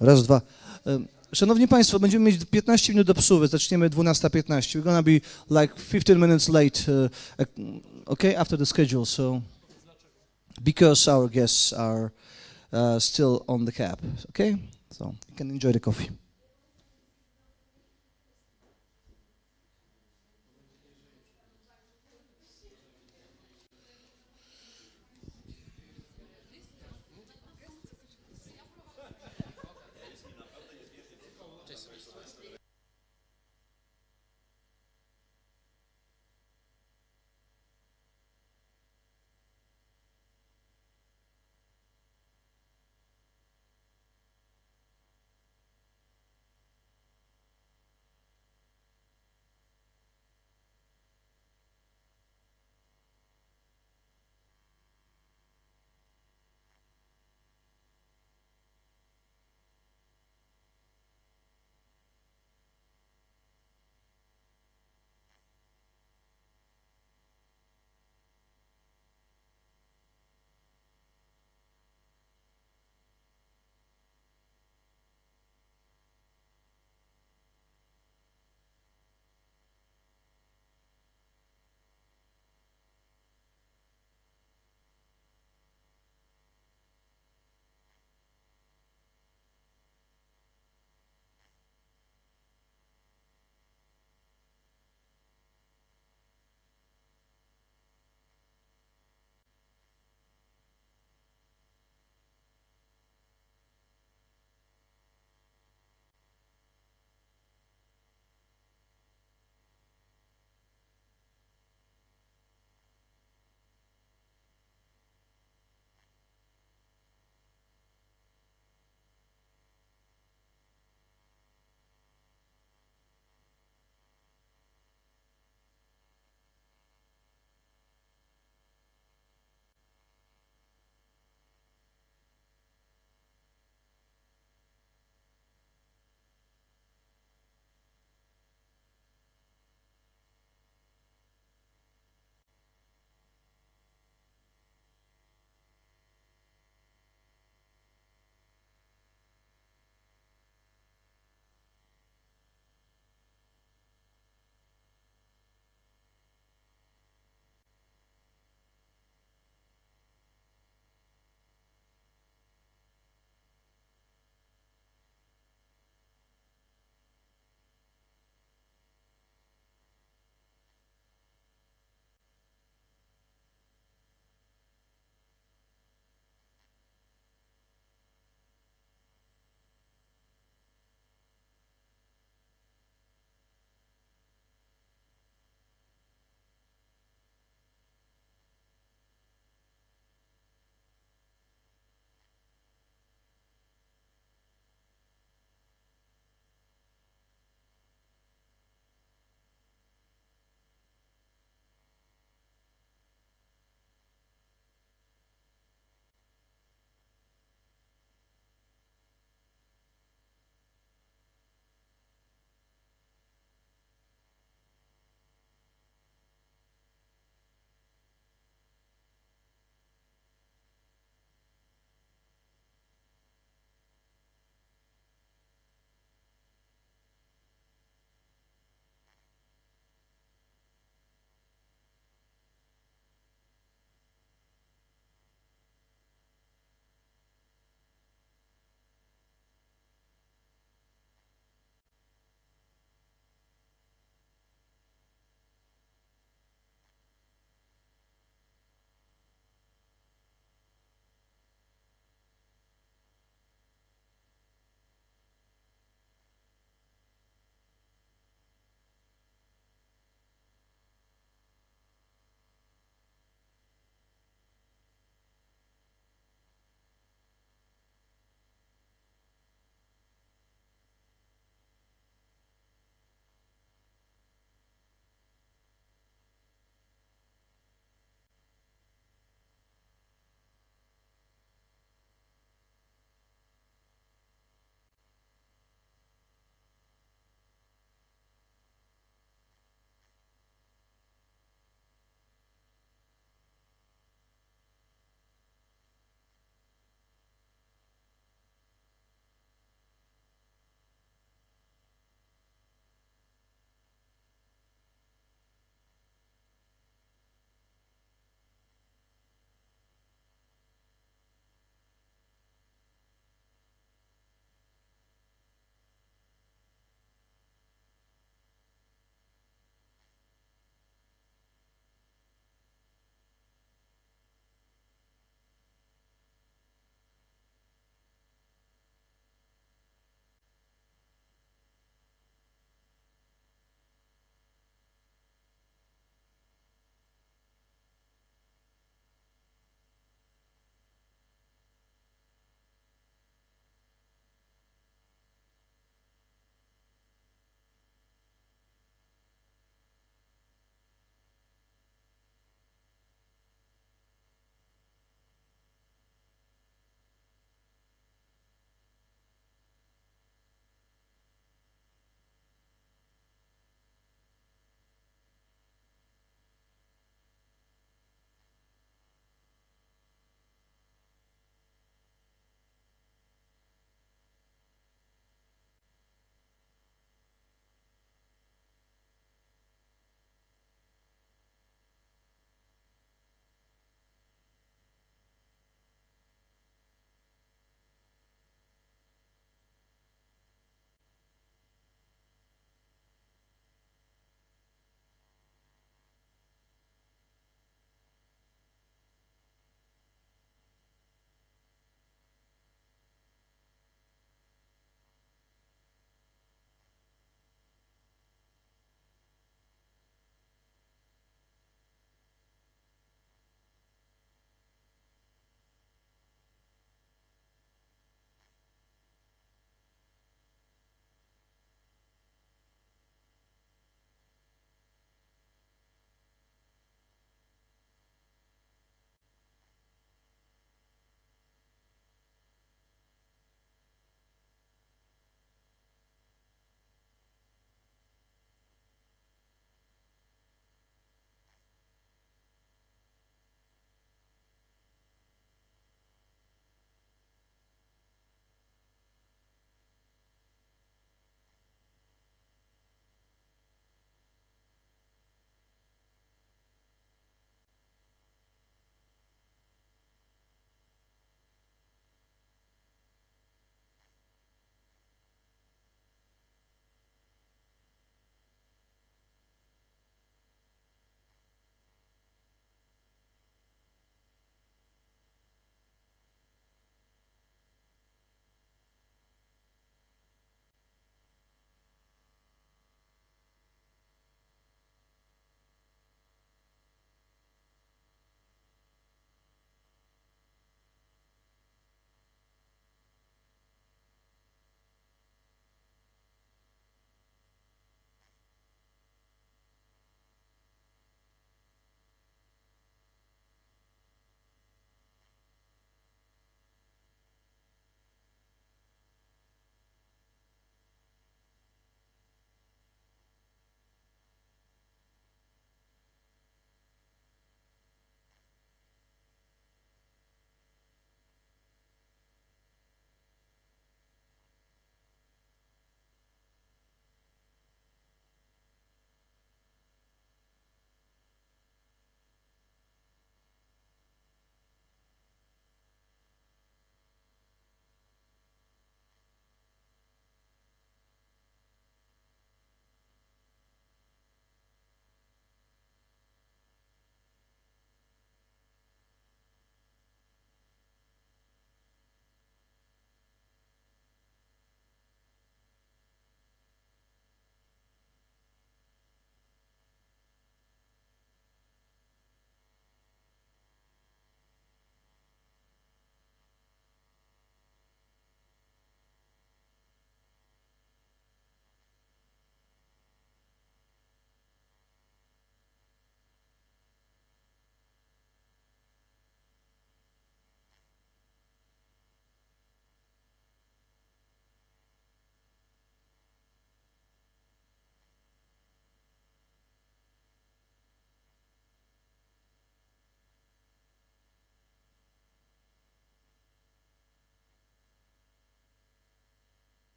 Raz, dwa. Szanowni Państwo, będziemy mieć 15 minut do przerwy. Zaczniemy 12:15. We're gonna be like 15 minutes late, okay, after the schedule. So, because our guests are still on the cab, okay? So, you can enjoy the coffee.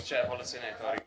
C'è evoluzione teorica.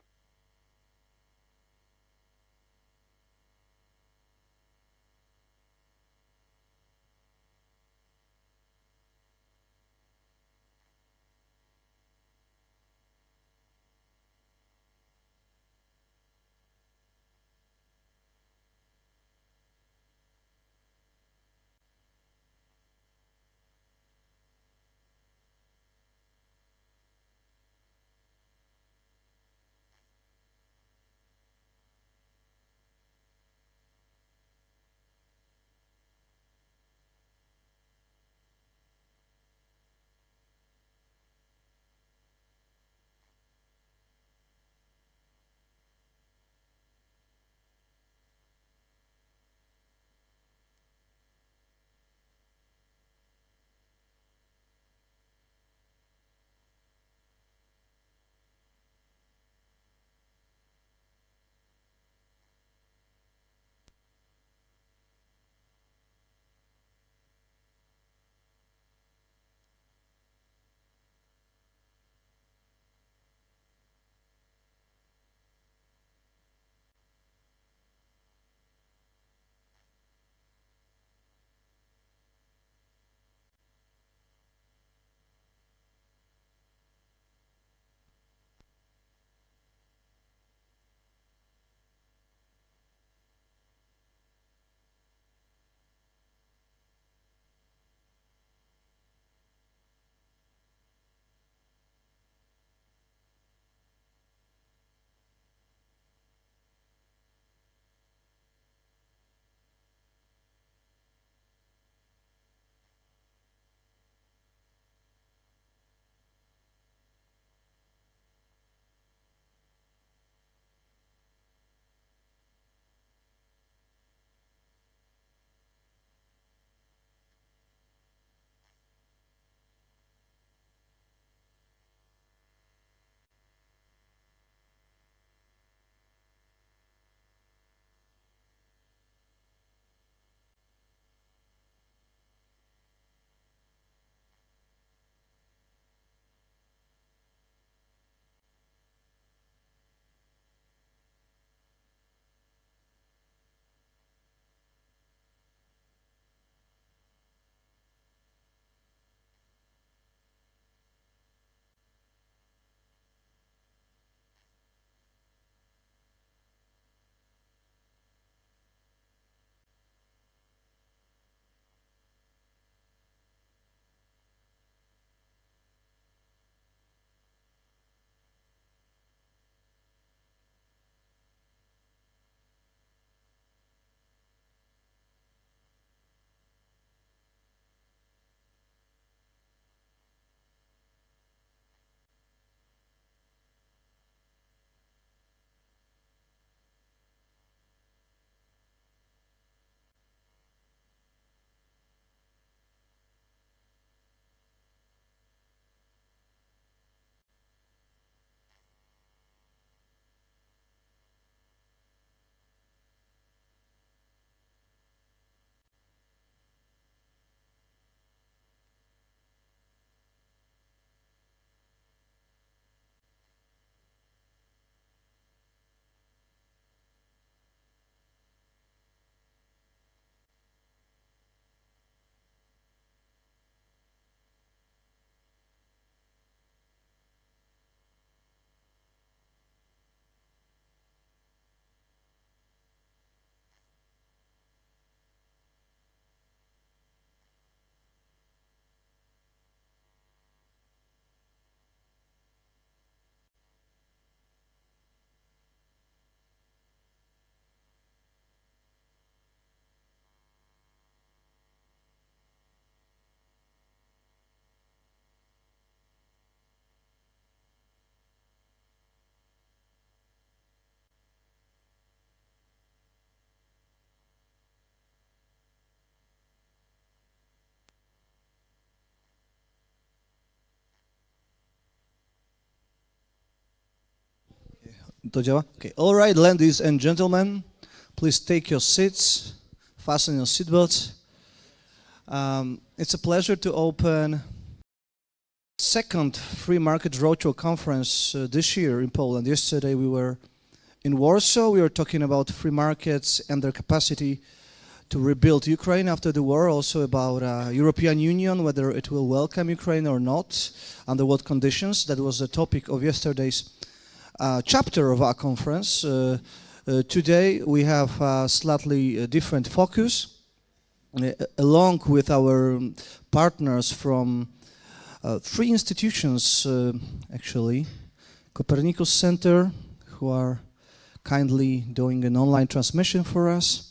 To działa? Okay. All right, ladies and gentlemen, please take your seats, fasten your seatbelts. It's a pleasure to open second free market roadshow conference this year in Poland. Yesterday we were in Warsaw. We were talking about free markets and their capacity to rebuild Ukraine after the war, also about European Union, whether it will welcome Ukraine or not, under what conditions. That was the topic of yesterday's chapter of our conference. Today we have a slightly different focus. Along with our partners from three institutions, actually, Copernicus Center, who are kindly doing an online transmission for us,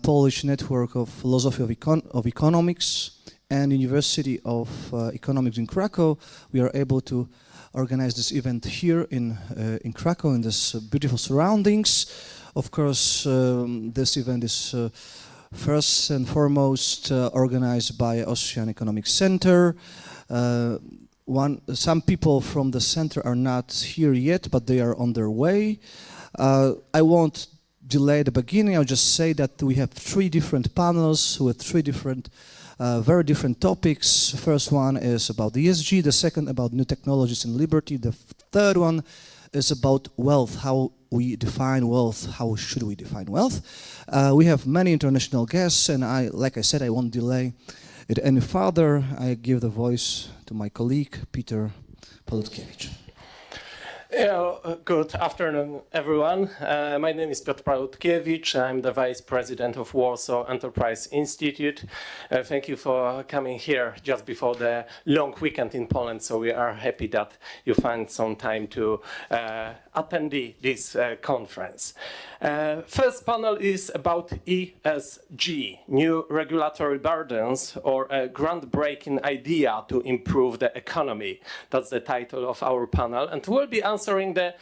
Polish Network of Philosophy of Economics, and University of Economics in Krakow. We are able to organize this event here in Krakow, in this beautiful surroundings. Of course, this event is first and foremost organized by Austrian Economic Center. Some people from the center are not here yet, but they are on their way. I won't delay the beginning. I'll just say that we have three different panels with three different, very different topics. First one is about the ESG, the second about new technologies and liberty, the third one is about wealth, how we define wealth, how should we define wealth. We have many international guests, and like I said, I won't delay it any further. I give the voice to my colleague, Peter Palutkiewicz. Good afternoon, everyone. My name is Piotr Palutkiewicz. I'm the Vice President of Warsaw Enterprise Institute. Thank you for coming here just before the long weekend in Poland, so we are happy that you find some time to attend this conference. First panel is about ESG, new regulatory burdens or a groundbreaking idea to improve the economy. That's the title of our panel, and we'll be answering the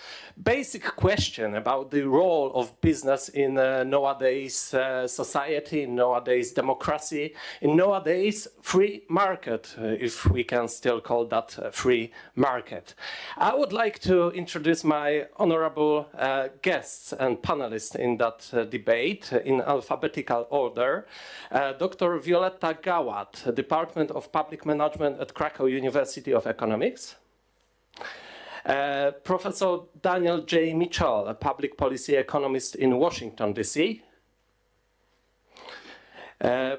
basic question about the role of business in nowadays society, in nowadays democracy, in nowadays free market, if we can still call that free market. I would like to introduce my honorable guests and panelists in that debate in alphabetical order. Dr. Violetta Gałat, Department of Public Management at Krakow University of Economics. Professor Daniel J. Mitchell, a public policy economist in Washington, D.C.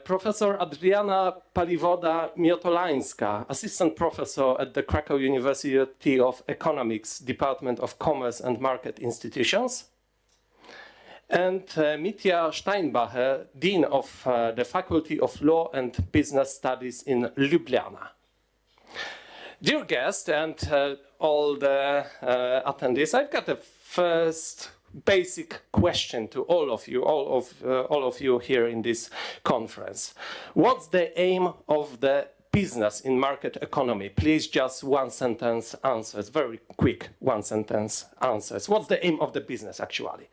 Professor Adriana Paliwoda-Miotolańska, assistant professor at the Krakow University of Economics, Department of Commerce and Market Institutions. And Mitja Steinbacher, Dean of the Faculty of Law and Business Studies in Ljubljana. Dear guests and all the attendees, I've got a first basic question to all of you here in this conference. What's the aim of the business in market economy? Please, just one sentence answers, very quick one sentence answers. What's the aim of the business actually?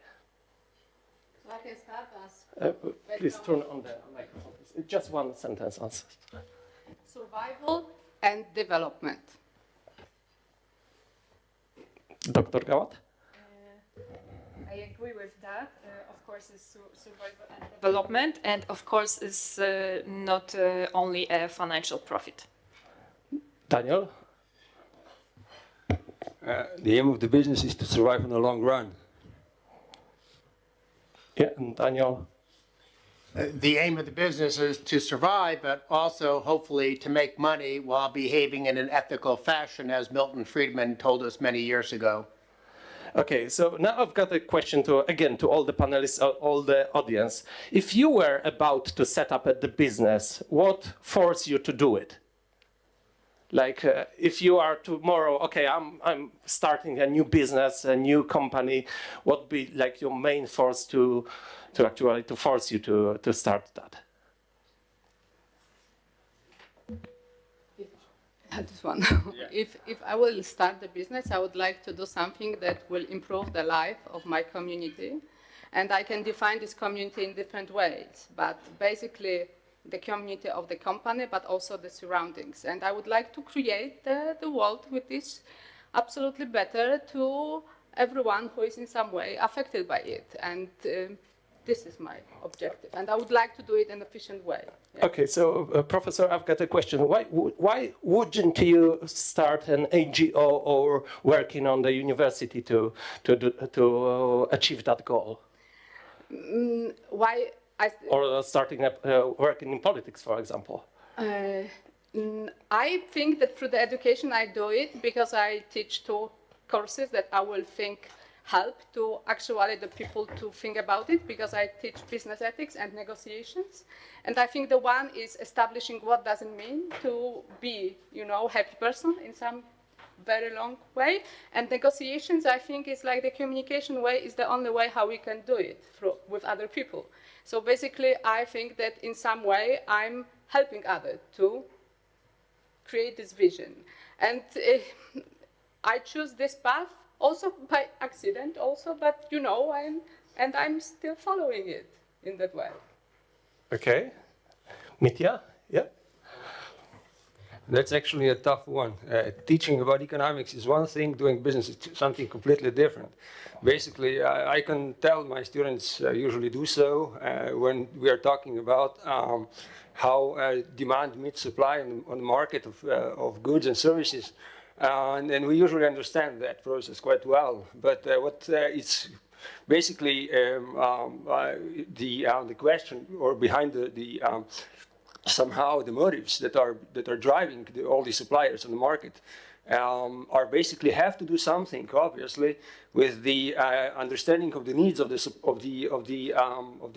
So I can start please turn on the microphone. Just one sentence answer. Survival and development. Dr. Gałat? I agree with that. Of course, it's survival and development, and of course, it's not only a financial profit. Daniel? The aim of the business is to survive in the long run. Yeah, and Daniel? The aim of the business is to survive, but also hopefully to make money while behaving in an ethical fashion, as Milton Friedman told us many years ago. Okay, so now I've got a question to all the panelists, all the audience. If you were about to set up the business, what forced you to do it? Like, if you are tomorrow, okay, I'm starting a new business, a new company, what would be like your main force to force you to start that? This one. Yeah. If I will start the business, I would like to do something that will improve the life of my community. And I can define this community in different ways, but basically the community of the company, but also the surroundings. And I would like to create the world which is absolutely better to everyone who is in some way affected by it. And this is my objective, and I would like to do it in an efficient way. Yeah. Okay, so Professor, I've got a question. Why wouldn't you start an NGO or working on the university to achieve that goal? Why Or starting working in politics, for example? I think that through the education I do it because I teach 2 courses that I will think help to actually the people to think about it, because I teach business ethics and negotiations. And I think the one is establishing what does it mean to be, happy person in some very long way. And negotiations, I think, is like the communication way is the only way how we can do it with other people. So basically, I think that in some way I'm helping others to create this vision. And I choose this path also by accident also, but I'm still following it in that way. Okay. Mitya? Yeah? That's actually a tough one. Teaching about economics is one thing, doing business is something completely different. Basically, I can tell my students, usually do so, when we are talking about how demand meets supply on the market of goods and services. And we usually understand that process quite well. But what it's basically the question, or behind somehow the motives that are driving all the suppliers on the market, are basically have to do something, obviously, with the understanding of the needs of the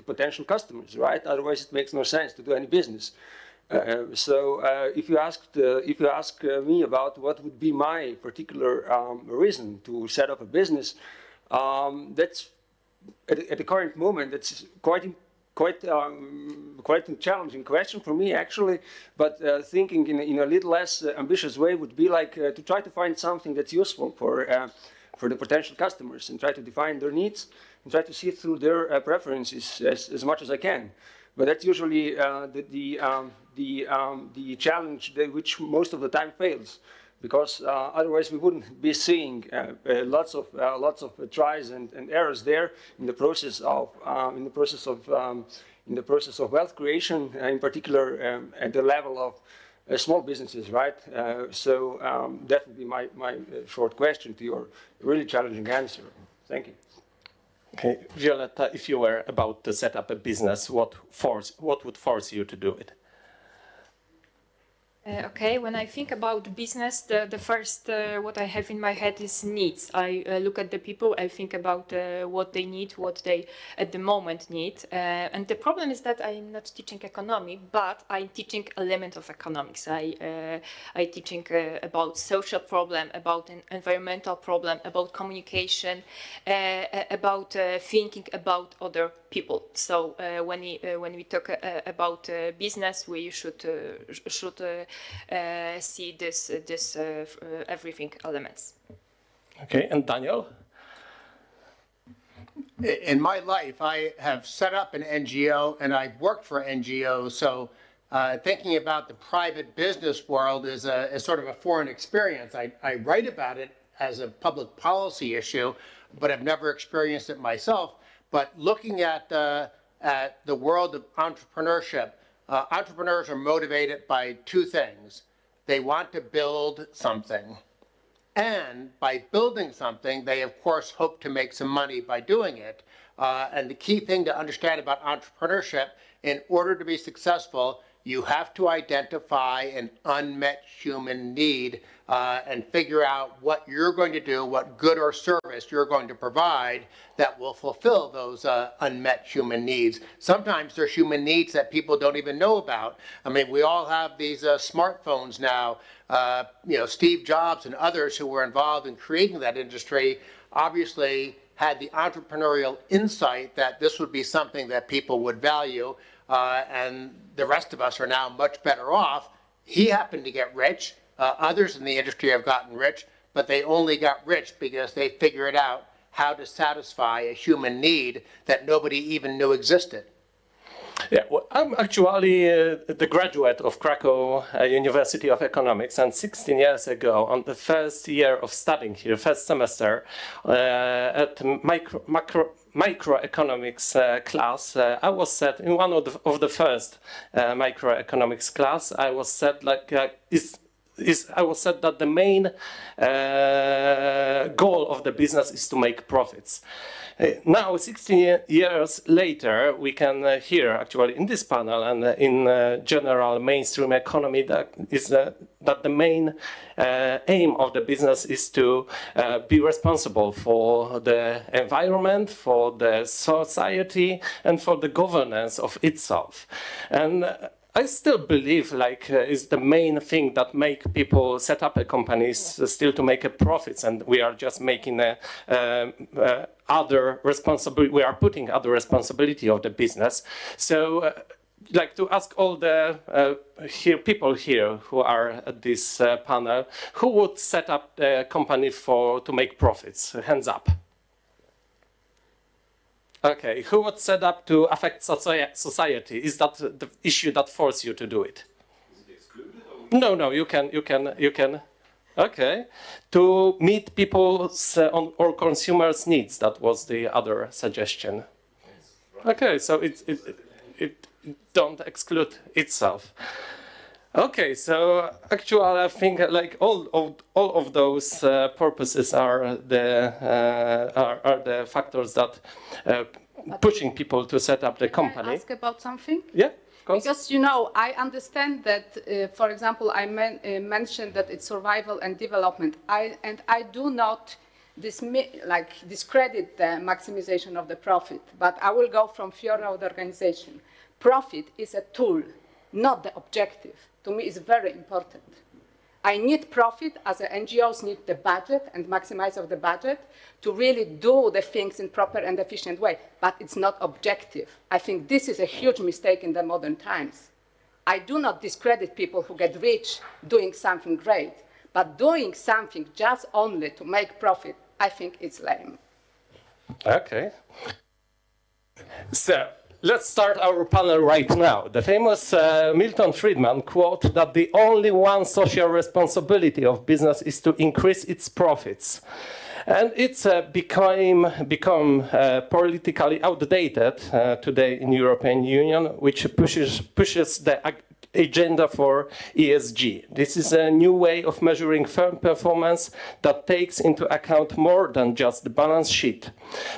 potential customers, right? Otherwise, it makes no sense to do any business. So if you ask me about what would be my particular reason to set up a business, that's at the current moment that's quite a challenging question for me, actually. But thinking in a little less ambitious way would be like to try to find something that's useful for the potential customers and try to define their needs and try to see through their preferences as much as I can. But that's usually the challenge which most of the time fails, because otherwise we wouldn't be seeing lots of tries and errors there in the process of wealth creation, in particular at the level of small businesses, right? So that would be my short question to your really challenging answer. Thank you. Okay, Violetta, if you were about to set up a business, what would force you to do it? Okay, when I think about business, the first what I have in my head is needs. I look at the people, I think about what they need, what they at the moment need. And the problem is that I'm not teaching economy, but I'm teaching element of economics. I'm teaching about social problem, about an environmental problem, about communication, about thinking about other people. So when we talk about business, we should see this everything elements. Okay, and Daniel? In my life, I have set up an NGO and I've worked for NGOs. So thinking about the private business world is sort of a foreign experience. I write about it as a public policy issue, but I've never experienced it myself. But looking at the world of entrepreneurship, entrepreneurs are motivated by 2 things. They want to build something, and by building something, they of course hope to make some money by doing it. And the key thing to understand about entrepreneurship, in order to be successful, you have to identify an unmet human need and figure out what you're going to do, what good or service you're going to provide that will fulfill those unmet human needs. Sometimes they're human needs that people don't even know about. I mean, we all have these smartphones now. Steve Jobs and others who were involved in creating that industry obviously had the entrepreneurial insight that this would be something that people would value. And the rest of us are now much better off. He happened to get rich. Others in the industry have gotten rich, but they only got rich because they figured out how to satisfy a human need that nobody even knew existed. Yeah, well, I'm actually the graduate of Krakow University of Economics, and 16 years ago, on the first year of studying here, first semester, at microeconomics class, I was set in one of the first microeconomics class. I was set I was said that the main goal of the business is to make profits. Now, 16 years later, we can hear actually in this panel and in general mainstream economy that the main aim of the business is to be responsible for the environment, for the society, and for the governance of itself. And I still believe is the main thing that make people set up a companies still to make a profits, and we are just making other responsibility. We are putting other responsibility of the business. So, to ask all the people here who are at this panel, who would set up the company to make profits? Hands up. Okay, who would set up to affect society? Is that the issue that forces you to do it? Is it excluded? Or No, you can. Okay, to meet people's or consumers' needs. That was the other suggestion. Okay, so it don't exclude itself. Okay, so actually, I think all of those purposes are the factors that pushing people to set up the company. Can I ask about something? Yeah, of course. Because I understand that, for example, I mentioned that it's survival and development. I do not discredit the maximization of the profit, but I will go from fear of the organization. Profit is a tool, not the objective. To me, is very important. I need profit as the NGOs need the budget and maximize of the budget to really do the things in proper and efficient way, but it's not objective. I think this is a huge mistake in the modern times. I do not discredit people who get rich doing something great, but doing something just only to make profit, I think it's lame. Okay. So, let's start our panel right now. The famous Milton Friedman quote that the only one social responsibility of business is to increase its profits. And it's become politically outdated today in European Union, which pushes the agenda for ESG. This is a new way of measuring firm performance that takes into account more than just the balance sheet,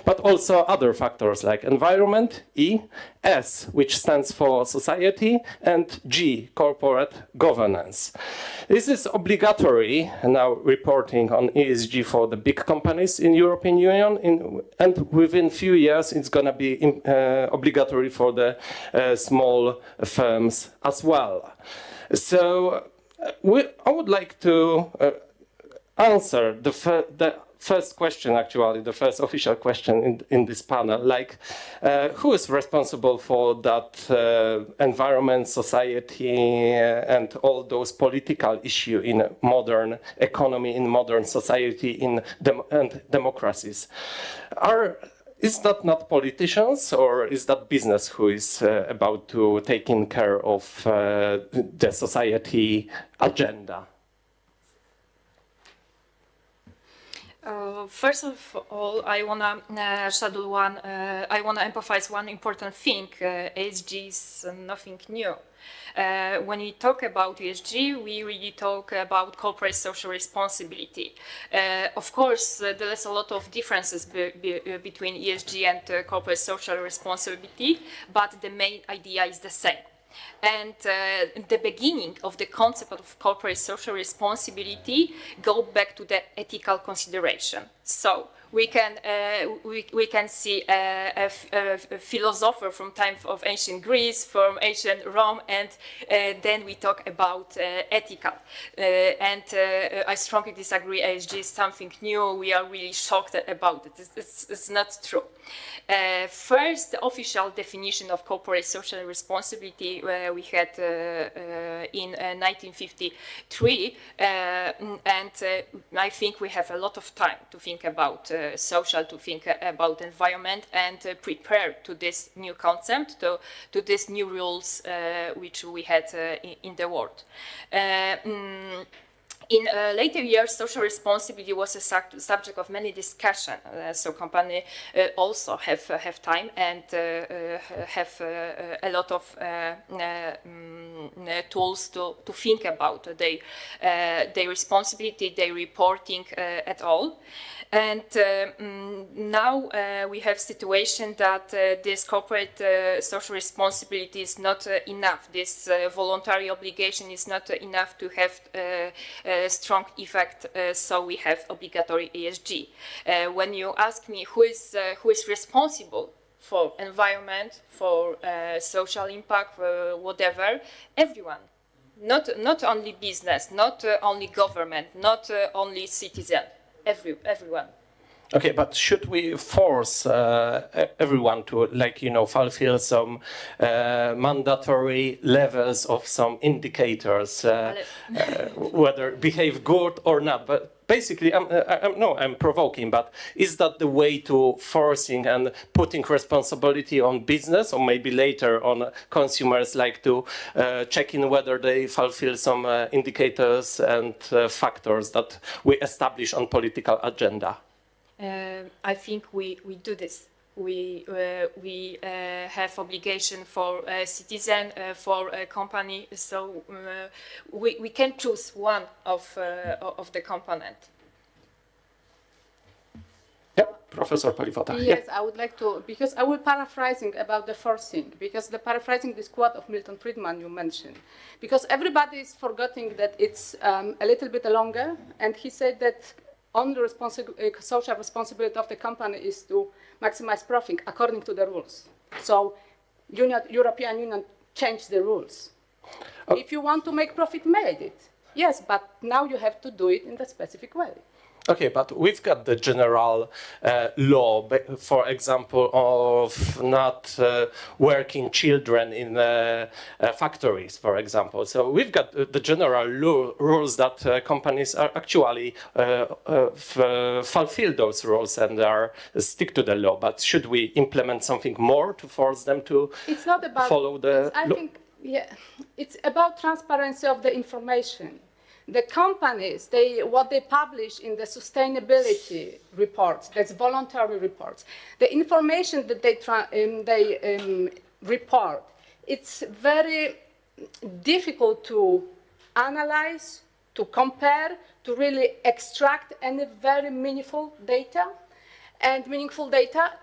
but also other factors like environment, E, S, which stands for society, and G, corporate governance. This is obligatory now reporting on ESG for the big companies in European Union, and within few years it's going to be obligatory for the small firms as well. So I would like to answer the first question, actually, the first official question in this panel, who is responsible for that environment, society, and all those political issues in modern economy, in modern society, and democracies? Is that not politicians, or is that business who is about to taking care of the society agenda? First of all, I wanna I wanna emphasize one important thing. ESG is nothing new. When we talk about ESG, we really talk about corporate social responsibility. Of course, there is a lot of differences between ESG and corporate social responsibility, but the main idea is the same. And the beginning of the concept of corporate social responsibility go back to the ethical consideration. So we can see a philosopher from time of ancient Greece, from ancient Rome, and then we talk about ethical. I strongly disagree. ESG is something new. We are really shocked about it. It's not true. First, the official definition of corporate social responsibility we had in 1953, and I think we have a lot of time to think about social, to think about environment, and prepare to this new concept, to these new rules which we had in the world. In later years, social responsibility was a subject of many discussion. So company also have time and have a lot of tools to think about their responsibility, their reporting at all. And now we have situation that this corporate social responsibility is not enough. This voluntary obligation is not enough to have strong effect, so we have obligatory ESG. When you ask me who is responsible for environment, for social impact, whatever, everyone. Not only business, not only government, not only citizen, everyone. Okay, but should we force everyone to, like, fulfill some mandatory levels of some indicators, whether behave good or not? But basically, I'm provoking, but is that the way to forcing and putting responsibility on business, or maybe later on consumers, like to check in whether they fulfill some indicators and factors that we establish on political agenda? I think we do this. We have obligation for a citizen, for a company, so we can choose one of the component. Yeah, Professor Paliwota. Yes, I would like to, because I will paraphrasing about the forcing, because the paraphrasing this quote of Milton Friedman you mentioned, because everybody is forgetting that it's a little bit longer, and he said that only social responsibility of the company is to maximize profit according to the rules. So European Union changed the rules. If you want to make profit, made it. Yes, but now you have to do it in the specific way. Okay, but we've got the general law, for example, of not working children in factories, for example. So we've got the general rules that companies are actually fulfill those rules and stick to the law. But should we implement something more to force them to follow the law? I think, yeah, it's about transparency of the information. The companies, what they publish in the sustainability reports, that's voluntary reports, the information that they report, it's very difficult to analyze, to compare, to really extract any very meaningful data.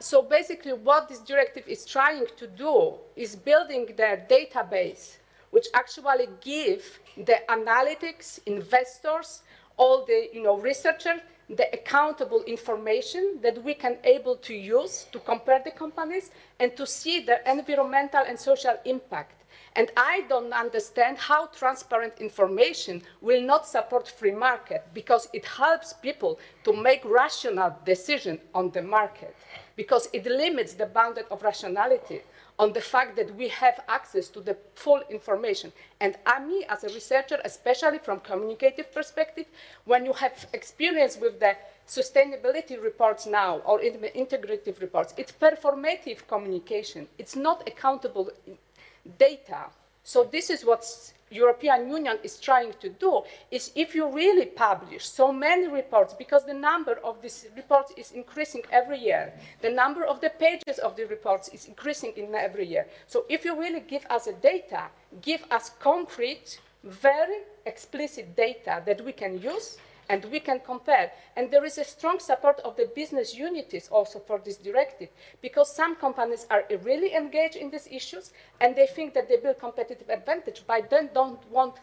So basically what this directive is trying to do is building the database which actually give the analytics, investors, all the researchers, the accountable information that we can able to use to compare the companies and to see the environmental and social impact. And I don't understand how transparent information will not support free market, because it helps people to make rational decisions on the market, because it limits the boundary of rationality on the fact that we have access to the full information. And me, as a researcher, especially from communicative perspective, when you have experience with the sustainability reports now, or in the integrative reports, it's performative communication. It's not accountable data. So this is what European Union is trying to do, is if you really publish so many reports, because the number of these reports is increasing every year, the number of the pages of the reports is increasing in every year. So if you really give us a data, give us concrete, very explicit data that we can use and we can compare. And there is a strong support of the business unities also for this directive, because some companies are really engaged in these issues and they think that they build competitive advantage, but then don't want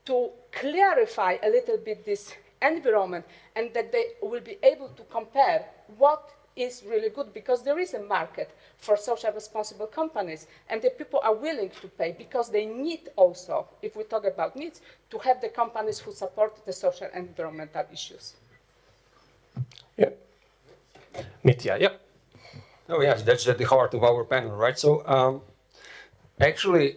to clarify a little bit this environment, and that they will be able to compare what is really good, because there is a market for social responsible companies, and the people are willing to pay, because they need also, if we talk about needs, to have the companies who support the social and environmental issues. Yeah. Mitya, yeah. Oh yes, that's at the heart of our panel, right? So actually,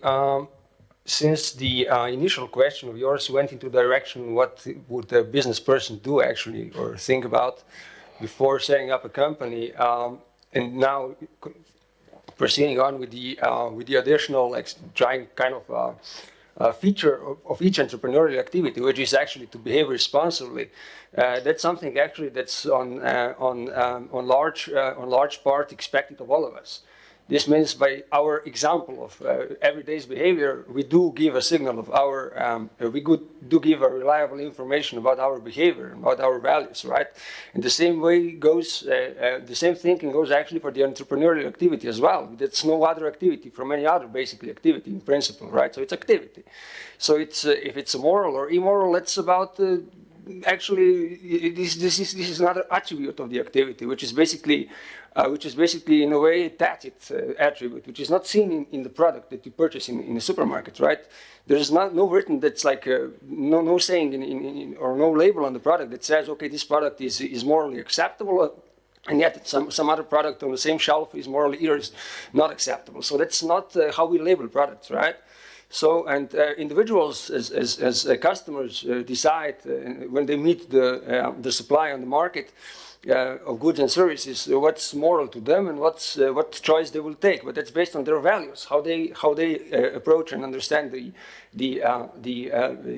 since the initial question of yours went into the direction, what would a business person do actually, or think about before setting up a company, and now proceeding on with the additional, trying kind of feature of each entrepreneurial activity, which is actually to behave responsibly. That's something actually that's on large part expected of all of us. This means by our example of everyday's behavior, we do give a signal of our, do give a reliable information about our behavior, about our values, right? And the same way goes, the same thinking goes actually for the entrepreneurial activity as well. That's no other activity from any other basically activity in principle, right? So it's activity. So it's, if it's moral or immoral, it's about actually, this is another attribute of the activity, which is basically in a way a tacit attribute, which is not seen in the product that you purchase in the supermarket, right? There's no written that's like no saying or no label on the product that says, okay, this product is morally acceptable, and yet some other product on the same shelf is morally not acceptable. So that's not how we label products, right? So, and individuals as customers decide when they meet the supply on the market of goods and services what's moral to them and what choice they will take. But that's based on their values, how they approach and understand the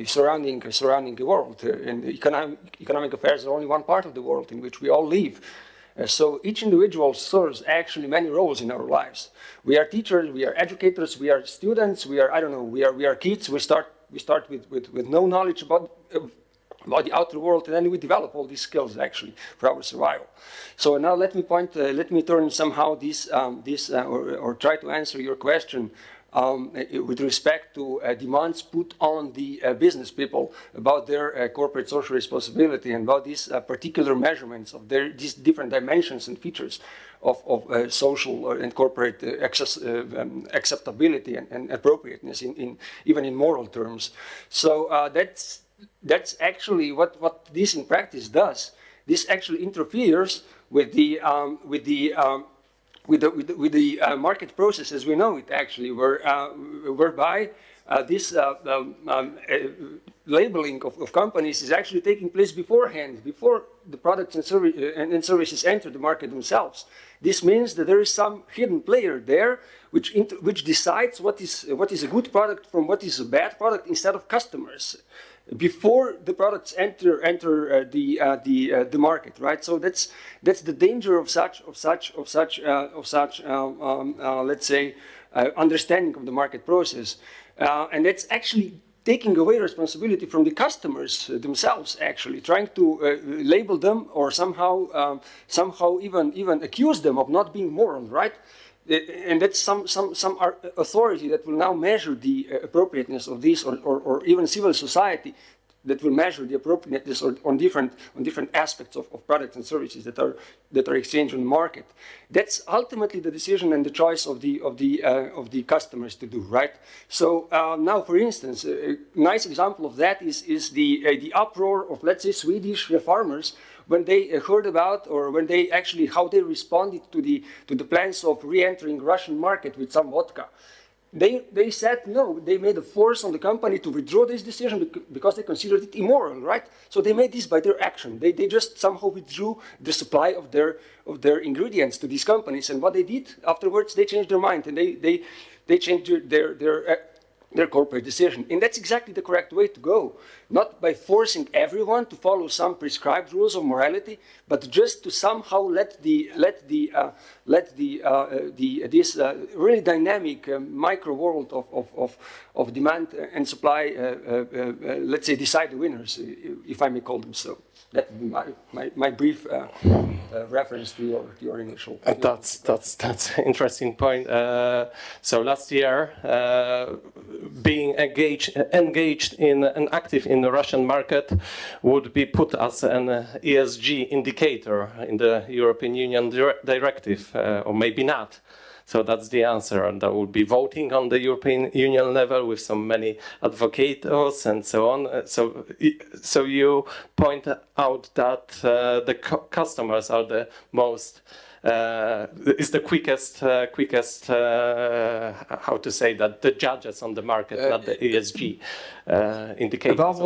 surrounding world. And economic affairs are only one part of the world in which we all live. So each individual serves actually many roles in our lives. We are teachers, we are educators, we are students, we are, I don't know, we are kids. We start with no knowledge about the outer world, and then we develop all these skills actually for our survival. So now let me turn somehow or try to answer your question with respect to demands put on the business people about their corporate social responsibility and about these particular measurements of these different dimensions and features of social and corporate acceptability and appropriateness even in moral terms. So that's actually what this in practice does. This actually interferes with the market process as we know it actually, whereby this labeling of companies is actually taking place beforehand, before the products and services enter the market themselves. This means that there is some hidden player there which decides what is a good product from what is a bad product instead of customers, before the products enter the market, right? So that's the danger of such let's say understanding of the market process, and that's actually taking away responsibility from the customers themselves, actually trying to label them or somehow even accuse them of not being moral, right? And that's some authority that will now measure the appropriateness of this, or even civil society that will measure the appropriateness on different aspects of products and services that are exchanged on the market. That's ultimately the decision and the choice of the customers to do, right? So now, for instance, a nice example of that is the uproar of, let's say, Swedish farmers when they heard about, or when they actually, how they responded to the plans of re-entering Russian market with some vodka. They said no, they made a force on the company to withdraw this decision because they considered it immoral, right? So they made this by their action. They just somehow withdrew the supply of their ingredients to these companies. And what they did afterwards, they changed their mind and they changed their corporate decision. And that's exactly the correct way to go. Not by forcing everyone to follow some prescribed rules of morality, but just to somehow let this really dynamic micro world of demand and supply, let's say, decide the winners, if I may call them so. That would be my brief reference to your initial. That's an interesting point. So last year, being engaged in and active in the Russian market would be put as an ESG indicator in the European Union directive, or maybe not. So that's the answer, and that would be voting on the European Union level with so many advocates and so on. So you point out that the customers are the most is the quickest how to say that, the judges on the market, not the ESG indicators. Above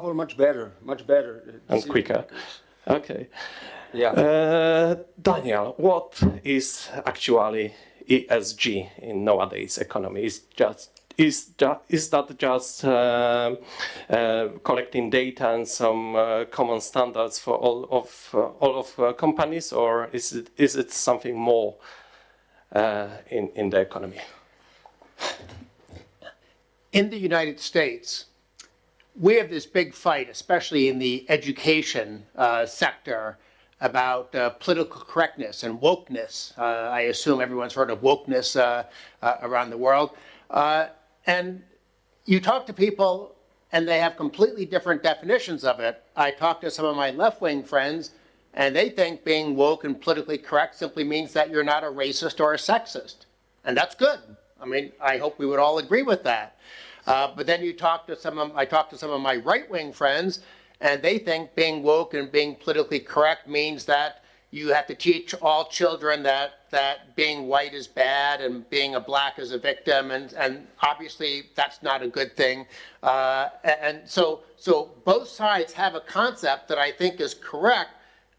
all, much better and quicker. Okay. Yeah. Daniel, what is actually ESG in nowadays economy? is that just collecting data and some common standards for all of companies, or is it something more in the economy? In the United States, we have this big fight, especially in the education sector, about political correctness and wokeness. I assume everyone's heard of wokeness around the world. And you talk to people and they have completely different definitions of it. I talk to some of my left-wing friends and they think being woke and politically correct simply means that you're not a racist or a sexist. And that's good. I mean, I hope we would all agree with that. But then I talk to some of my right-wing friends, and they think being woke and being politically correct means that you have to teach all children that being white is bad and being a black is a victim, and obviously that's not a good thing. And so both sides have a concept that I think is correct.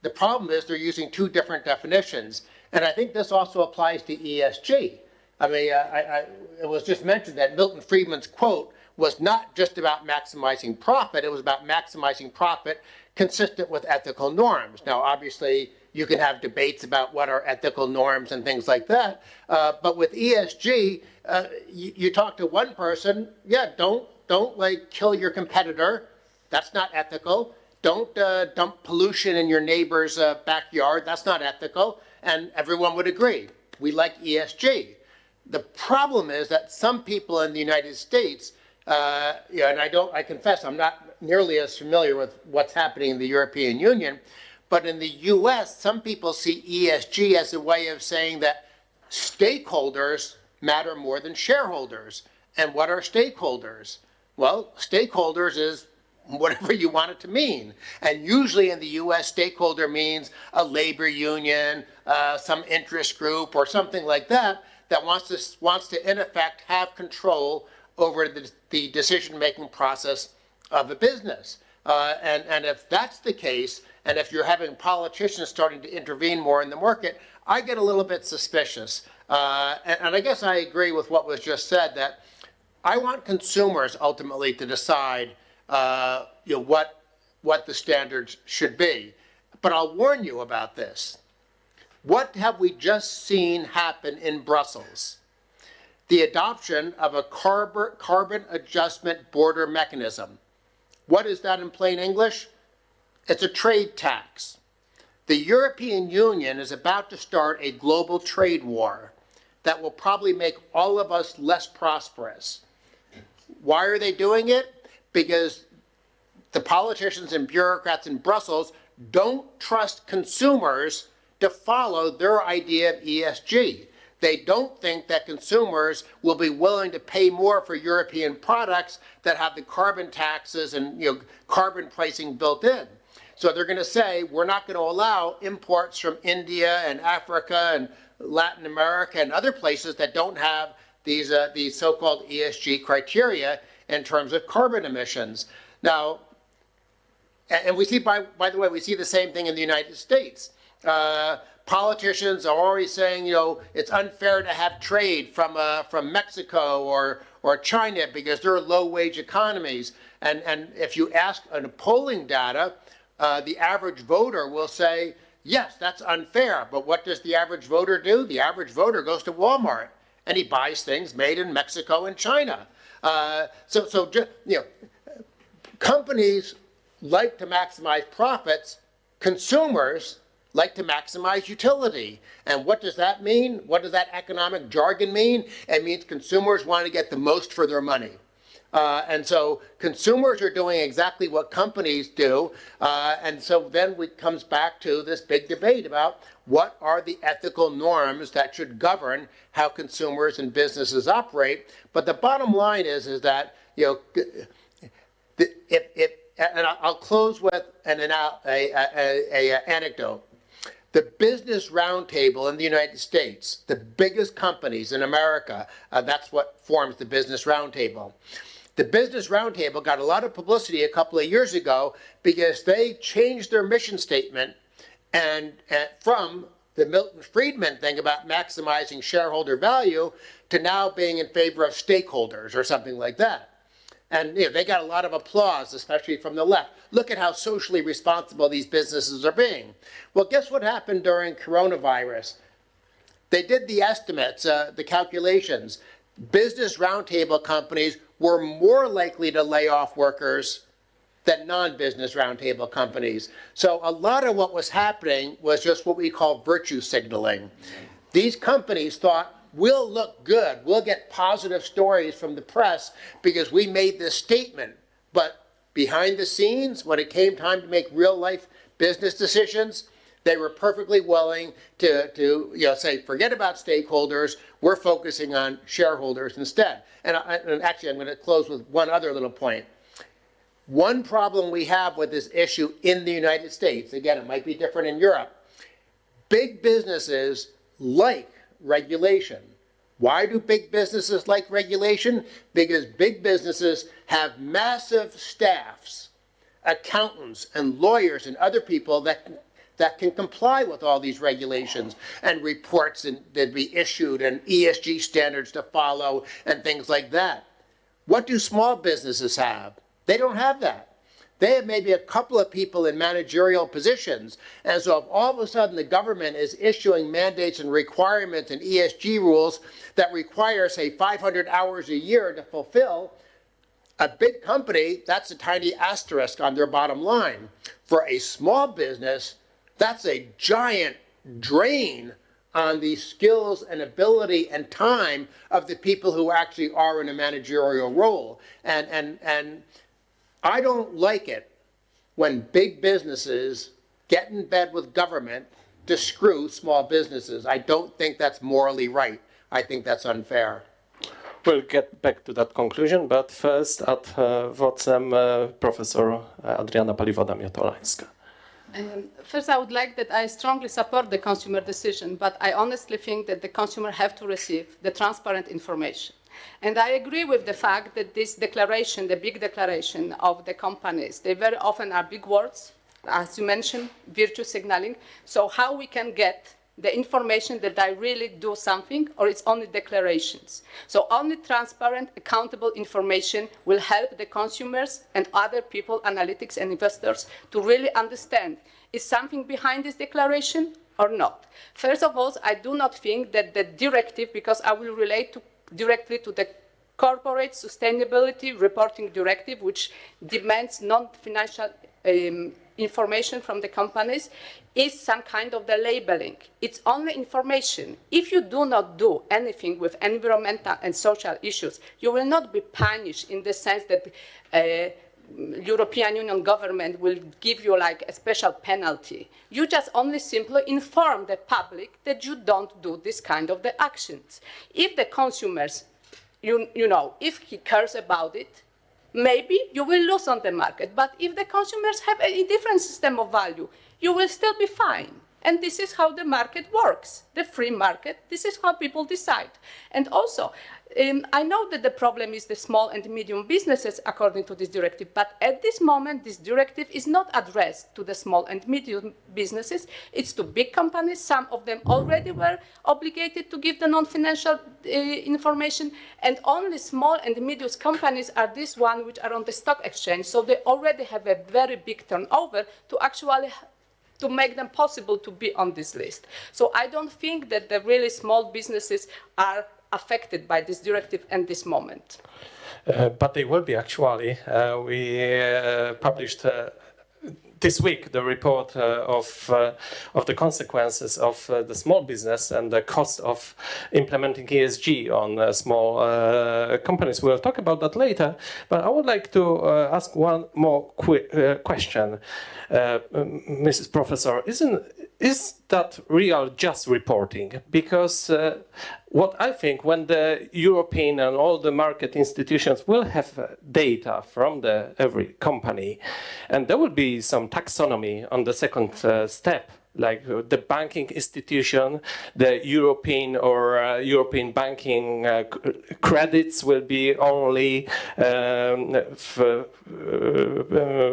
The problem is they're using two different definitions, and I think this also applies to ESG. I mean, it was just mentioned that Milton Friedman's quote was not just about maximizing profit, it was about maximizing profit consistent with ethical norms. Now, obviously, you can have debates about what are ethical norms and things like that, but with ESG, you talk to one person, yeah, don't like kill your competitor, that's not ethical. Don't dump pollution in your neighbor's backyard, that's not ethical, and everyone would agree. We like ESG. The problem is that some people in the United States, and I confess I'm not nearly as familiar with what's happening in the European Union, but in the US, some people see ESG as a way of saying that stakeholders matter more than shareholders. And what are stakeholders? Well, stakeholders is whatever you want it to mean. And usually in the US, stakeholder means a labor union, some interest group, or something like that, that wants to in effect have control over the decision-making process of a business. And if that's the case, and if you're having politicians starting to intervene more in the market, I get a little bit suspicious. And I guess I agree with what was just said, that I want consumers ultimately to decide what the standards should be. But I'll warn you about this. What have we just seen happen in Brussels? The adoption of a carbon adjustment border mechanism. What is that in plain English? It's a trade tax. The European Union is about to start a global trade war that will probably make all of us less prosperous. Why are they doing it? Because the politicians and bureaucrats in Brussels don't trust consumers to follow their idea of ESG. They don't think that consumers will be willing to pay more for European products that have the carbon taxes and carbon pricing built in. So they're going to say, we're not going to allow imports from India and Africa and Latin America and other places that don't have these so-called ESG criteria in terms of carbon emissions. Now, and we see, by the way, we see the same thing in the United States. Politicians are already saying, it's unfair to have trade from Mexico or China because they're low-wage economies. And if you ask on polling data, the average voter will say, yes, that's unfair. But what does the average voter do? The average voter goes to Walmart and he buys things made in Mexico and China. Companies like to maximize profits. Consumers like to maximize utility. And what does that mean? What does that economic jargon mean? It means consumers want to get the most for their money. And so consumers are doing exactly what companies do. And so then it comes back to this big debate about what are the ethical norms that should govern how consumers and businesses operate. But the bottom line is that, and I'll close with an anecdote. The Business Roundtable in the United States, the biggest companies in America, that's what forms the Business Roundtable. The Business Roundtable got a lot of publicity a couple of years ago because they changed their mission statement and from the Milton Friedman thing about maximizing shareholder value to now being in favor of stakeholders or something like that. And they got a lot of applause, especially from the left. Look at how socially responsible these businesses are being. Well, guess what happened during coronavirus? They did the estimates, the calculations. Business roundtable companies were more likely to lay off workers than non-business roundtable companies. So a lot of what was happening was just what we call virtue signaling. These companies thought, we'll look good, we'll get positive stories from the press because we made this statement. But behind the scenes, when it came time to make real life business decisions, they were perfectly willing to say, forget about stakeholders, we're focusing on shareholders instead. And actually, I'm going to close with one other little point. One problem we have with this issue in the United States, again, it might be different in Europe, big businesses like regulation. Why do big businesses like regulation? Because big businesses have massive staffs, accountants and lawyers and other people that can comply with all these regulations and reports that be issued and ESG standards to follow and things like that. What do small businesses have? They don't have that. They have maybe a couple of people in managerial positions. And so if all of a sudden the government is issuing mandates and requirements and ESG rules that require, say, 500 hours a year to fulfill, a big company, that's a tiny asterisk on their bottom line. For a small business, that's a giant drain on the skills and ability and time of the people who actually are in a managerial role. And I don't like it when big businesses get in bed with government to screw small businesses. I don't think that's morally right. I think that's unfair. We'll get back to that conclusion, but first vocem profesor Adriana Paliwoda-Miotolańska. First, I would like that I strongly support the consumer decision, but I honestly think that the consumer have to receive the transparent information. And I agree with the fact that this declaration, the big declaration of the companies, they very often are big words, as you mentioned, virtue signaling. So how we can get the information that I really do something, or it's only declarations. So only transparent, accountable information will help the consumers and other people, analytics and investors, to really understand, is something behind this declaration or not? First of all, I do not think that the directive, because I will relate directly to the corporate sustainability reporting directive, which demands non-financial information from the companies, is some kind of the labeling. It's only information. If you do not do anything with environmental and social issues, you will not be punished in the sense that European Union government will give you like a special penalty. You just only simply inform the public that you don't do this kind of the actions. If the consumers, if he cares about it, maybe you will lose on the market. But if the consumers have a different system of value, you will still be fine. And this is how the market works, the free market. This is how people decide. And also, I know that the problem is the small and medium businesses according to this directive, but at this moment, this directive is not addressed to the small and medium businesses. It's to big companies. Some of them already were obligated to give the non-financial information, and only small and medium companies are these ones which are on the stock exchange. So they already have a very big turnover to actually to make them possible to be on this list. So I don't think that the really small businesses are affected by this directive at this moment. But they will be actually. We published this week the report of the consequences of the small business and the cost of implementing ESG on small companies. We'll talk about that later, but I would like to ask one more question. Mrs. Professor, is that real just reporting? Because what I think, when the European and all the market institutions will have data from every company, and there will be some taxonomy on the second step, like the banking institution, the European or European banking credits will be only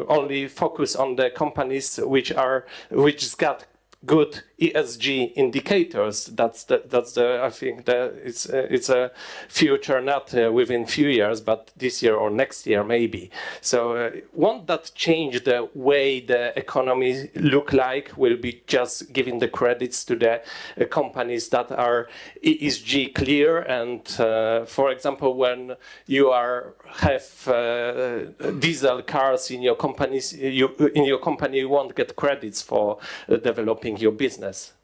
only focus on the companies which got good ESG indicators. That's the I think that it's a future, not within few years, but this year or next year maybe. So won't that change the way the economy look like? Will be just giving the credits to the companies that are ESG clear, and for example, when you have diesel cars in your companies, you won't get credits for developing your business.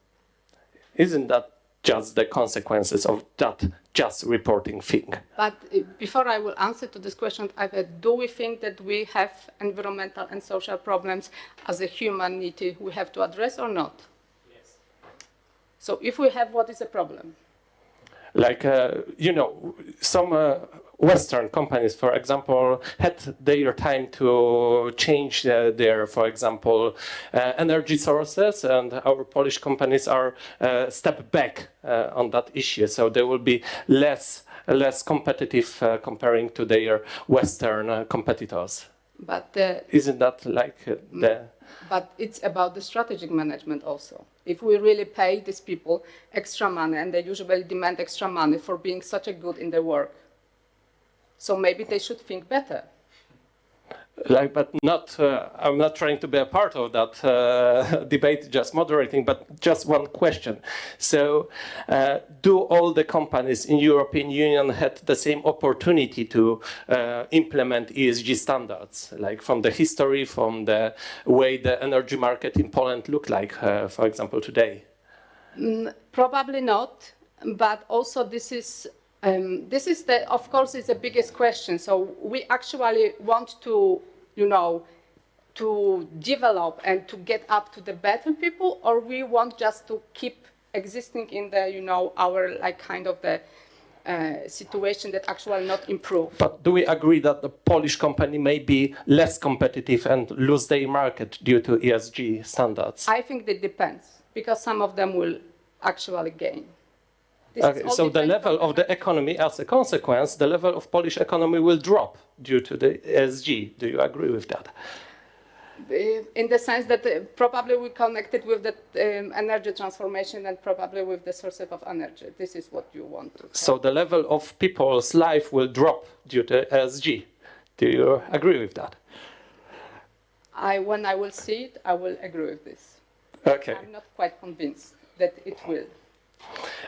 Isn't that just the consequences of that just reporting thing? But before I will answer to this question, do we think that we have environmental and social problems as a humanity we have to address or not? Yes. So if we have, what is the problem? Like, some Western companies, for example, had their time to change their, for example, energy sources, and our Polish companies are step back on that issue. So they will be less competitive comparing to their Western competitors. But isn't that like the? But it's about the strategic management also. If we really pay these people extra money, and they usually demand extra money for being such a good in their work, so maybe they should think better. But not. I'm not trying to be a part of that debate, just moderating. But just one question. So, do all the companies in European Union had the same opportunity to implement ESG standards, like from the history, from the way the energy market in Poland looked like, for example, today? Probably not. But also, this is of course, it's the biggest question. So we actually want to, to develop and to get up to the better people, or we want just to keep existing in the, our kind of the situation that actually not improve. But do we agree that the Polish company may be less competitive and lose their market due to ESG standards? I think that depends, because some of them will actually gain. Okay, so the level of the economy, as a consequence, the level of Polish economy will drop due to the ESG. Do you agree with that? In the sense that probably we connected with the energy transformation and probably with the sources of energy. This is what you want to. So the level of people's life will drop due to ESG. Do you agree with that? When I will see it, I will agree with this. Okay. I'm not quite convinced that it will.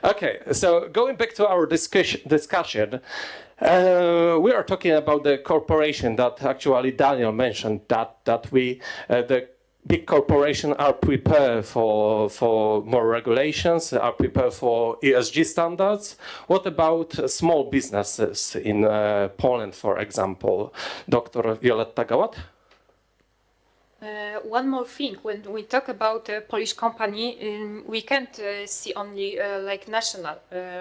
Okay, so going back to our discussion, we are talking about the corporation that actually Daniel mentioned, that we, the big corporations are prepared for more regulations, are prepared for ESG standards. What about small businesses in Poland, for example? Dr. Violetta Gałat? One more thing, when we talk about a Polish company, we can't see only like national.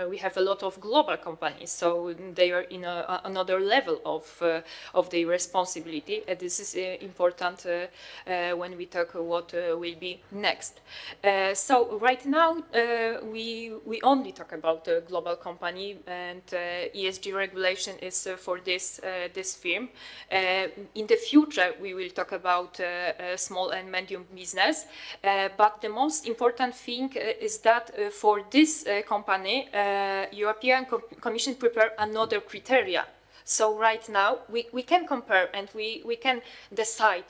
We have a lot of global companies, so they are in another level of their responsibility. This is important when we talk what will be next. So right now we only talk about a global company, and ESG regulation is for this firm. In the future, we will talk about small and medium business, but the most important thing is that for this company, European Commission prepare another criteria. So right now we can compare and we can decide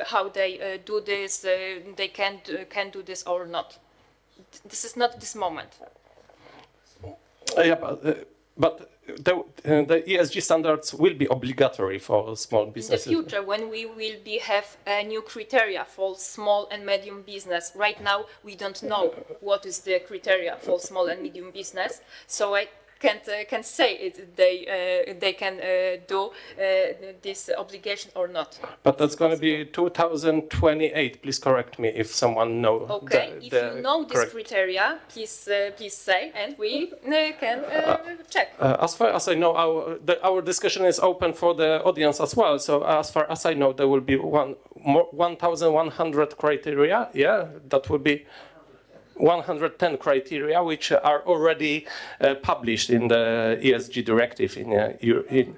how they do this. They can do this or not. This is not this moment. Yeah, but the ESG standards will be obligatory for small businesses. In the future, when we will have new criteria for small and medium business, right now we don't know what is the criteria for small and medium business. So I can't say they can do this obligation or not. But that's going to be 2028. Please correct me if someone knows. Okay, if you know this criteria, please say, and we can check. As far as I know, our discussion is open for the audience as well. So as far as I know, there will be 1,100 criteria. Yeah, that will be 110 criteria, which are already published in the ESG directive in But it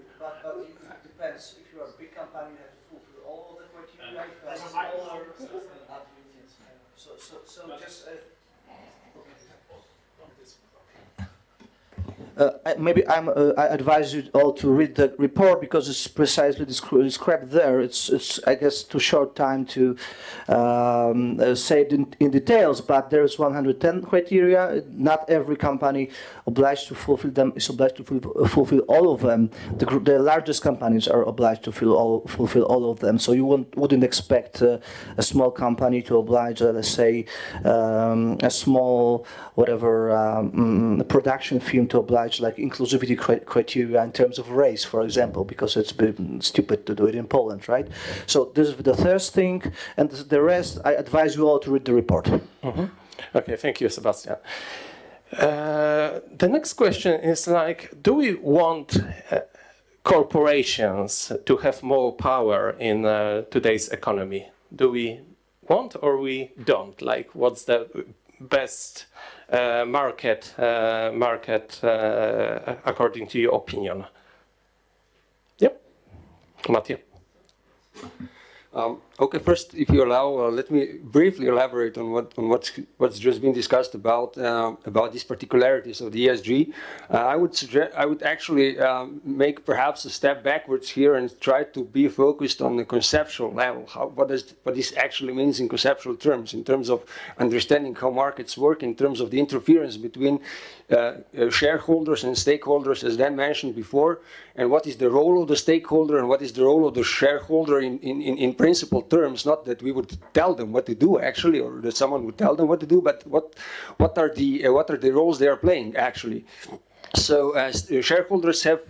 depends. If you are a big company, you have to fulfill all of the criteria. If you are smaller, I advise you all to read the report because it's precisely described there. It's I guess too short time to say it in details, but there's 110 criteria. Not every company obliged to fulfill them is obliged to fulfill all of them. The largest companies are obliged to fulfill all of them. So you wouldn't expect a small company to oblige, let's say, a small production firm to oblige like inclusivity criteria in terms of race, for example, because it's been stupid to do it in Poland, right? So this is the first thing, and the rest, I advise you all to read the report. Mm-hmm. Okay, thank you, Sebastian. The next question is like, do we want corporations to have more power in today's economy? Do we want or we don't? Like, what's the best market according to your opinion? Yep, Matthew. Okay, first, if you allow, let me briefly elaborate on what's just been discussed about these particularities of the ESG. I would actually make perhaps a step backwards here and try to be focused on the conceptual level. What this actually means in conceptual terms, in terms of understanding how markets work, in terms of the interference between shareholders and stakeholders, as Dan mentioned before, and what is the role of the stakeholder and what is the role of the shareholder in principle terms. Not that we would tell them what to do actually, or that someone would tell them what to do, but what are the roles they are playing actually. So as shareholders have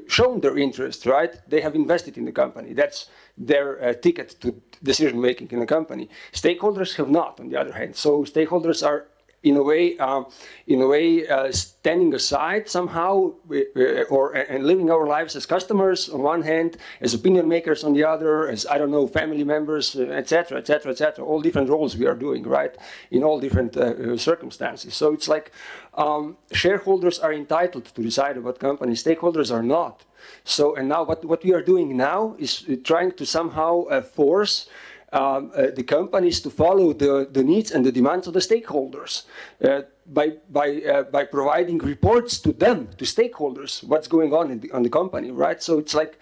shown their interest, right? They have invested in the company. That's their ticket to decision making in the company. Stakeholders have not, on the other hand. So stakeholders are in a way standing aside somehow, and living our lives as customers on one hand, as opinion makers on the other, as, I don't know, family members, etc., etc., etc. All different roles we are doing, right, in all different circumstances. So it's like shareholders are entitled to decide about companies, stakeholders are not. So, and now what we are doing now is trying to somehow force the companies to follow the needs and the demands of the stakeholders by providing reports to them, to stakeholders, what's going on on the company, right? So it's like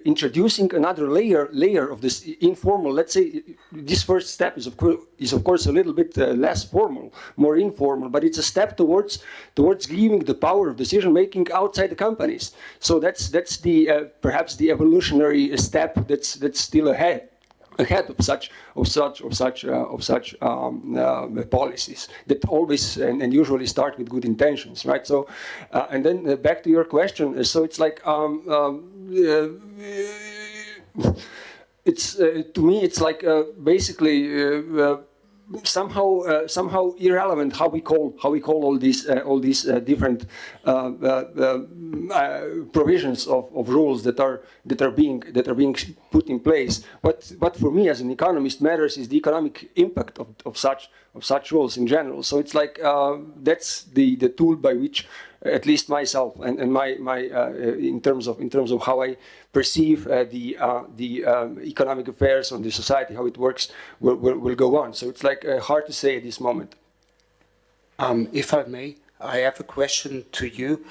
introducing another layer of this informal. Let's say this first step is of course a little bit less formal, more informal, but it's a step towards giving the power of decision making outside the companies. So that's the perhaps the evolutionary step that's still ahead of such policies that always and usually start with good intentions, right? So, and then back to your question. So it's like it's to me it's like basically. Somehow irrelevant how we call all these different provisions of rules that are being put in place. What for me as an economist matters is the economic impact of such rules in general. So it's like that's the tool by which at least myself and my in terms of how I perceive the economic affairs of the society, how it works, will go on. So it's like hard to say at this moment. If I may, I have a question to you,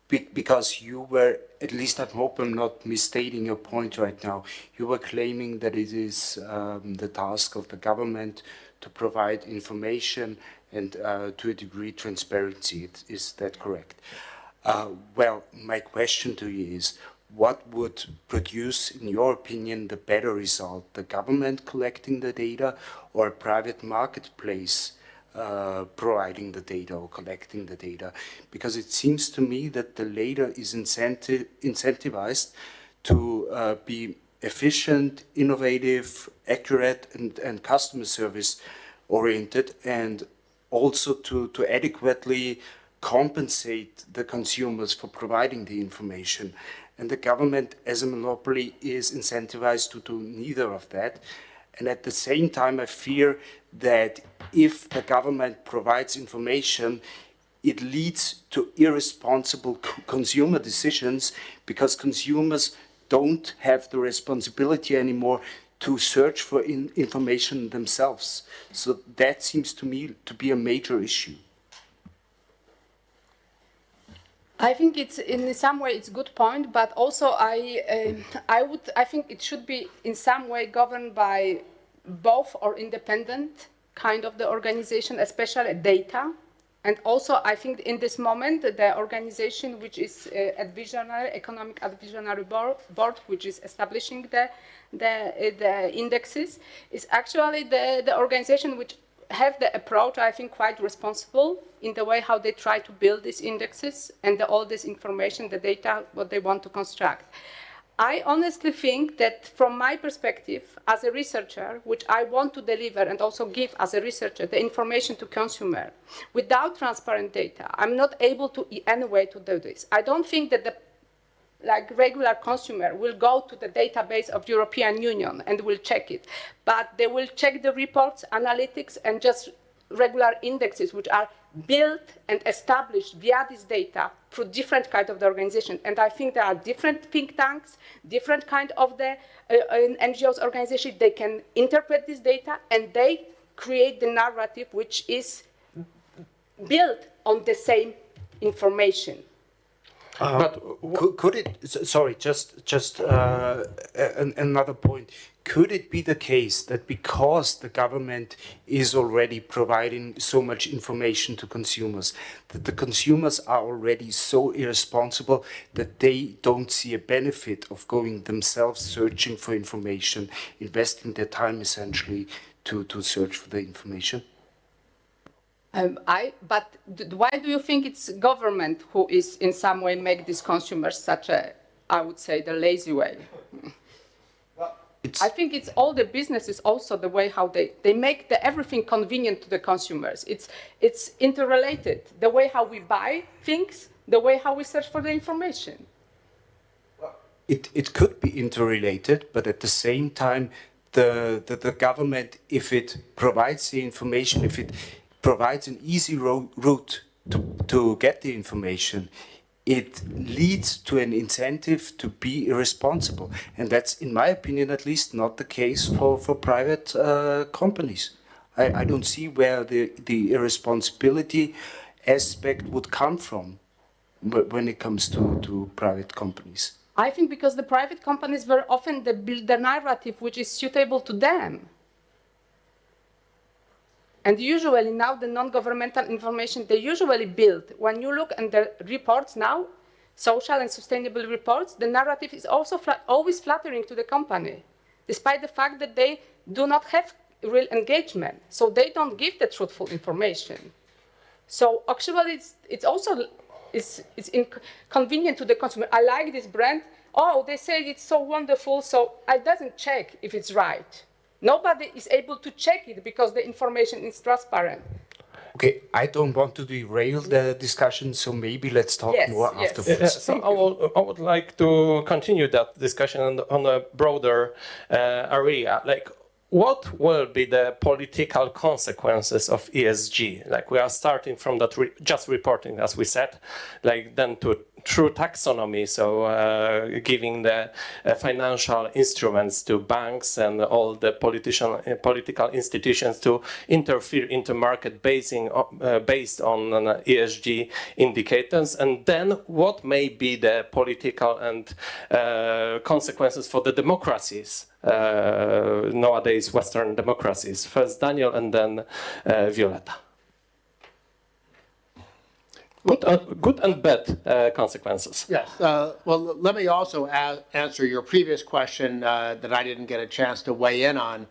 because you were, at least I hope I'm not misstating your point right now, you were claiming that it is the task of the government to provide information and to a degree transparency. Is that correct? Well, my question to you is, what would produce, in your opinion, the better result? The government collecting the data or a private marketplace providing the data or collecting the data? Because it seems to me that the latter is incentivized to be efficient, innovative, accurate, and customer service oriented, and also to adequately compensate the consumers for providing the information. And the government as a monopoly is incentivized to do neither of that. And at the same time, I fear that if the government provides information, it leads to irresponsible consumer decisions, because consumers don't have the responsibility anymore to search for information themselves. So that seems to me to be a major issue. I think it's in some way it's a good point, but also I think it should be in some way governed by both or independent kind of the organization, especially data. And also, I think in this moment, the organization which is Economic Advisory Board, which is establishing the indexes, is actually the organization which have the approach, I think, quite responsible in the way how they try to build these indexes and all this information, the data, what they want to construct. I honestly think that from my perspective as a researcher, which I want to deliver and also give as a researcher the information to consumer, without transparent data, I'm not able to in any way to do this. I don't think that the regular consumer will go to the database of European Union and will check it, but they will check the reports, analytics, and just regular indexes which are built and established via this data through different kind of the organization. And I think there are different think tanks, different kind of the NGOs organization. They can interpret this data and they create the narrative which is built on the same information. Could it? Sorry, just another point. Could it be the case that because the government is already providing so much information to consumers, that the consumers are already so irresponsible that they don't see a benefit of going themselves searching for information, investing their time essentially to search for the information? But why do you think it's government who is in some way make these consumers such a, I would say, the lazy way? I think it's all the businesses also the way how they make everything convenient to the consumers. It's interrelated. The way how we buy things, the way how we search for the information. It could be interrelated, but at the same time, the government, if it provides the information, if it provides an easy route to get the information, it leads to an incentive to be irresponsible. And that's, in my opinion at least, not the case for private companies. I don't see where the irresponsibility aspect would come from when it comes to private companies. I think because the private companies very often they build the narrative which is suitable to them. And usually now the non-governmental information they usually build, when you look at the reports now, social and sustainable reports, the narrative is also always flattering to the company, despite the fact that they do not have real engagement. So they don't give the truthful information. So actually it's also inconvenient to the consumer. I like this brand. Oh, they say it's so wonderful, so I doesn't check if it's right. Nobody is able to check it because the information is transparent. Okay, I don't want to derail the discussion, so maybe let's talk more afterwards. So I would like to continue that discussion on a broader area. Like, what will be the political consequences of ESG? Like, we are starting from that just reporting, as we said, like then to true taxonomy, so giving the financial instruments to banks and all the political institutions to interfere into market based on ESG indicators, and then what may be the political and consequences for the democracies, nowadays Western democracies. First Daniel and then Violeta. Good and bad consequences. Yes. Well, let me also answer your previous question that I didn't get a chance to weigh in on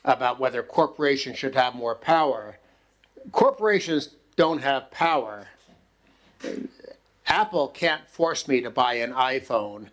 about whether corporations should have more power. Corporations don't have power. Apple can't force me to buy an iPhone.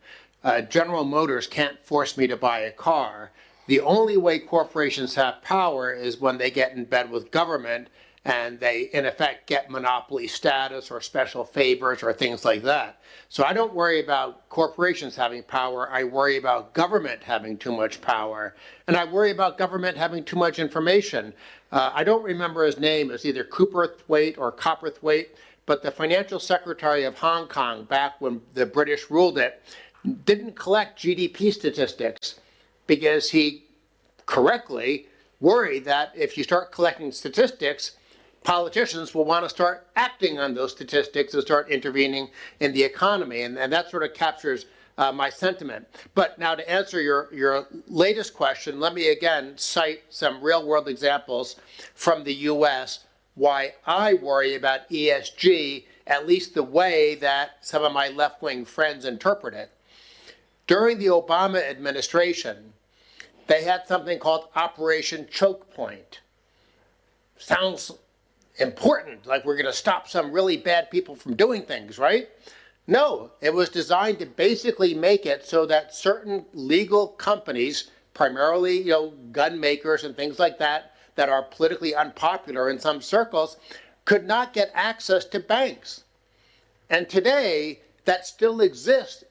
General Motors can't force me to buy a car. The only way corporations have power is when they get in bed with government and they, in effect, get monopoly status or special favors or things like that. So I don't worry about corporations having power. I worry about government having too much power. And I worry about government having too much information. I don't remember his name. It's either Cooperthwaite or Copperthwaite, but the financial secretary of Hong Kong, back when the British ruled it, didn't collect GDP statistics because he correctly worry that if you start collecting statistics, politicians will want to start acting on those statistics and start intervening in the economy. And that sort of captures my sentiment. But now to answer your latest question, let me again cite some real world examples from the US why I worry about ESG, at least the way that some of my left-wing friends interpret it. During the Obama administration, they had something called Operation Choke Point. Sounds important, like we're going to stop some really bad people from doing things, right? No, it was designed to basically make it so that certain legal companies, primarily, gun makers and things like that are politically unpopular in some circles, could not get access to banks. And today, that still exists.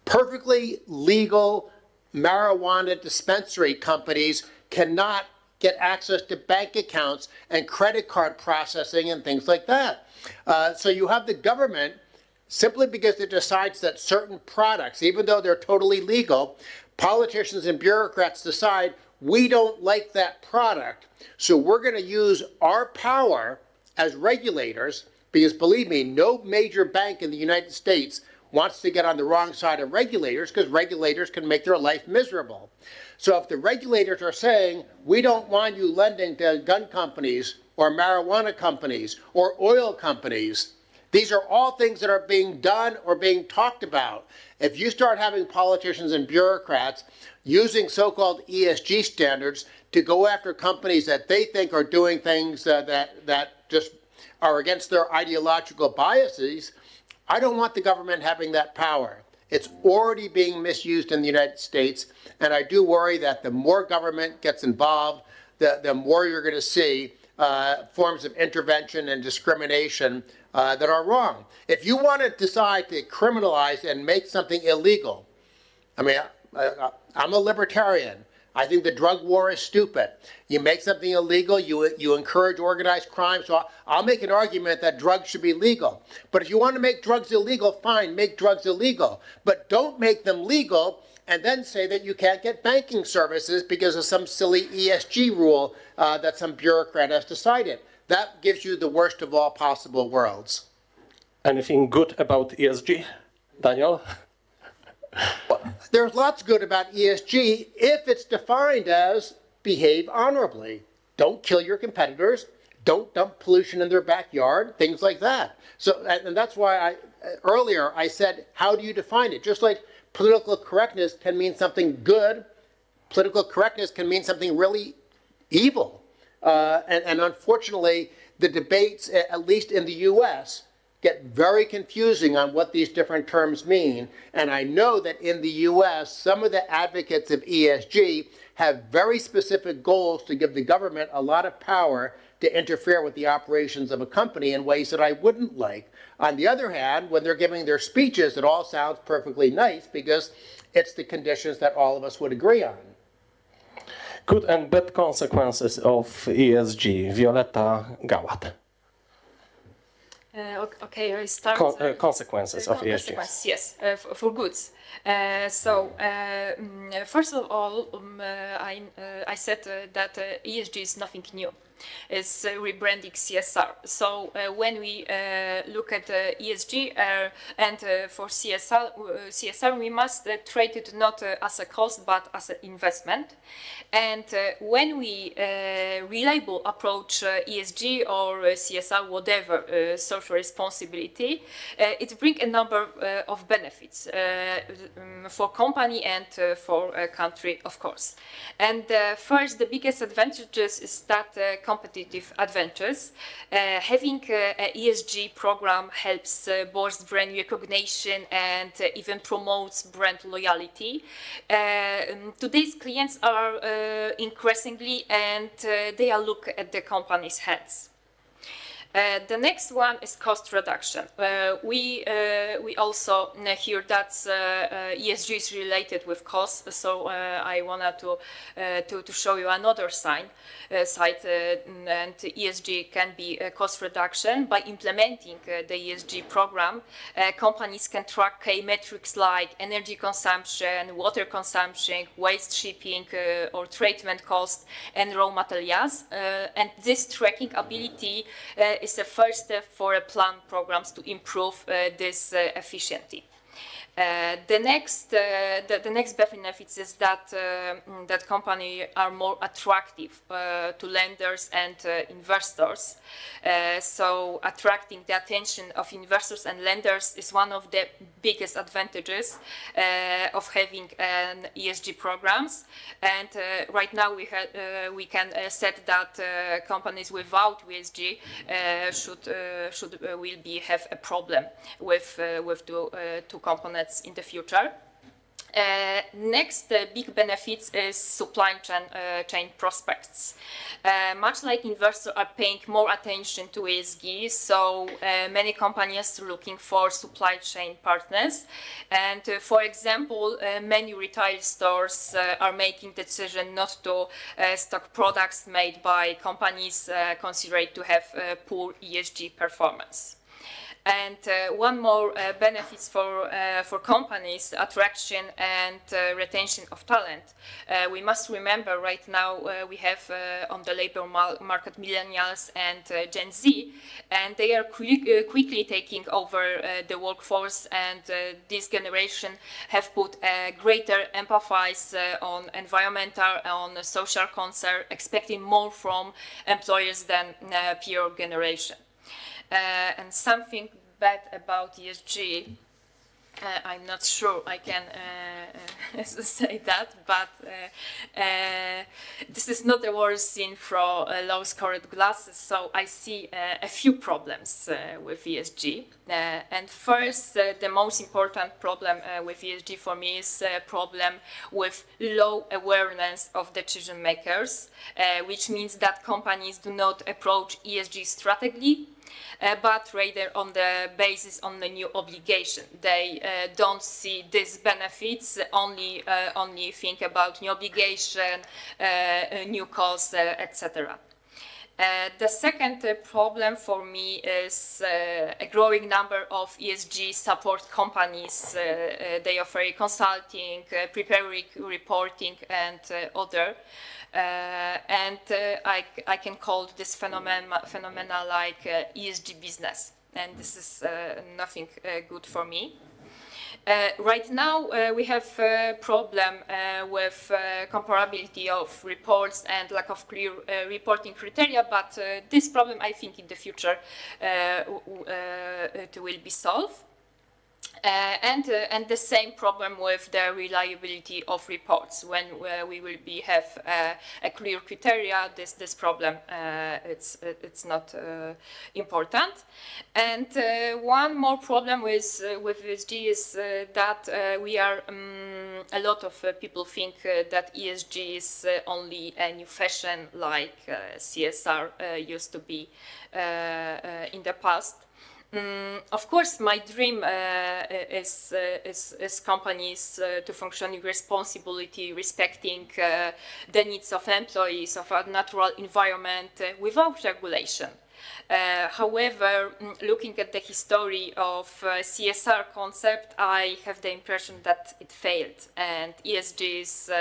Perfectly legal marijuana dispensary companies cannot get access to bank accounts and credit card processing and things like that. So you have the government, simply because it decides that certain products, even though they're totally legal, politicians and bureaucrats decide we don't like that product, so we're going to use our power as regulators, because believe me, no major bank in the United States wants to get on the wrong side of regulators, because regulators can make their life miserable. So if the regulators are saying, we don't want you lending to gun companies or marijuana companies or oil companies, these are all things that are being done or being talked about. If you start having politicians and bureaucrats using so-called ESG standards to go after companies that they think are doing things that just are against their ideological biases, I don't want the government having that power. It's already being misused in the United States, and I do worry that the more government gets involved, the more you're going to see forms of intervention and discrimination that are wrong. If you want to decide to criminalize and make something illegal, I mean, I'm a libertarian. I think the drug war is stupid. You make something illegal, you encourage organized crime, so I'll make an argument that drugs should be legal. But if you want to make drugs illegal, fine, make drugs illegal. But don't make them legal and then say that you can't get banking services because of some silly ESG rule that some bureaucrat has decided. That gives you the worst of all possible worlds. Anything good about ESG, Daniel? There's lots good about ESG if it's defined as behave honorably. Don't kill your competitors. Don't dump pollution in their backyard, things like that. So, and that's why earlier I said, how do you define it? Just like political correctness can mean something good, political correctness can mean something really evil. And unfortunately, the debates, at least in the US, get very confusing on what these different terms mean. And I know that in the US, some of the advocates of ESG have very specific goals to give the government a lot of power to interfere with the operations of a company in ways that I wouldn't like. On the other hand, when they're giving their speeches, it all sounds perfectly nice because it's the conditions that all of us would agree on. Good and bad consequences of ESG. Violeta Gałat. Okay, I start. Consequences of ESG. Yes, for goods. First of all, I said that ESG is nothing new. It's rebranding CSR. So when we look at ESG and for CSR, we must treat it not as a cost but as an investment. And when we relabel approach ESG or CSR, whatever social responsibility, it brings a number of benefits for company and for a country, of course. And first, the biggest advantages is that competitive advantages. Having an ESG program helps boost brand recognition and even promotes brand loyalty. Today's clients are increasingly and they are look at the company's hands. The next one is cost reduction. We also hear that ESG is related with cost, so I wanted to show you another side, and ESG can be cost reduction. By implementing the ESG program, companies can track key metrics like energy consumption, water consumption, waste shipping or treatment cost, and raw materials. And this tracking ability is the first step for planned programs to improve this efficiency. The next benefits is that that companies are more attractive to lenders and investors. So attracting the attention of investors and lenders is one of the biggest advantages of having an ESG programs. And right now we can set that companies without ESG will have a problem with the two components in the future. Next big benefits is supply chain prospects. Much like investors are paying more attention to ESG, so many companies are looking for supply chain partners. And for example, many retail stores are making the decision not to stock products made by companies considered to have poor ESG performance. And one more benefits for companies, attraction and retention of talent. We must remember right now we have on the labor market millennials and Gen Z, and they are quickly taking over the workforce, and this generation have put a greater emphasis on environmental, on social concern, expecting more from employers than peer generation. And something bad about ESG, I'm not sure I can say that, but this is not a worst thing for low-scored glasses, so I see a few problems with ESG. And first, the most important problem with ESG for me is a problem with low awareness of decision makers, which means that companies do not approach ESG strategically, but rather on the basis on the new obligation. They don't see these benefits, only think about new obligation, new costs, etc. The second problem for me is a growing number of ESG support companies. They offer consulting, preparing reporting, and other. I can call this phenomena like ESG business, and this is nothing good for me. Right now, we have a problem with comparability of reports and lack of clear reporting criteria, but this problem, I think, in the future it will be solved. And the same problem with the reliability of reports. When we will have a clear criteria, this problem it's not important. And one more problem with ESG is that we are a lot of people think that ESG is only a new fashion like CSR used to be in the past. Of course, my dream is companies to function in responsibility, respecting the needs of employees, of a natural environment without regulation. However, looking at the history of CSR concept, I have the impression that it failed, and ESG is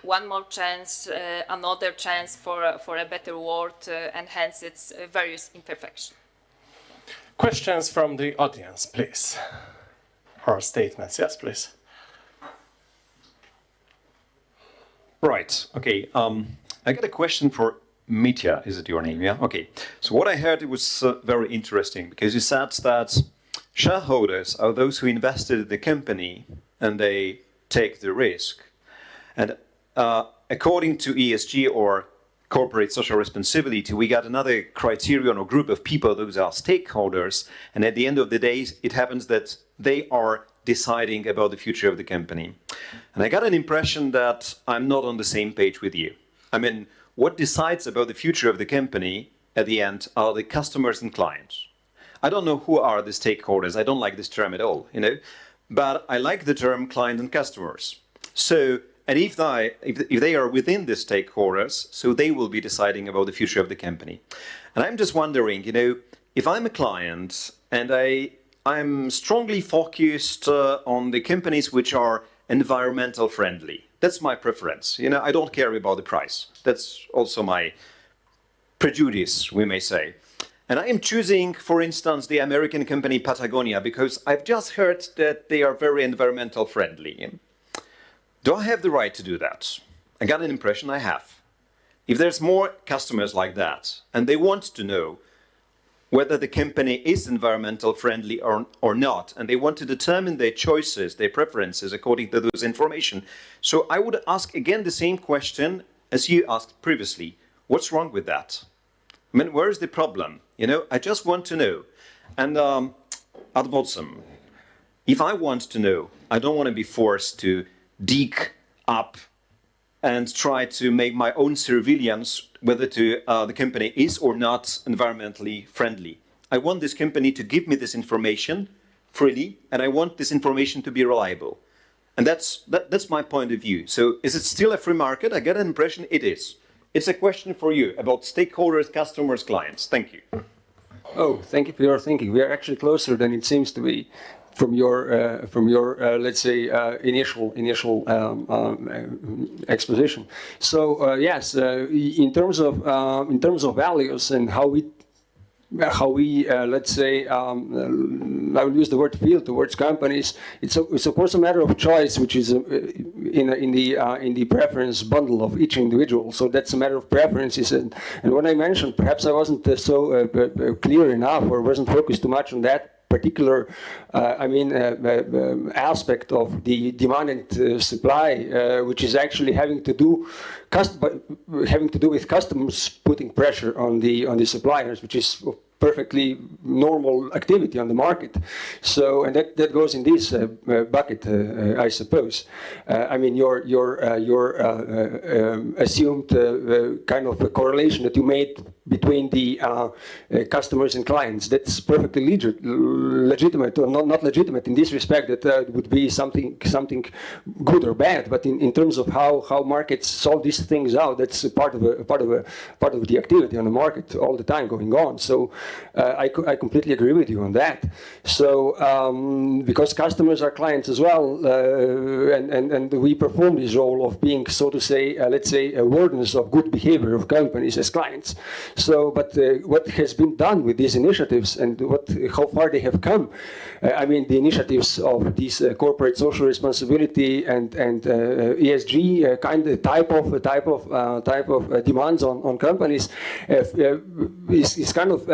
one more chance, another chance for a better world, and hence its various imperfections. Questions from the audience, please. Or statements, yes, please. Right, okay. I got a question for Mitya, is it your name, yeah? Okay, so what I heard, it was very interesting, because you said that shareholders are those who invested in the company and they take the risk. And according to ESG, or corporate social responsibility, we got another criterion or group of people, those are stakeholders, and at the end of the day, it happens that they are deciding about the future of the company. And I got an impression that I'm not on the same page with you. I mean, what decides about the future of the company at the end are the customers and clients. I don't know who are the stakeholders. I don't like this term at all, but I like the term client and customers. So, and if they are within the stakeholders, so they will be deciding about the future of the company. And I'm just wondering, if I'm a client and I'm strongly focused on the companies which are environmental friendly. That's my preference. I don't care about the price. That's also my prejudice, we may say. And I am choosing, for instance, the American company Patagonia because I've just heard that they are very environmental friendly. Do I have the right to do that? I got an impression I have. If there's more customers like that and they want to know whether the company is environmental friendly or not, and they want to determine their choices, their preferences according to those information. So I would ask again the same question as you asked previously. What's wrong with that? I mean, where is the problem? I just want to know. And ad vocem, if I want to know, I don't want to be forced to dig up and try to make my own surveillance whether the company is or not environmentally friendly. I want this company to give me this information freely, and I want this information to be reliable. And that's my point of view. So is it still a free market? I get an impression it is. It's a question for you about stakeholders, customers, clients. Thank you. Oh, thank you for your thinking. We are actually closer than it seems to be from your let's say initial exposition. So yes, in terms of values and how we let's say I will use the word feel towards companies. It's of course a matter of choice, which is in the preference bundle of each individual. So that's a matter of preferences. And what I mentioned, perhaps I wasn't so clear enough or wasn't focused too much on that particular aspect of the demand and supply, which is actually having to do with customers putting pressure on the suppliers, which is perfectly normal activity on the market. So, and that goes in this bucket, I suppose. Your assumed kind of a correlation that you made between the customers and clients, that's perfectly legitimate, or not legitimate in this respect, that would be something good or bad. But in terms of how markets solve these things out, that's a part of the activity on the market all the time going on. So I completely agree with you on that. So because customers are clients as well, and we perform this role of being, so to say, let's say, wardens of good behavior of companies as clients. So, but what has been done with these initiatives and how far they have come, the initiatives of these corporate social responsibility and ESG type of demands on companies is kind of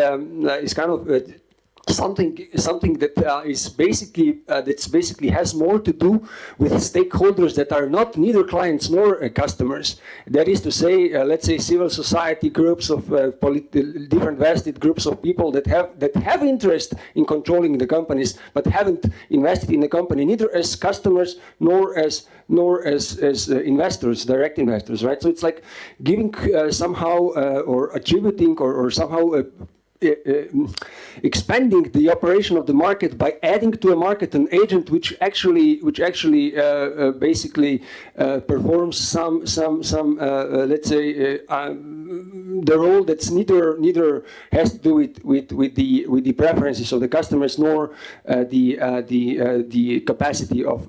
something that is basically has more to do with stakeholders that are neither clients nor customers. That is to say, let's say civil society groups of different vested groups of people that have interest in controlling the companies, but haven't invested in the company neither as customers nor as investors, direct investors, right? So it's like giving somehow or attributing or somehow expanding the operation of the market by adding to a market an agent which actually basically performs some let's say the role that's neither has to do with the preferences of the customers nor the capacity of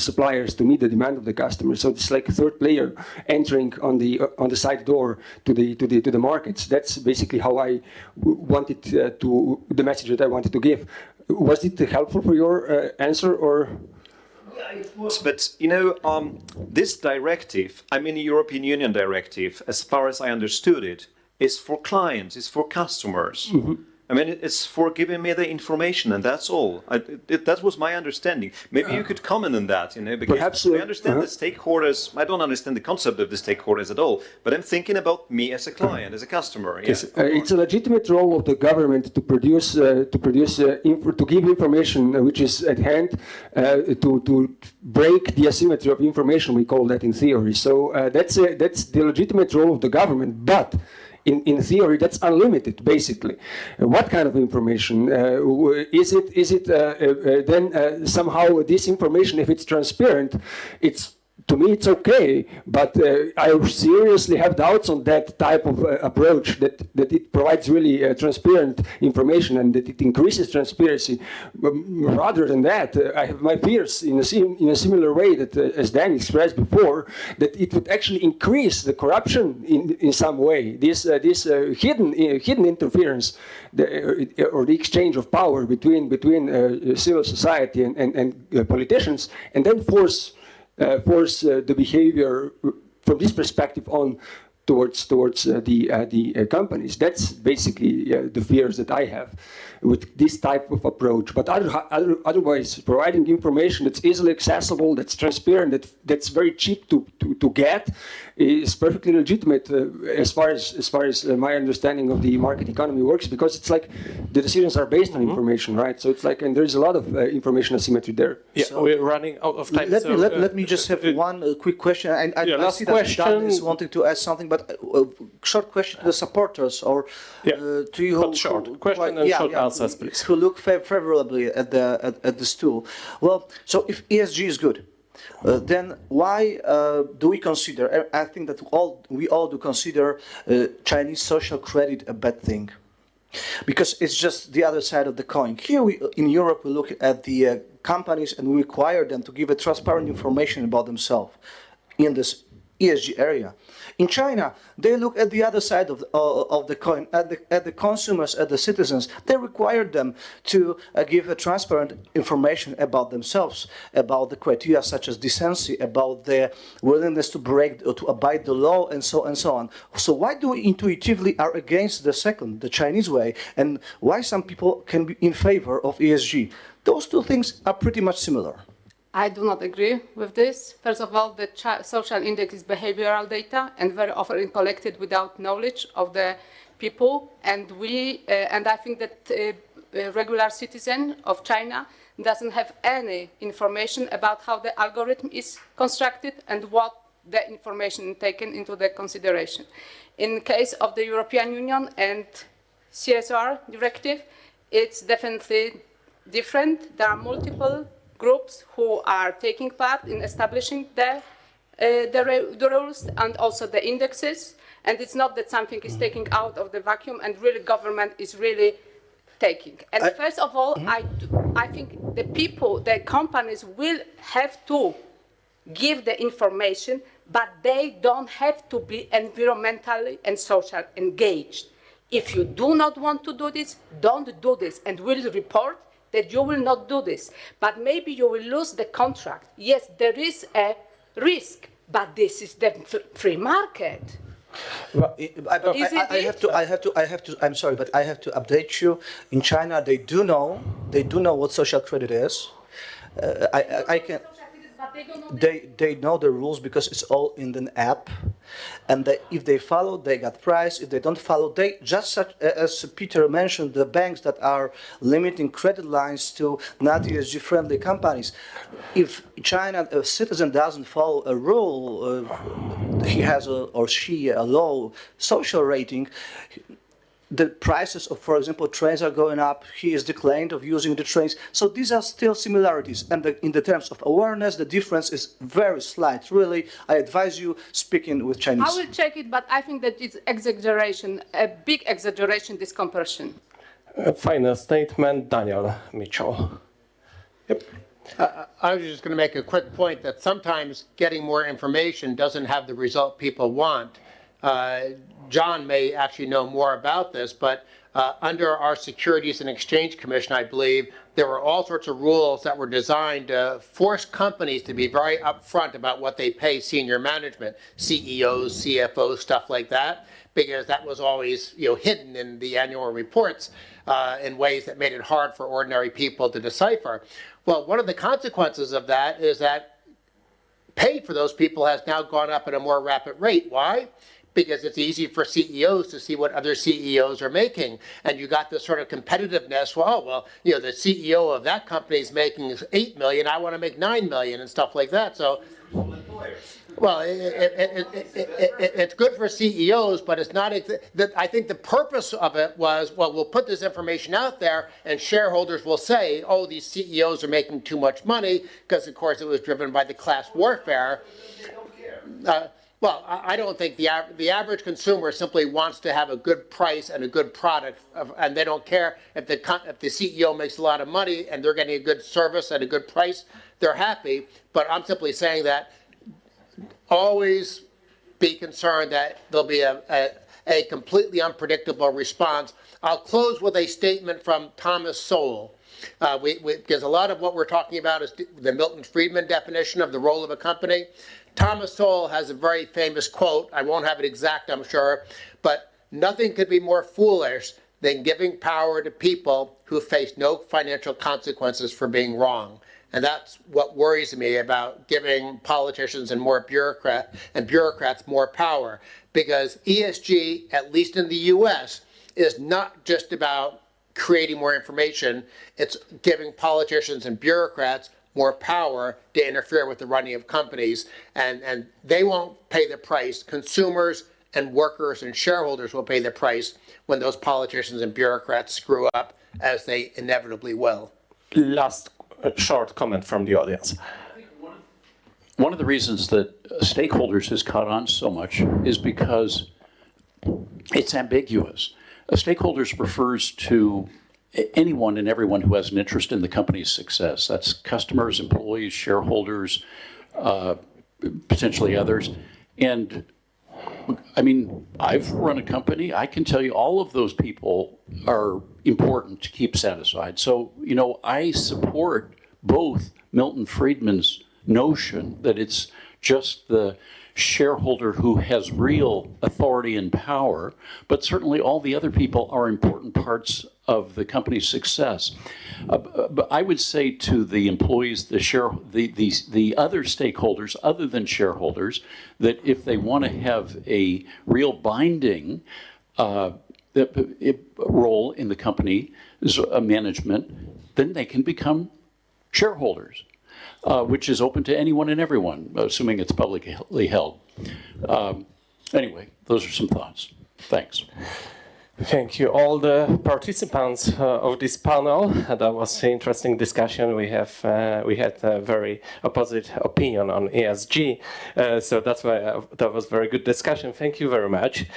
suppliers to meet the demand of the customers. So it's like a third player entering on the side door to the markets. That's basically how I wanted the message that I wanted to give. Was it helpful for your answer, or? Yeah, it was. But this directive, the European Union directive, as far as I understood it, is for clients, is for customers. Mm-hmm. It's for giving me the information, and that's all. That was my understanding. Maybe you could comment on that, because perhaps I understand the stakeholders. I don't understand the concept of the stakeholders at all, but I'm thinking about me as a client, as a customer. Yeah. It's a legitimate role of the government to give information which is at hand, to break the asymmetry of information. We call that in theory. So that's the legitimate role of the government, but in theory, that's unlimited, basically. What kind of information? Is it then somehow this information, if it's transparent, to me, it's okay, but I seriously have doubts on that type of approach, that it provides really transparent information and that it increases transparency. Rather than that, I have my fears in a similar way that, as Dan expressed before, that it would actually increase the corruption in some way. This hidden interference, or the exchange of power between civil society and politicians, and then force the behavior from this perspective on towards the companies. That's basically the fears that I have with this type of approach. But otherwise, providing information that's easily accessible, that's transparent, that's very cheap to get, is perfectly legitimate as far as my understanding of the market economy works, because it's like the decisions are based on information, right? So it's like, and there's a lot of information asymmetry there. Yeah, so we're running out of time. Let me just have one quick question. I see that Dan is wanting to ask something, but short question to the supporters, or to you. But short question and short answers, please. Who look favorably at the stool. Well, so if ESG is good, then why do we consider? I think that we all do consider Chinese social credit a bad thing, because it's just the other side of the coin. Here in Europe, we look at the companies and we require them to give a transparent information about themselves in this ESG area. In China, they look at the other side of the coin, at the consumers, at the citizens. They require them to give a transparent information about themselves, about the criteria such as decency, about their willingness to break or to abide the law, and so on. So why do we intuitively are against the second, the Chinese way, and why some people can be in favor of ESG? Those two things are pretty much similar. I do not agree with this. First of all, the social index is behavioral data and very often collected without knowledge of the people. And I think that a regular citizen of China doesn't have any information about how the algorithm is constructed and what the information taken into the consideration. In case of the European Union and CSR directive, it's definitely different. There are multiple groups who are taking part in establishing the rules and also the indexes, and it's not that something is taking out of the vacuum and really government is really taking. And first of all, I think the companies will have to give the information, but they don't have to be environmentally and socially engaged. If you do not want to do this, don't do this, and will report that you will not do this, but maybe you will lose the contract. Yes, there is a risk, but this is the free market. I'm sorry, but I have to update you. In China, they do know what social credit is. I can. They know the rules because it's all in an app, and if they follow, they got price. If they don't follow, they just such as Peter mentioned, the banks that are limiting credit lines to not ESG friendly companies. If China a citizen doesn't follow a rule, he has or she a low social rating. The prices of, for example, trains are going up. He is declined of using the trains. So these are still similarities. And in the terms of awareness, the difference is very slight. Really, I advise you speaking with Chinese. I will check it, but I think that it's exaggeration, a big exaggeration, this comparison. Final statement, Daniel Mitchell. Yep. I was just going to make a quick point that sometimes getting more information doesn't have the result people want. John may actually know more about this, but under our Securities and Exchange Commission, I believe, there were all sorts of rules that were designed to force companies to be very upfront about what they pay senior management, CEOs, CFOs, stuff like that, because that was always hidden in the annual reports in ways that made it hard for ordinary people to decipher. Well, one of the consequences of that is that pay for those people has now gone up at a more rapid rate. Why? Because it's easy for CEOs to see what other CEOs are making. And you got this sort of competitiveness, the CEO of that company is making $8 million, I want to make $9 million and stuff like that. So Well, it's good for CEOs, but it's not. I think the purpose of it was, well, we'll put this information out there, and shareholders will say, oh, these CEOs are making too much money, because, of course, it was driven by the class warfare. Well, I don't think the average consumer simply wants to have a good price and a good product, and they don't care if the CEO makes a lot of money and they're getting a good service at a good price. They're happy, but I'm simply saying that always be concerned that there'll be a completely unpredictable response. I'll close with a statement from Thomas Sowell. Because a lot of what we're talking about is the Milton Friedman definition of the role of a company. Thomas Sowell has a very famous quote. I won't have it exact, I'm sure, but nothing could be more foolish than giving power to people who face no financial consequences for being wrong. And that's what worries me about giving politicians and bureaucrats more power, because ESG, at least in the US, is not just about creating more information. It's giving politicians and bureaucrats more power to interfere with the running of companies, and they won't pay the price. Consumers and workers and shareholders will pay the price when those politicians and bureaucrats screw up, as they inevitably will. Last short comment from the audience. One of the reasons that stakeholders has caught on so much is because it's ambiguous. Stakeholders refers to anyone and everyone who has an interest in the company's success. That's customers, employees, shareholders, potentially others. And I mean, I've run a company. I can tell you all of those people are important to keep satisfied. So, you know, I support both Milton Friedman's notion that it's just the shareholder who has real authority and power, but certainly all the other people are important parts of the company's success. But I would say to the employees, the other stakeholders other than shareholders, that if they want to have a real binding role in the company as management, then they can become shareholders. Which is open to anyone and everyone, assuming it's publicly held. Anyway, those are some thoughts. Thanks. Thank you, all the participants of this panel. That was an interesting discussion. We had a very opposite opinion on ESG, so that's why that was very good discussion. Thank you very much.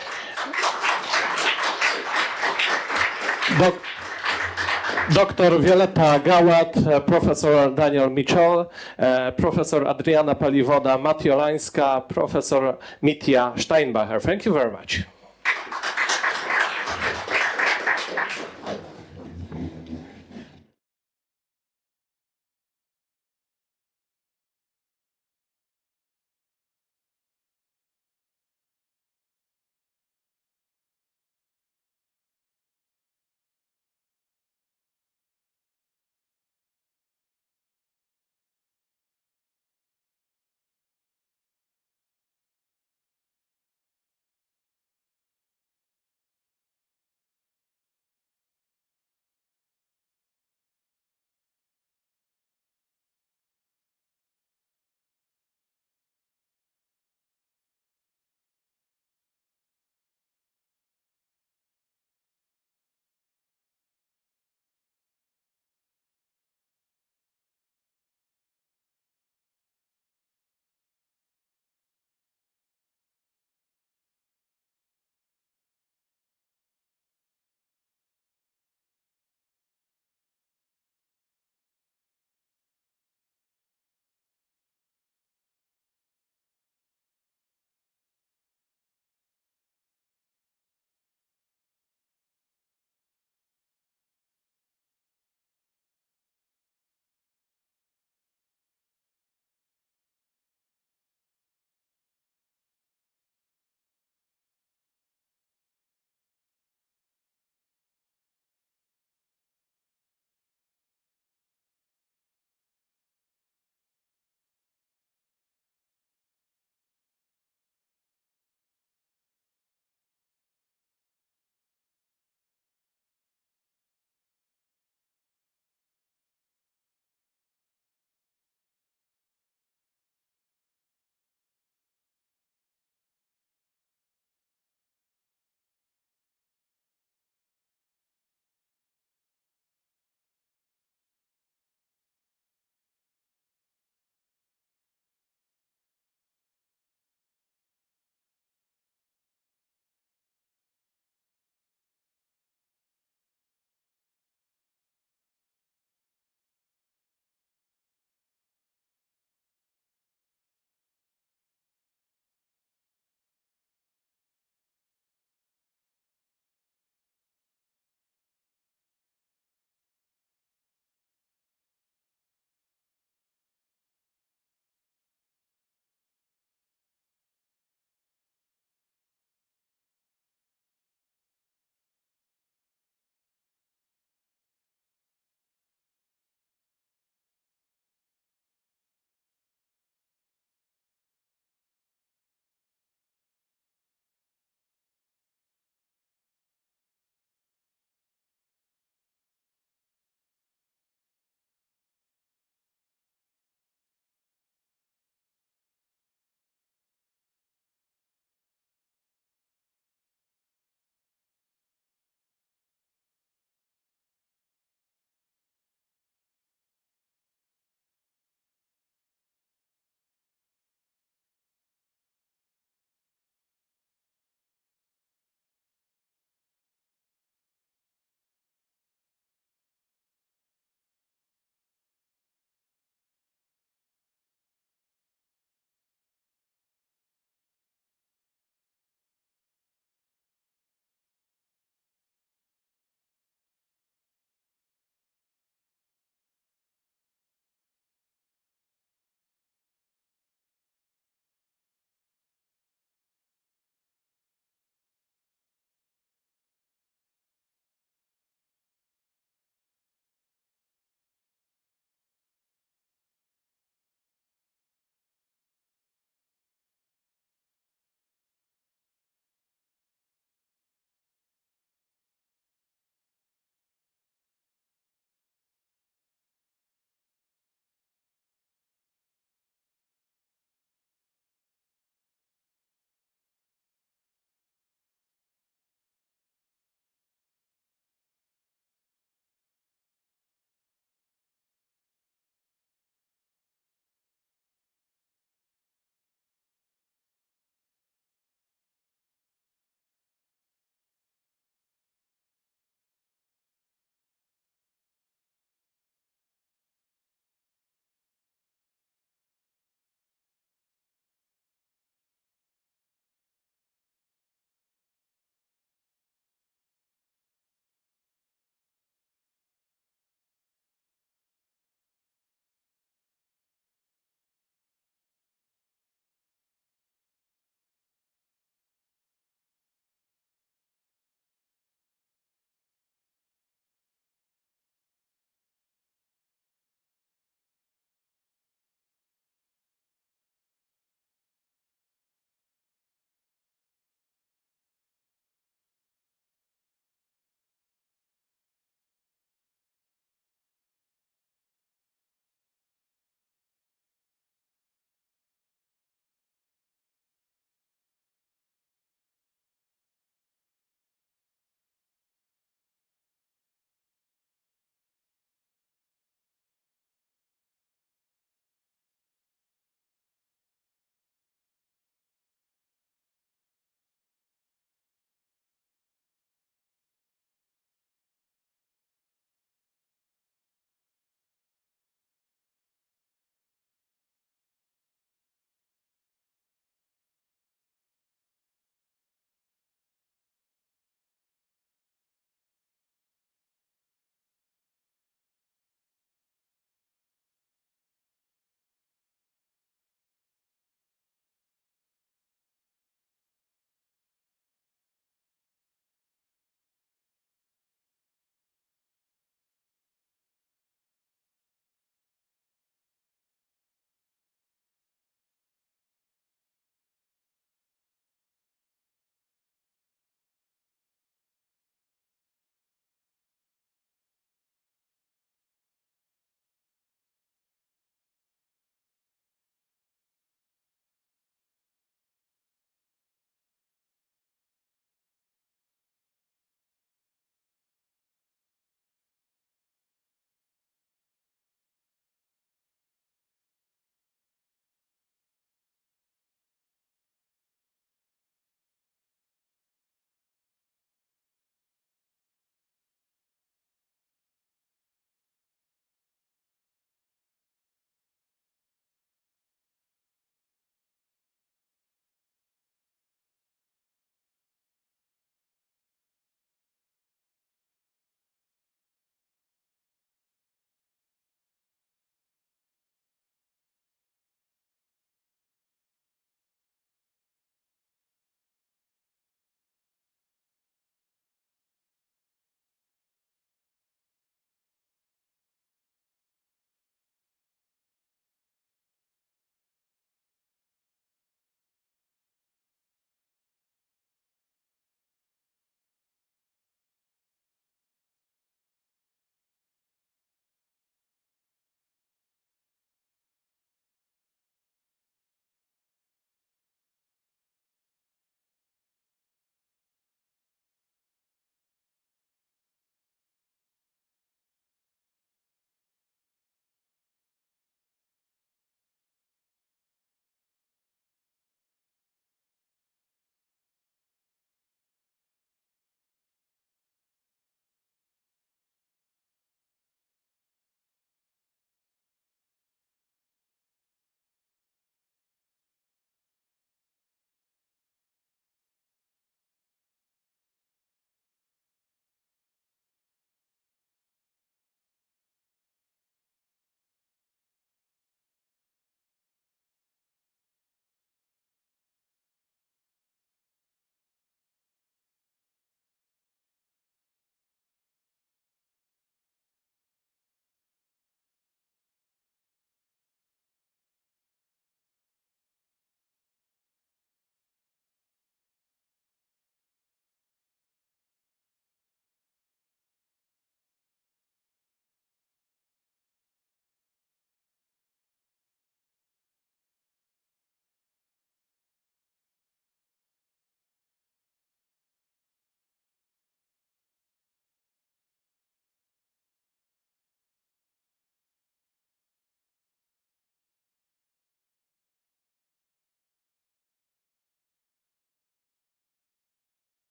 Dr Violeta Gałat, Professor Daniel Michol, Professor Adriana Paliwoda-Matiolańska, Professor Mitja Steinbacher. Thank you very much.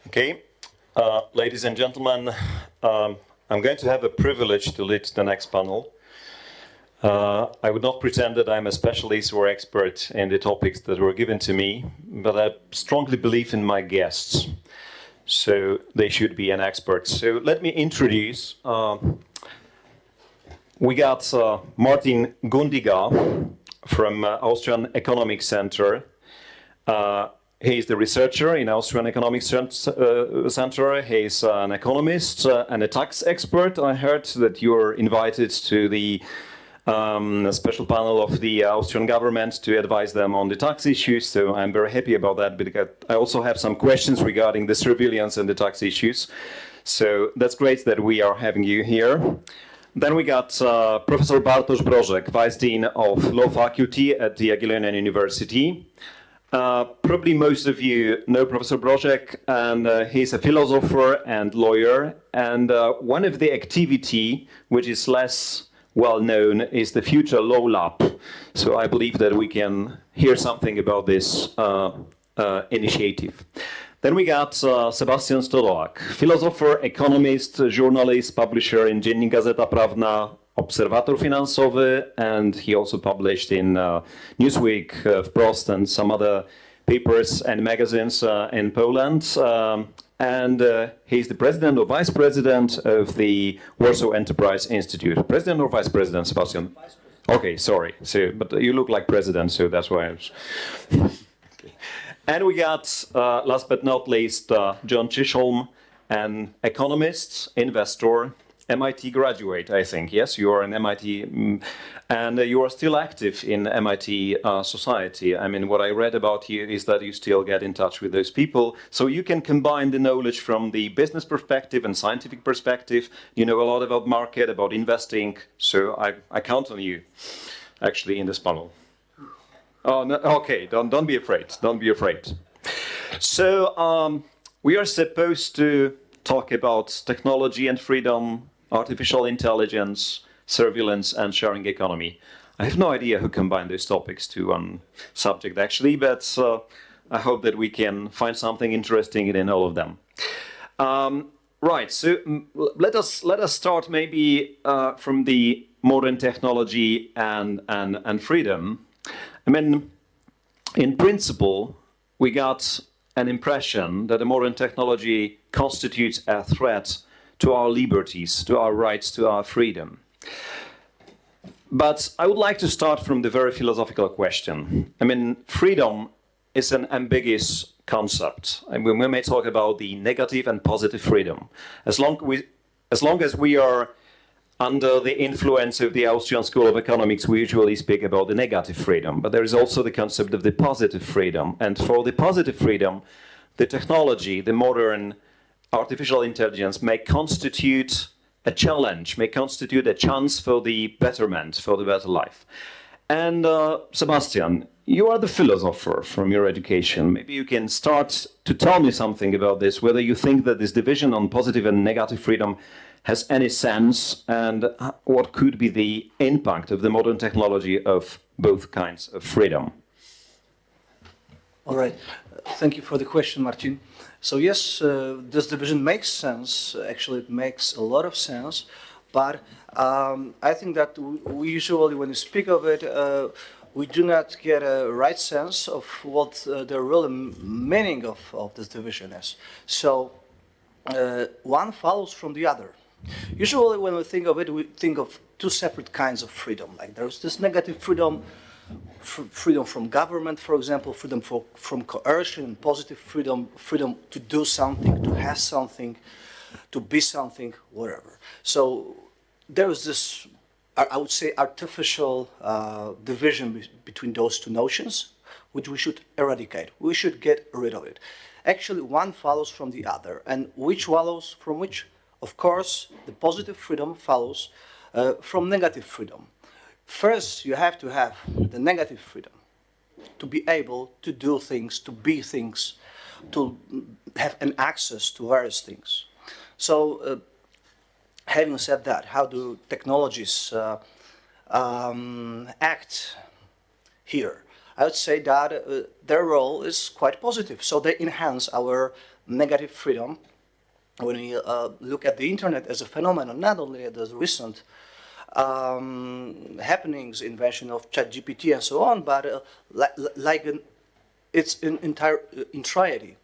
Okay, ladies and gentlemen, I'm going to have a privilege to lead the next panel. I would not pretend that I'm a specialist or expert in the topics that were given to me, but I strongly believe in my guests, so they should be an expert. So let me introduce. We got Martin Gundiga from Austrian Economic Center. He is the researcher in Austrian Economic Center. He's an economist and a tax expert. I heard that you were invited to the special panel of the Austrian government to advise them on the tax issues. So I'm very happy about that, because I also have some questions regarding the surveillance and the tax issues. So that's great that we are having you here. Then we got Professor Bartosz Brożek, Vice Dean of Law Faculty at the Jagiellonian University. Probably most of you know Professor Brożek, and he's a philosopher and lawyer. And one of the activity which is less well known is the Future Law Lab. So I believe that we can hear something about this initiative. Then we got Sebastian Stodołak, philosopher, economist, journalist, publisher in Dziennik Gazeta Prawna, Obserwator Finansowy, and he also published in Newsweek, Wprost, and some other papers and magazines in Poland. And he's the president or vice president of the Warsaw Enterprise Institute. President or vice president, Sebastian? Vice president. Okay, sorry. So, but you look like president, so that's why I was... Okay. And we got, last but not least, John Chisholm, an economist, investor, MIT graduate, I think. Yes, you are an MIT, and you are still active in MIT society. I mean, what I read about you is that you still get in touch with those people. So you can combine the knowledge from the business perspective and scientific perspective. You know a lot about market, about investing. So I count on you, actually, in this panel. Oh, no, okay, don't be afraid. Don't be afraid. So we are supposed to talk about technology and freedom, artificial intelligence, surveillance, and sharing economy. I have no idea who combined those topics to one subject, actually, but I hope that we can find something interesting in all of them. Right, so let us start maybe from the modern technology and freedom. I mean, in principle, we got an impression that the modern technology constitutes a threat to our liberties, to our rights, to our freedom. But I would like to start from the very philosophical question. I mean, freedom is an ambiguous concept. I mean, we may talk about the negative and positive freedom. As long as we are under the influence of the Austrian School of Economics, we usually speak about the negative freedom, but there is also the concept of the positive freedom. And for the positive freedom, the technology, the modern artificial intelligence may constitute a challenge, may constitute a chance for the betterment, for the better life. And Sebastian, you are the philosopher from your education. Maybe you can start to tell me something about this, whether you think that this division on positive and negative freedom has any sense, and what could be the impact of the modern technology of both kinds of freedom? All right. Thank you for the question, Martin. So yes, this division makes sense. Actually, it makes a lot of sense. But I think that we usually, when we speak of it, we do not get a right sense of what the real meaning of this division is. So one follows from the other. Usually when we think of it, we think of two separate kinds of freedom. Like there's this negative freedom, freedom from government, for example, freedom from coercion, and positive freedom, freedom to do something, to have something, to be something, whatever. So there is this, I would say, artificial division between those two notions, which we should eradicate. We should get rid of it. Actually, one follows from the other. And which follows from which? Of course, the positive freedom follows from negative freedom. First, you have to have the negative freedom to be able to do things, to be things, to have an access to various things. So, having said that, how do technologies act here? I would say that their role is quite positive. So they enhance our negative freedom, when we look at the internet as a phenomenon, not only at the recent happenings, invention of ChatGPT and so on, but it's an entire entirety.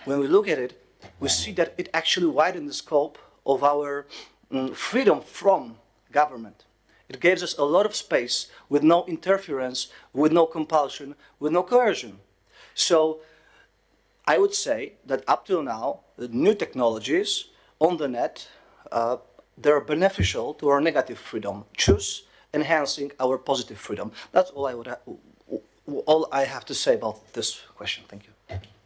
When we look at it, we see that it actually widened the scope of our freedom from government. It gives us a lot of space with no interference, with no compulsion, with no coercion. So I would say that up till now, the new technologies on the net, they're beneficial to our negative freedom, choose enhancing our positive freedom. That's all all I have to say about this question. Thank you.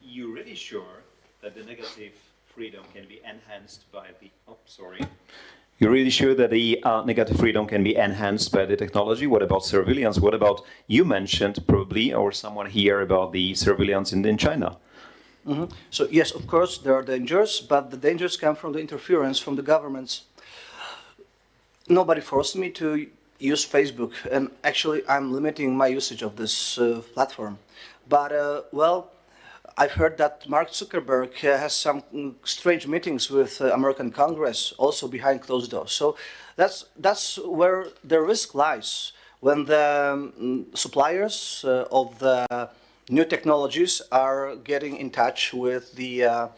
You're really sure that the negative freedom can be enhanced by the... Oh, sorry. You're really sure that the negative freedom can be enhanced by the technology? What about surveillance? What about, you mentioned probably, or someone here, about the surveillance in China? Mm-hmm. So yes, of course, there are dangers, but the dangers come from the interference from the governments. Nobody forced me to use Facebook, and actually I'm limiting my usage of this platform. But, well, I've heard that Mark Zuckerberg has some strange meetings with American Congress, also behind closed doors. So that's where the risk lies, when the suppliers of the new technologies are getting in touch with the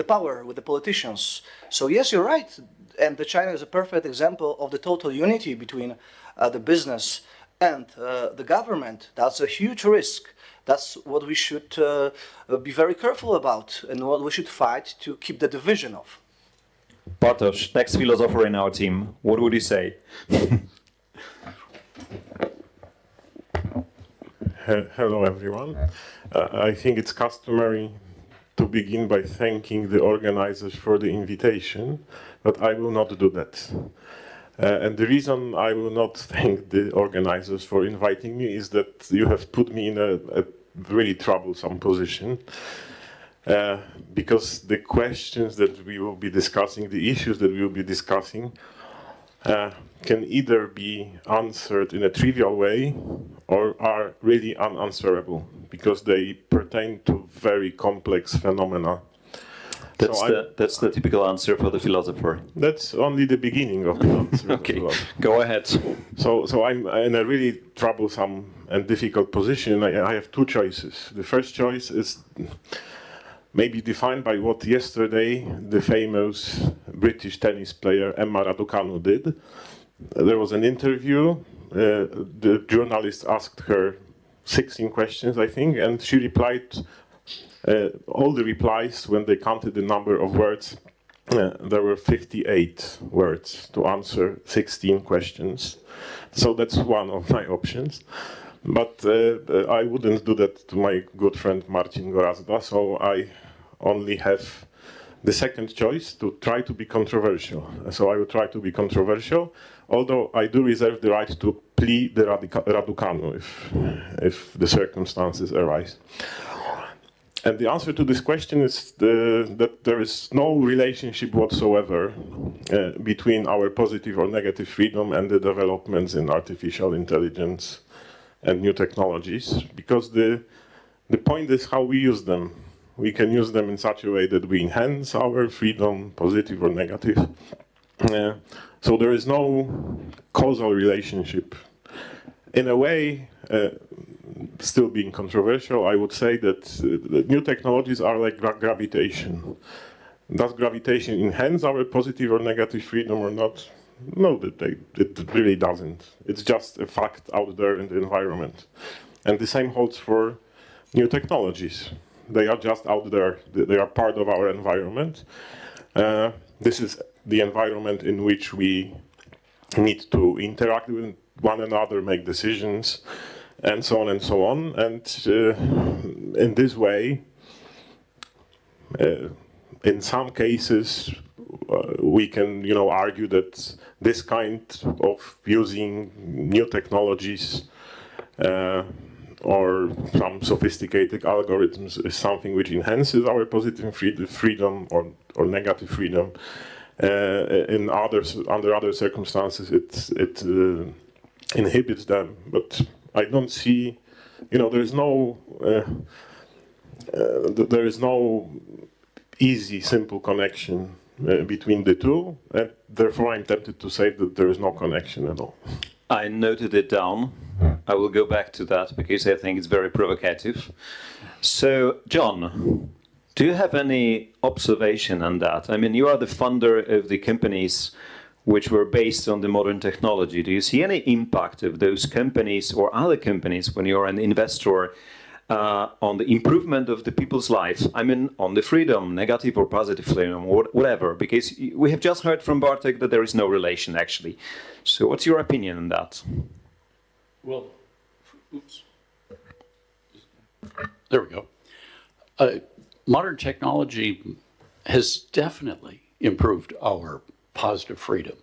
power, with the politicians. So yes, you're right, and China is a perfect example of the total unity between the business and the government. That's a huge risk. That's what we should be very careful about, and what we should fight to keep the division of. Bartosz, next philosopher in our team, what would you say? Hello, everyone. I think it's customary to begin by thanking the organizers for the invitation, but I will not do that. And the reason I will not thank the organizers for inviting me is that you have put me in a really troublesome position, because the questions that we will be discussing, the issues that we will be discussing, can either be answered in a trivial way or are really unanswerable, because they pertain to very complex phenomena. That's the typical answer for the philosopher. That's only the beginning of the answer. Okay, go ahead. So I'm in a really troublesome and difficult position. I have two choices. The first choice is maybe defined by what yesterday the famous British tennis player Emma Raducanu did. There was an interview. The journalist asked her 16 questions, I think, and she replied all the replies. When they counted the number of words, there were 58 words to answer 16 questions. So that's one of my options. But I wouldn't do that to my good friend Marcin Gorazda, so I only have the second choice, to try to be controversial. So I will try to be controversial, although I do reserve the right to plead the Raducanu if the circumstances arise. And the answer to this question is that there is no relationship whatsoever between our positive or negative freedom and the developments in artificial intelligence and new technologies, because the point is how we use them. We can use them in such a way that we enhance our freedom, positive or negative. So there is no causal relationship. In a way, still being controversial, I would say that new technologies are like gravitation. Does gravitation enhance our positive or negative freedom or not? No, it really doesn't. It's just a fact out there in the environment. And the same holds for new technologies. They are just out there. They are part of our environment. This is the environment in which we need to interact with one another, make decisions, and so on and so on. And in this way, in some cases, we can, argue that this kind of using new technologies or some sophisticated algorithms is something which enhances our positive freedom or negative freedom. Under other circumstances, it inhibits them. But I don't see, there is no there is no easy, simple connection between the two, and therefore I'm tempted to say that there is no connection at all. I noted it down. I will go back to that because I think it's very provocative. So, John, do you have any observation on that? I mean, you are the founder of the companies which were based on the modern technology. Do you see any impact of those companies or other companies when you're an investor on the improvement of the people's life? I mean, on the freedom, negative or positive freedom, or whatever, because we have just heard from Bartek that there is no relation, actually. So what's your opinion on that? Well, oops. There we go. Modern technology has definitely improved our positive freedom.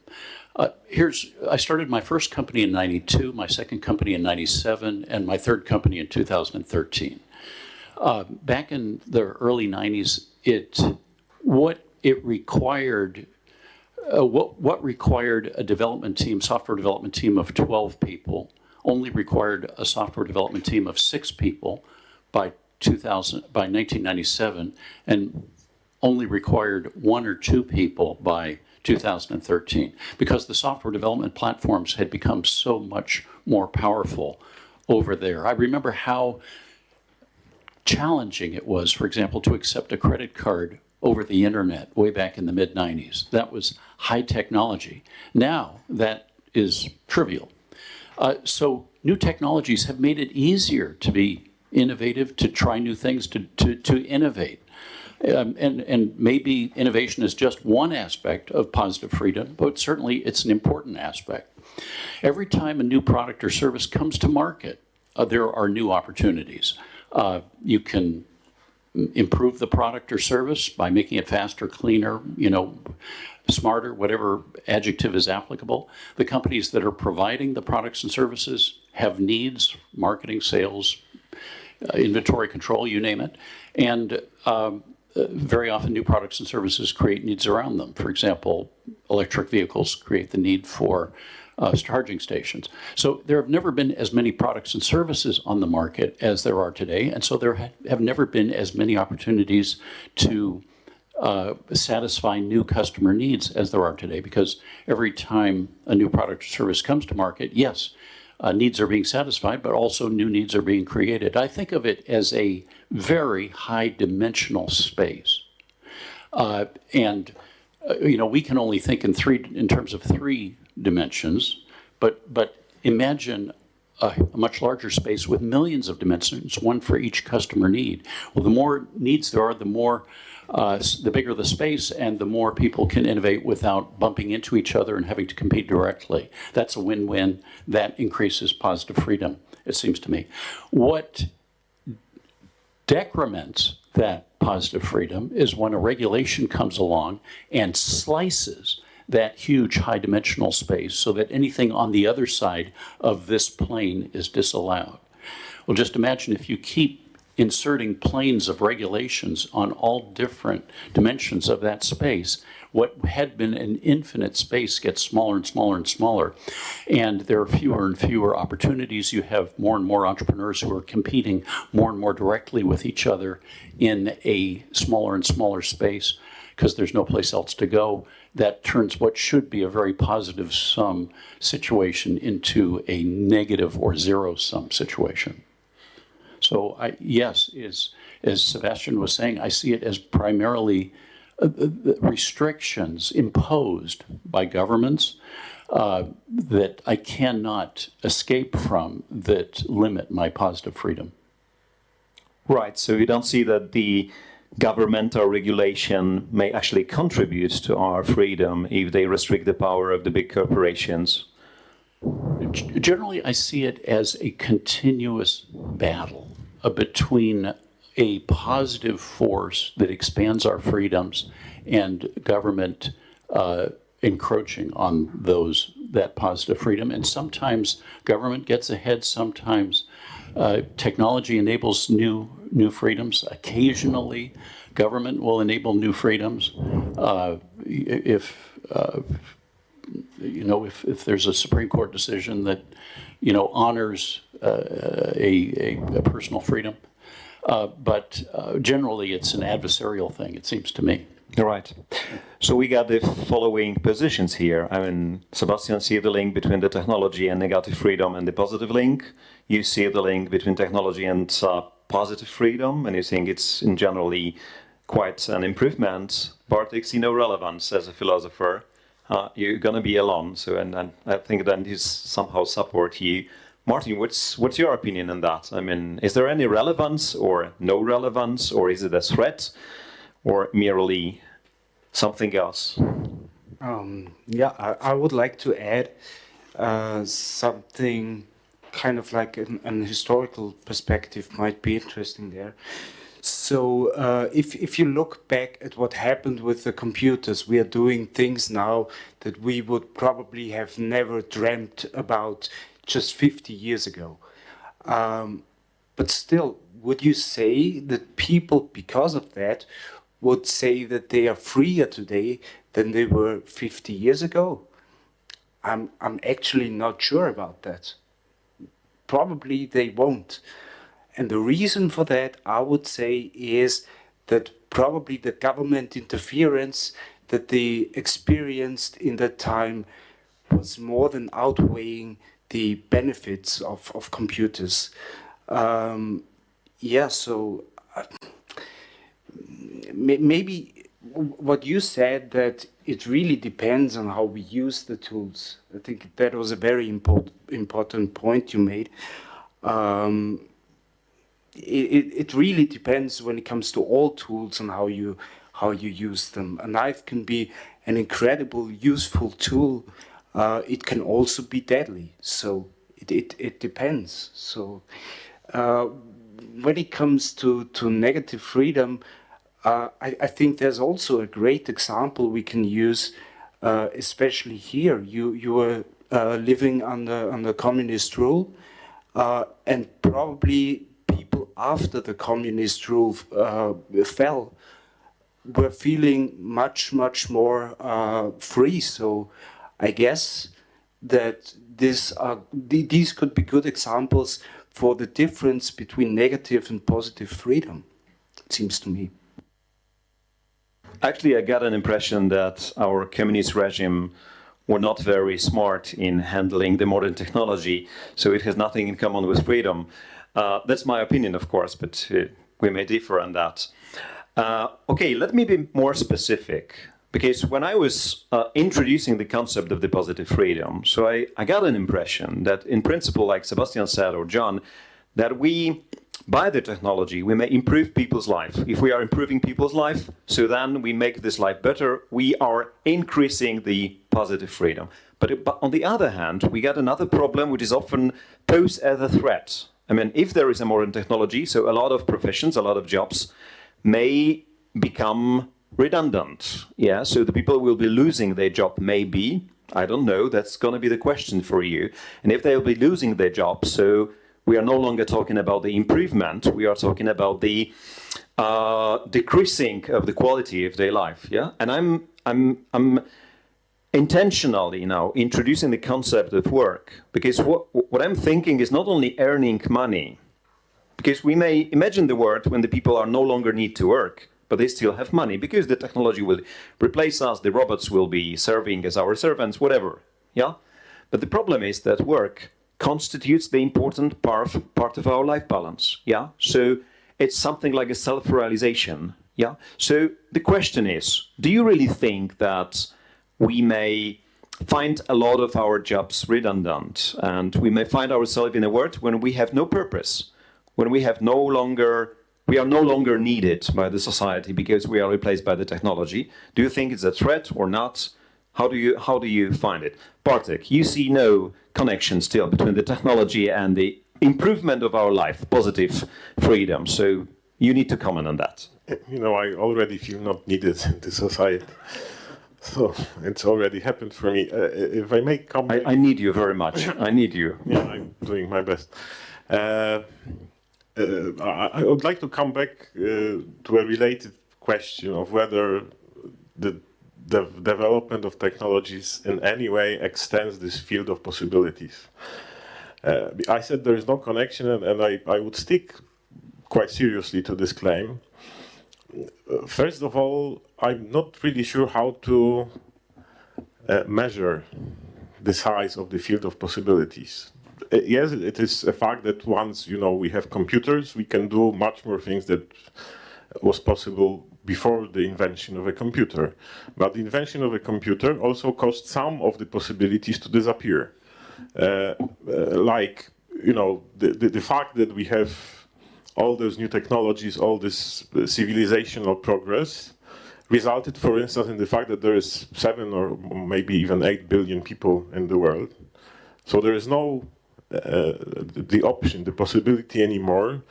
I started my first company in '92, my second company in '97, and my third company in 2013. Back in the early '90s, what required a development team, software development team of 12 people, only required a software development team of 6 people by 1997, and only required 1 or 2 people by 2013, because the software development platforms had become so much more powerful over there. I remember how challenging it was, for example, to accept a credit card over the internet way back in the mid-90s. That was high technology. Now that is trivial. So new technologies have made it easier to be innovative, to try new things, to innovate. And maybe innovation is just one aspect of positive freedom, but certainly it's an important aspect. Every time a new product or service comes to market, there are new opportunities. You can improve the product or service by making it faster, cleaner, smarter, whatever adjective is applicable. The companies that are providing the products and services have needs, marketing, sales, inventory control, you name it. And very often new products and services create needs around them. For example, electric vehicles create the need for charging stations. So there have never been as many products and services on the market as there are today, and so there have never been as many opportunities to satisfy new customer needs as there are today, because every time a new product or service comes to market, yes, needs are being satisfied, but also new needs are being created. I think of it as a very high-dimensional space. We can only think in terms of 3 dimensions, but imagine a much larger space with millions of dimensions, one for each customer need. Well, the more needs there are, the bigger the space, and the more people can innovate without bumping into each other and having to compete directly. That's a win-win. That increases positive freedom, it seems to me. What decrements that positive freedom is when a regulation comes along and slices that huge high-dimensional space so that anything on the other side of this plane is disallowed. Well, just imagine if you keep inserting planes of regulations on all different dimensions of that space, what had been an infinite space gets smaller and smaller and smaller. And there are fewer and fewer opportunities. You have more and more entrepreneurs who are competing more and more directly with each other in a smaller and smaller space because there's no place else to go. That turns what should be a very positive sum situation into a negative or zero-sum situation. So yes, as Sebastian was saying, I see it as primarily restrictions imposed by governments that I cannot escape from that limit my positive freedom. Right, so you don't see that the governmental regulation may actually contribute to our freedom if they restrict the power of the big corporations? Generally, I see it as a continuous battle between a positive force that expands our freedoms and government encroaching on that positive freedom. And sometimes government gets ahead, sometimes technology enables new freedoms. Occasionally, government will enable new freedoms. If there's a Supreme Court decision that honors a personal freedom, But generally, it's an adversarial thing, it seems to me. Right. So we got the following positions here. I mean, Sebastian see the link between the technology and negative freedom and the positive link. You see the link between technology and positive freedom, and you think it's in generally quite an improvement. Bartek see no relevance as a philosopher. You're gonna be alone. So, and I think that this somehow support you. Martin, what's your opinion on that? I mean, is there any relevance or no relevance, or is it a threat, or merely something else? Yeah, I would like to add something kind of like an historical perspective might be interesting there. So if you look back at what happened with the computers, we are doing things now that we would probably have never dreamt about just 50 years ago. But still, would you say that people, because of that, would say that they are freer today than they were 50 years ago? I'm actually not sure about that. Probably they won't. And the reason for that, I would say, is that probably the government interference that they experienced in that time was more than outweighing the benefits of computers. Yeah, so maybe what you said, that it really depends on how we use the tools. I think that was a very important point you made. It really depends when it comes to all tools on how you use them. A knife can be an incredible, useful tool. It can also be deadly. So it depends. So when it comes to negative freedom, I think there's also a great example we can use, especially here. You were living under communist rule, and probably people after the communist rule fell were feeling much more free. So I guess that these could be good examples for the difference between negative and positive freedom, it seems to me. Actually, I got an impression that our communist regime were not very smart in handling the modern technology, so it has nothing in common with freedom. That's my opinion, of course, but we may differ on that. Okay, let me be more specific, because when I was introducing the concept of the positive freedom, so I got an impression that in principle, like Sebastian said, or John, that we, by the technology, we may improve people's life. If we are improving people's life, so then we make this life better, we are increasing the positive freedom. But on the other hand, we got another problem which is often posed as a threat. I mean, if there is a modern technology, so a lot of professions, a lot of jobs may become redundant. Yeah, so the people will be losing their job, maybe. I don't know, that's going to be the question for you. And if they'll be losing their job, so we are no longer talking about the improvement, we are talking about the decreasing of the quality of their life. Yeah, and I'm intentionally now introducing the concept of work, because what I'm thinking is not only earning money, because we may imagine the world when the people are no longer need to work, but they still have money, because the technology will replace us, the robots will be serving as our servants, whatever. Yeah, but the problem is that work constitutes the important part of our life balance. Yeah, so it's something like a self-realization. Yeah, so the question is, do you really think that we may find a lot of our jobs redundant, and we may find ourselves in a world when we have no purpose, when we are no longer needed by the society because we are replaced by the technology? Do you think it's a threat or not? How do you find it? Bartek, you see no connection still between the technology and the improvement of our life, positive freedom. So you need to comment on that. You know, I already feel not needed in the society. So it's already happened for me. If I may comment, I need you very much. I need you. Yeah, I'm doing my best. I would like to come back to a related question of whether the development of technologies in any way extends this field of possibilities. I said there is no connection, and I would stick quite seriously to this claim. First of all, I'm not really sure how to measure the size of the field of possibilities. Yes, it is a fact that once we have computers, we can do much more things that was possible before the invention of a computer. But the invention of a computer also caused some of the possibilities to disappear. Like the fact that we have all those new technologies, all this civilizational progress, resulted, for instance, in the fact that there is 7 or maybe even 8 billion people in the world. So there is no the option, the possibility anymore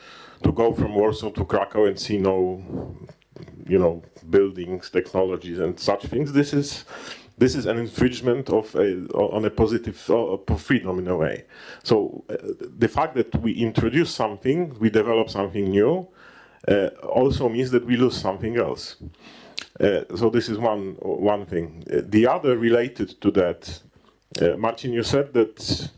to go from Warsaw to Krakow and see no, buildings, technologies, and such things. This is an infringement on a positive freedom in a way. So the fact that we introduce something, we develop something new, also means that we lose something else. So this is one thing. The other related to that, Marcin, you said that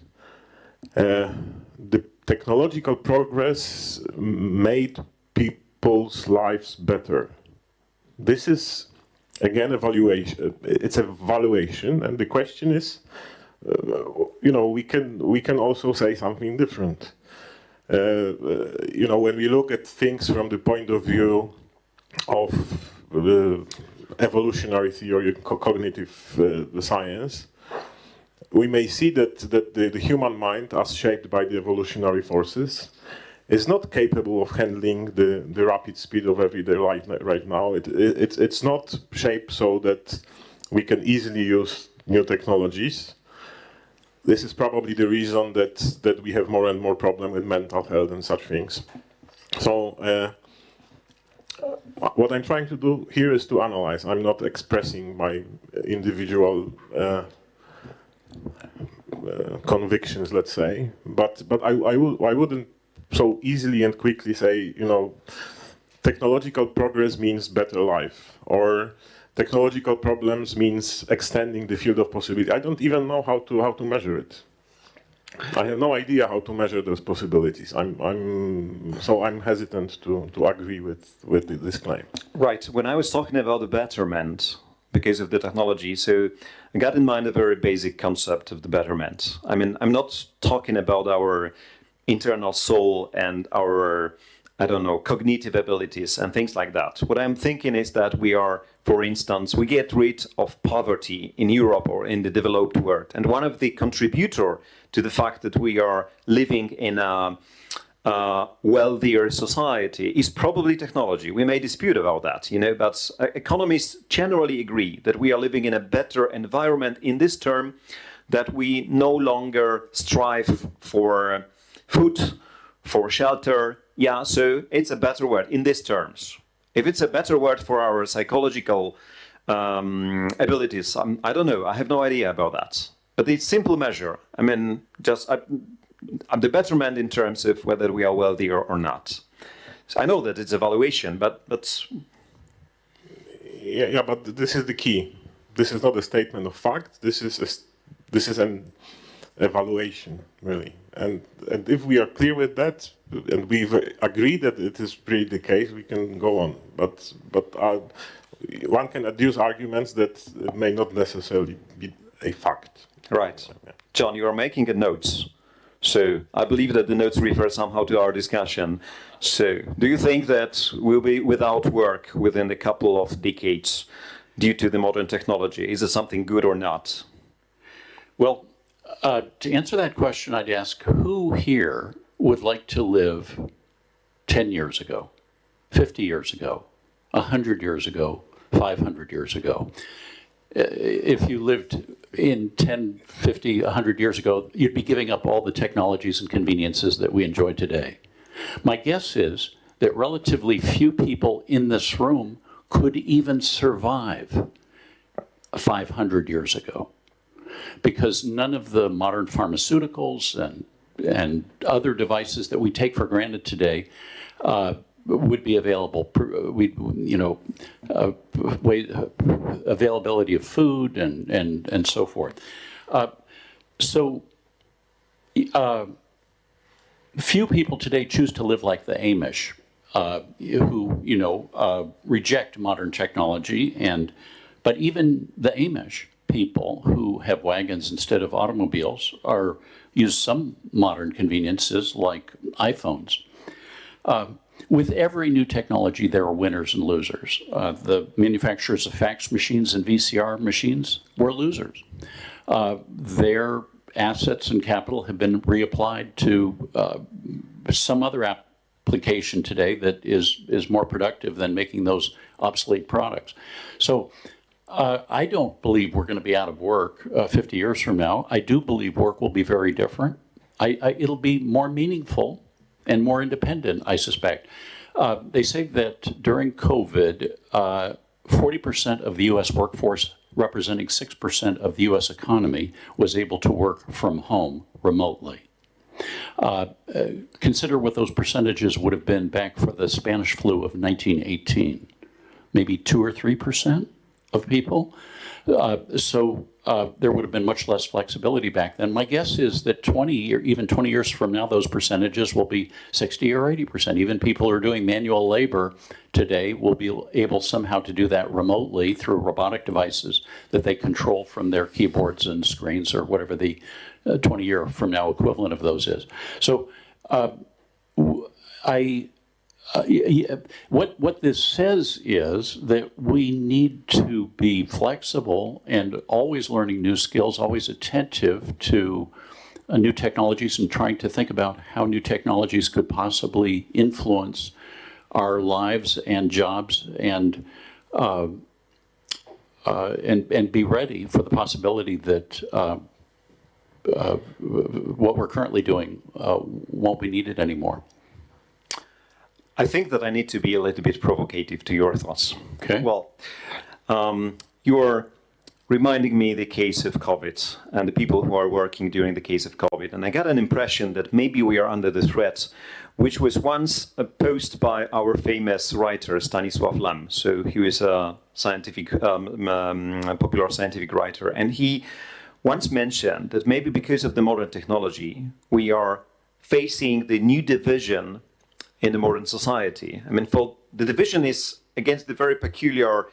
the technological progress made people's lives better. This is again evaluation. It's a valuation, and the question is, we can also say something different. When we look at things from the point of view of evolutionary theory, cognitive science, we may see that the human mind, as shaped by the evolutionary forces, is not capable of handling the rapid speed of everyday life right now. It's not shaped so that we can easily use new technologies. This is probably the reason that we have more and more problems with mental health and such things. So what I'm trying to do here is to analyze. I'm not expressing my individual convictions, let's say, but I wouldn't so easily and quickly say, technological progress means better life, or technological problems means extending the field of possibility. I don't even know how to measure it. I have no idea how to measure those possibilities. I'm hesitant to agree with this claim. Right. When I was talking about the betterment because of the technology, so I got in mind a very basic concept of the betterment. I mean, I'm not talking about our internal soul and our, cognitive abilities and things like that. What I'm thinking is that we are, for instance, we get rid of poverty in Europe or in the developed world. And one of the contributors to the fact that we are living in a wealthier society is probably technology. We may dispute about that, but economists generally agree that we are living in a better environment in this term, that we no longer strive for food, for shelter. Yeah, so it's a better word in these terms. If it's a better word for our psychological abilities, I don't know. I have no idea about that. But it's simple measure. I mean, just the betterment in terms of whether we are wealthy or not. So I know that it's evaluation, but yeah, but this is the key. This is not a statement of fact. This is an evaluation, really. And if we are clear with that, and we agree that it is really the case, we can go on. But one can adduce arguments that it may not necessarily be a fact. Right. So, yeah. John, you are making a notes. So I believe that the notes refer somehow to our discussion. So do you think that we'll be without work within a couple of decades due to the modern technology? Is it something good or not? Well, to answer that question, I'd ask who here would like to live 10 years ago, 50 years ago, 100 years ago, 500 years ago? If you lived in 10, 50, 100 years ago, you'd be giving up all the technologies and conveniences that we enjoy today. My guess is that relatively few people in this room could even survive 500 years ago, because none of the modern pharmaceuticals and other devices that we take for granted today would be available. Availability of food and so forth. Few people today choose to live like the Amish, who reject modern technology, but even the Amish people who have wagons instead of automobiles use some modern conveniences like iPhones. With every new technology, there are winners and losers. The manufacturers of fax machines and VCR machines were losers. Their assets and capital have been reapplied to some other application today that is more productive than making those obsolete products. So I don't believe we're going to be out of work 50 years from now. I do believe work will be very different. It'll be more meaningful and more independent, I suspect. They say that during COVID, 40% of the U.S. workforce, representing 6% of the U.S. economy, was able to work from home remotely. Consider what those percentages would have been back for the Spanish flu of 1918. Maybe 2 or 3% of people. So there would have been much less flexibility back then. My guess is that 20 or even 20 years from now, those percentages will be 60 or 80%. Even people who are doing manual labor today will be able somehow to do that remotely through robotic devices that they control from their keyboards and screens or whatever the 20 year from now equivalent of those is. So what this says is that we need to be flexible and always learning new skills, always attentive to new technologies and trying to think about how new technologies could possibly influence our lives and jobs and be ready for the possibility that what we're currently doing won't be needed anymore. I think that I need to be a little bit provocative to your thoughts. Okay. Well, you're reminding me the case of COVID and the people who are working during the case of COVID. And I got an impression that maybe we are under the threat, which was once posed by our famous writer, Stanisław Lem. So he was a scientific, popular scientific writer. And he once mentioned that maybe because of the modern technology, we are facing the new division in the modern society. I mean, for the division is against the very peculiar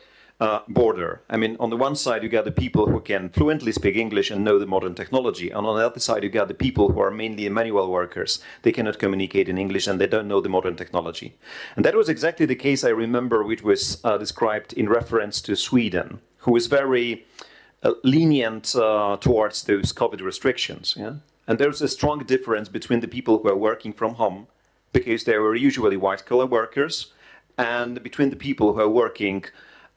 border. I mean, on the one side, you got the people who can fluently speak English and know the modern technology. And on the other side, you got the people who are mainly manual workers. They cannot communicate in English and they don't know the modern technology. And that was exactly the case I remember, which was described in reference to Sweden, who was very lenient towards those COVID restrictions. Yeah? And there's a strong difference between the people who are working from home, because they were usually white-collar workers, and between the people who are working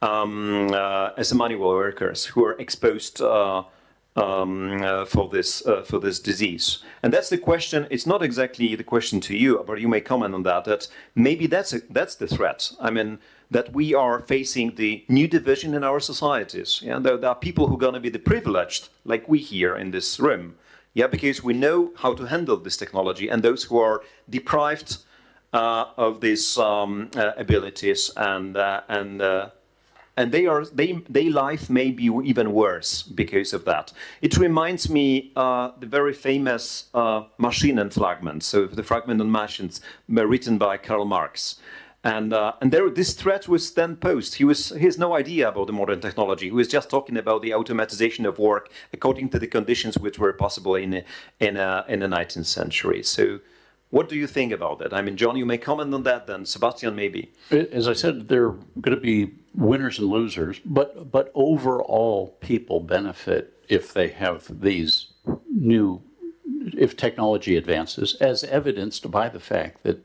as manual workers, who are exposed for this disease. And that's the question. It's not exactly the question to you, but you may comment on that. That maybe that's the threat. I mean, that we are facing the new division in our societies. Yeah? There are people who are going to be the privileged, like we here in this room. Yeah, because we know how to handle this technology, and those who are deprived of these abilities and their life may be even worse because of that. It reminds me the very famous Maschinenfragment, so the fragment on machines written by Karl Marx. And this threat was then posed. He has no idea about the modern technology. He was just talking about the automatization of work according to the conditions which were possible in the 19th century. So what do you think about that? I mean, John, you may comment on that, then Sebastian maybe. As I said, there are going to be winners and losers, but overall people benefit if they have these if technology advances, as evidenced by the fact that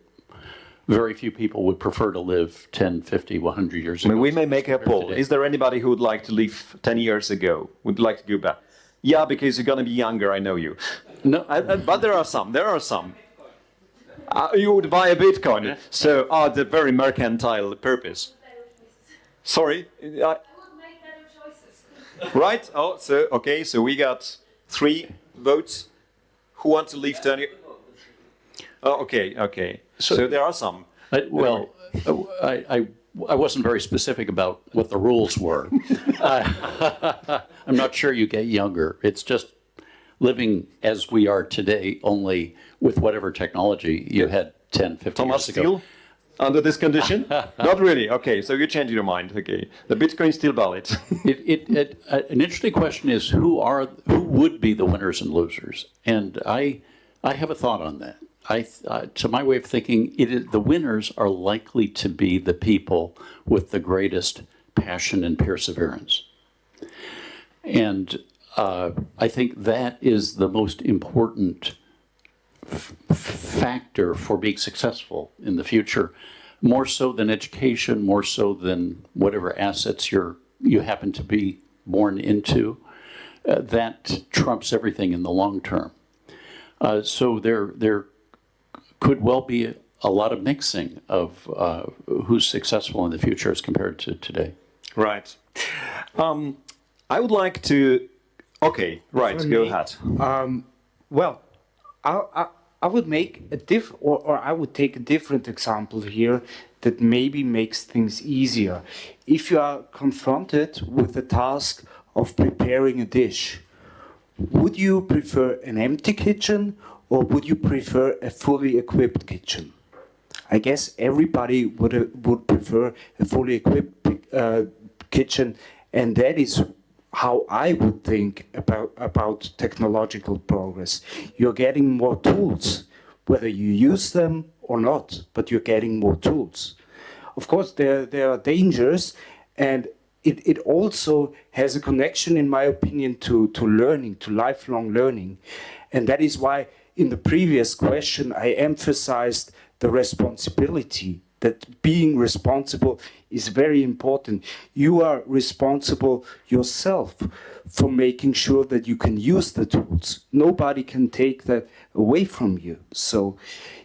very few people would prefer to live 10, 50, 100 years ago. I mean, we may make a poll. Is there anybody who would like to live 10 years ago? Would like to go back? Yeah, because you're going to be younger, I know you. No, but there are some. You would buy a Bitcoin. Yeah. So, the very mercantile purpose. Sorry? I would make better choices. Right? Oh, so, okay, so we got 3 votes. Who wants to leave 10 years? Oh, okay. So there are some. I wasn't very specific about what the rules were. I'm not sure you get younger. It's just living as we are today, only with whatever technology you had 10, 15 years ago. under this condition? Not really. Okay, so you're changing your mind. Okay, the Bitcoin is still valid. An interesting question is who would be the winners and losers, and I have a thought on that. To my way of thinking, the winners are likely to be the people with the greatest passion and perseverance, and I think that is the most important factor for being successful in the future, more so than education, more so than whatever assets you happen to be born into. That trumps everything in the long term. So there could well be a lot of mixing of who's successful in the future as compared to today. Right. I would like to. Okay. Right. Go ahead. Well, I would make or I would take a different example here that maybe makes things easier. If you are confronted with the task of preparing a dish, would you prefer an empty kitchen or would you prefer a fully equipped kitchen? I guess everybody would prefer a fully equipped kitchen, and that is how I would think about technological progress. You're getting more tools, whether you use them or not, but you're getting more tools. Of course, there are dangers, and it also has a connection, in my opinion, to learning, to lifelong learning. And that is why in the previous question, I emphasized the responsibility, that being responsible is very important. You are responsible yourself for making sure that you can use the tools. Nobody can take that away from you. So,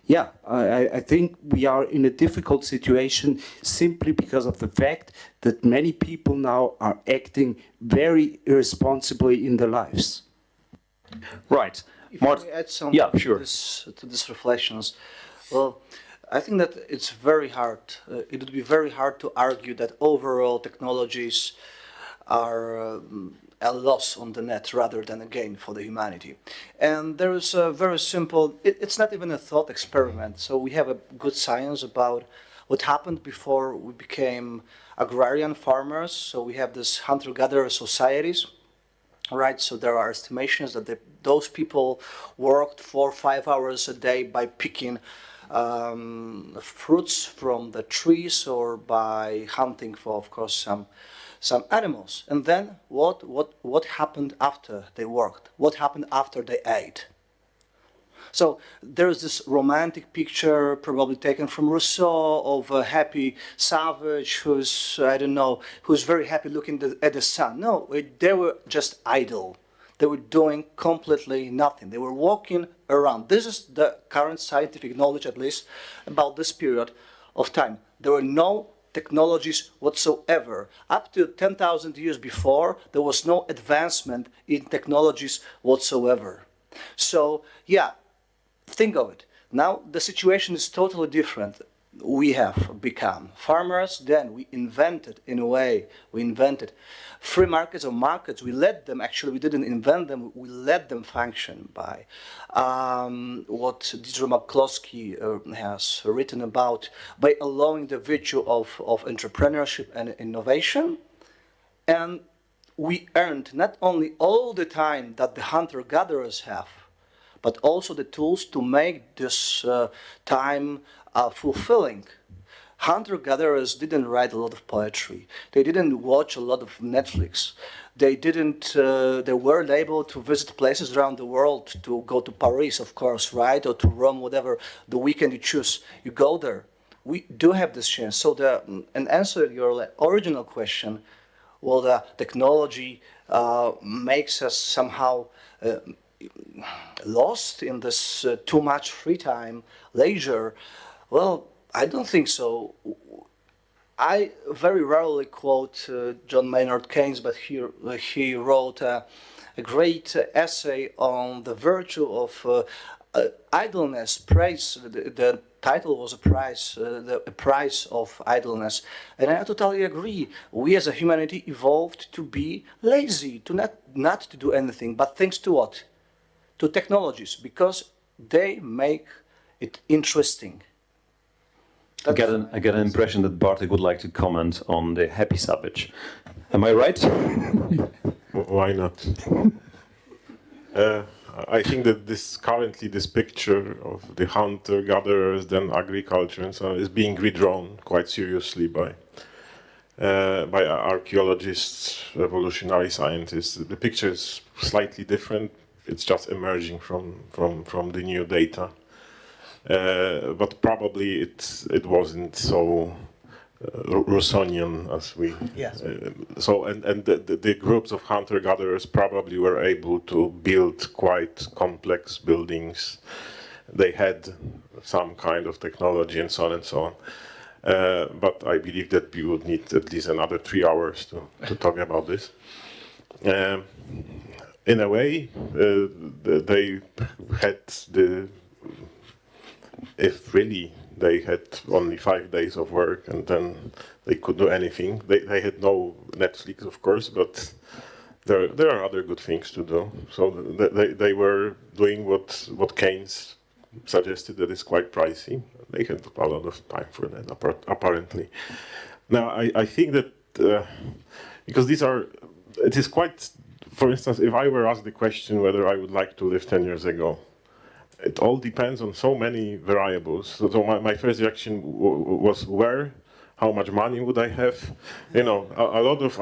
yeah, I think we are in a difficult situation simply because of the fact that many people now are acting very irresponsibly in their lives. Right. If I may add something yeah, sure. to these reflections. Well, I think that it's very hard. It would be very hard to argue that overall technologies are a loss on the net rather than a gain for the humanity. And there is a very simple, it's not even a thought experiment. So we have a good science about what happened before we became agrarian farmers. So we have this hunter-gatherer societies, right? So there are estimations that those people worked 4 or 5 hours a day by picking fruits from the trees or by hunting for, of course, some animals. And then what happened after they worked? What happened after they ate? So there's this romantic picture, probably taken from Rousseau, of a happy savage who's, I don't know, who's very happy looking at the sun. No, they were just idle. They were doing completely nothing. They were walking around. This is the current scientific knowledge, at least, about this period of time. There were no technologies whatsoever. Up to 10,000 years before, there was no advancement in technologies whatsoever. So, yeah, think of it. Now the situation is totally different. We have become farmers, then we invented, in a way, we invented free markets or markets. We let them, actually we didn't invent them, we let them function by what Dieter McCloskey has written about, by allowing the virtue of entrepreneurship and innovation. And we earned not only all the time that the hunter-gatherers have, but also the tools to make this time fulfilling. Hunter-gatherers didn't write a lot of poetry. They didn't watch a lot of Netflix. They didn't. They weren't able to visit places around the world. To go to Paris, of course, right, or to Rome, whatever the weekend you choose, you go there. We do have this chance. So and answer your original question, well, the technology makes us somehow lost in this too much free time, leisure. Well, I don't think so. I very rarely quote John Maynard Keynes, but he wrote a great essay on the virtue of idleness, praise. The title was a price of idleness. And I totally agree. We as a humanity evolved to be lazy, to not to do anything, but thanks to what? To technologies, because they make it interesting. I get an impression that Bartek would like to comment on the happy savage. Am I right? Why not? I think that this picture of the hunter-gatherers, then agriculture and so on, is being redrawn quite seriously by archaeologists, evolutionary scientists. The picture is slightly different. It's just emerging from the new data. But probably it wasn't so Rousseauian as we. Yes. And the groups of hunter-gatherers probably were able to build quite complex buildings. They had some kind of technology and so on and so on. But I believe that we would need at least another 3 hours to talk about this. In a way, they had if really they had only 5 days of work and then they could do anything. They had no Netflix, of course, but there are other good things to do. So they were doing what Keynes suggested, that is quite pricey. They had a lot of time for that, apparently. Now, I think that because it is quite, for instance, if I were asked the question whether I would like to live 10 years ago, it all depends on so many variables. So my first reaction was where, how much money would I have? You know, a lot of,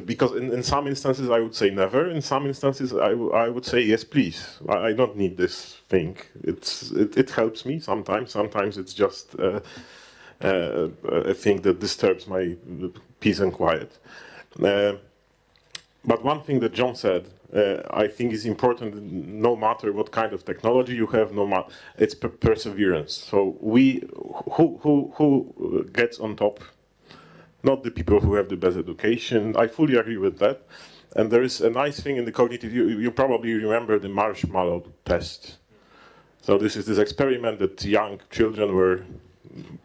because in some instances I would say never, in some instances I would say yes, please. I don't need this thing. It helps me sometimes. Sometimes it's just a thing that disturbs my peace and quiet. But one thing that John said, I think is important, no matter what kind of technology you have, it's perseverance. So who gets on top? Not the people who have the best education. I fully agree with that. And there is a nice thing in the cognitive, you probably remember the marshmallow test. So this is this experiment that young children were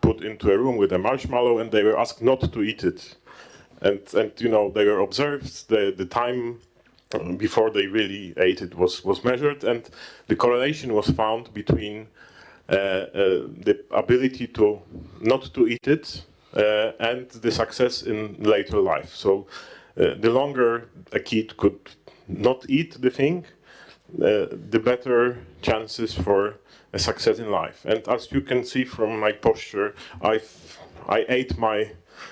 put into a room with a marshmallow and they were asked not to eat it. And you know, they were observed, the time before they really ate it was measured, and the correlation was found between the ability to not to eat it and the success in later life. So the longer a kid could not eat the thing, the better chances for a success in life. And as you can see from my posture, I ate my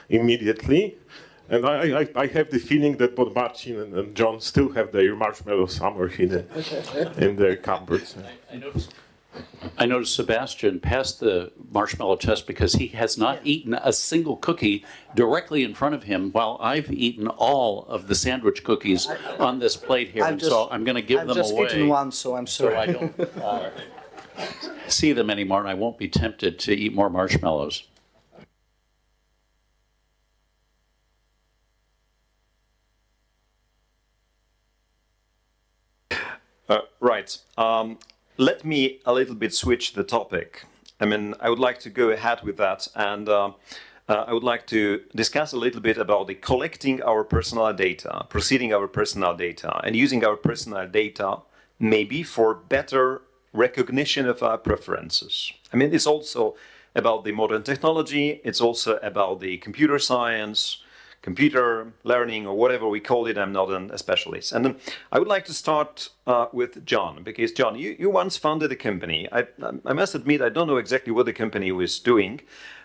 immediately. And I have the feeling that both Marcin and John still have their marshmallows somewhere hidden in their cupboards. I noticed Sebastian passed the marshmallow test because he has not eaten a single cookie directly in front of him, while I've eaten all of the sandwich cookies on this plate here. And so I'm going to give them away. I've just eaten one, so I'm sorry. So I don't see them anymore, and I won't be tempted to eat more marshmallows. Right. Let me a little bit switch the topic. I mean, I would like to go ahead with that, and I would like to discuss a little bit about the collecting our personal data, proceeding our personal data, and using our personal data maybe for better recognition of our preferences. I mean, it's also about the modern technology. It's also about the computer science, computer learning, or whatever we call it. I'm not a specialist. And I would like to start with John, because John, you once founded a company. I must admit, I don't know exactly what the company was doing,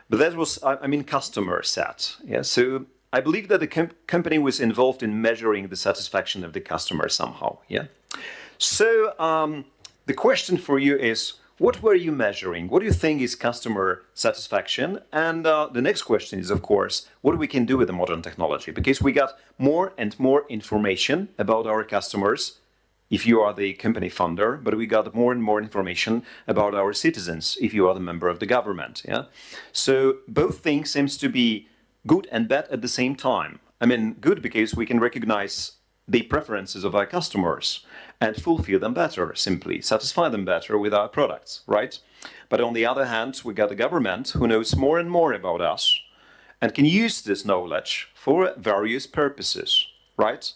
but that was, I mean, customer sat. Yeah, so I believe that the company was involved in measuring the satisfaction of the customer somehow. Yeah. So the question for you is, what were you measuring? What do you think is customer satisfaction? And the next question is, of course, what we can do with the modern technology? Because we got more and more information about our customers, if you are the company founder, but we got more and more information about our citizens, if you are the member of the government. Yeah. So both things seems to be good and bad at the same time. I mean, good because we can recognize the preferences of our customers and fulfill them better, simply satisfy them better with our products, right? But on the other hand, we got the government who knows more and more about us and can use this knowledge for various purposes, right?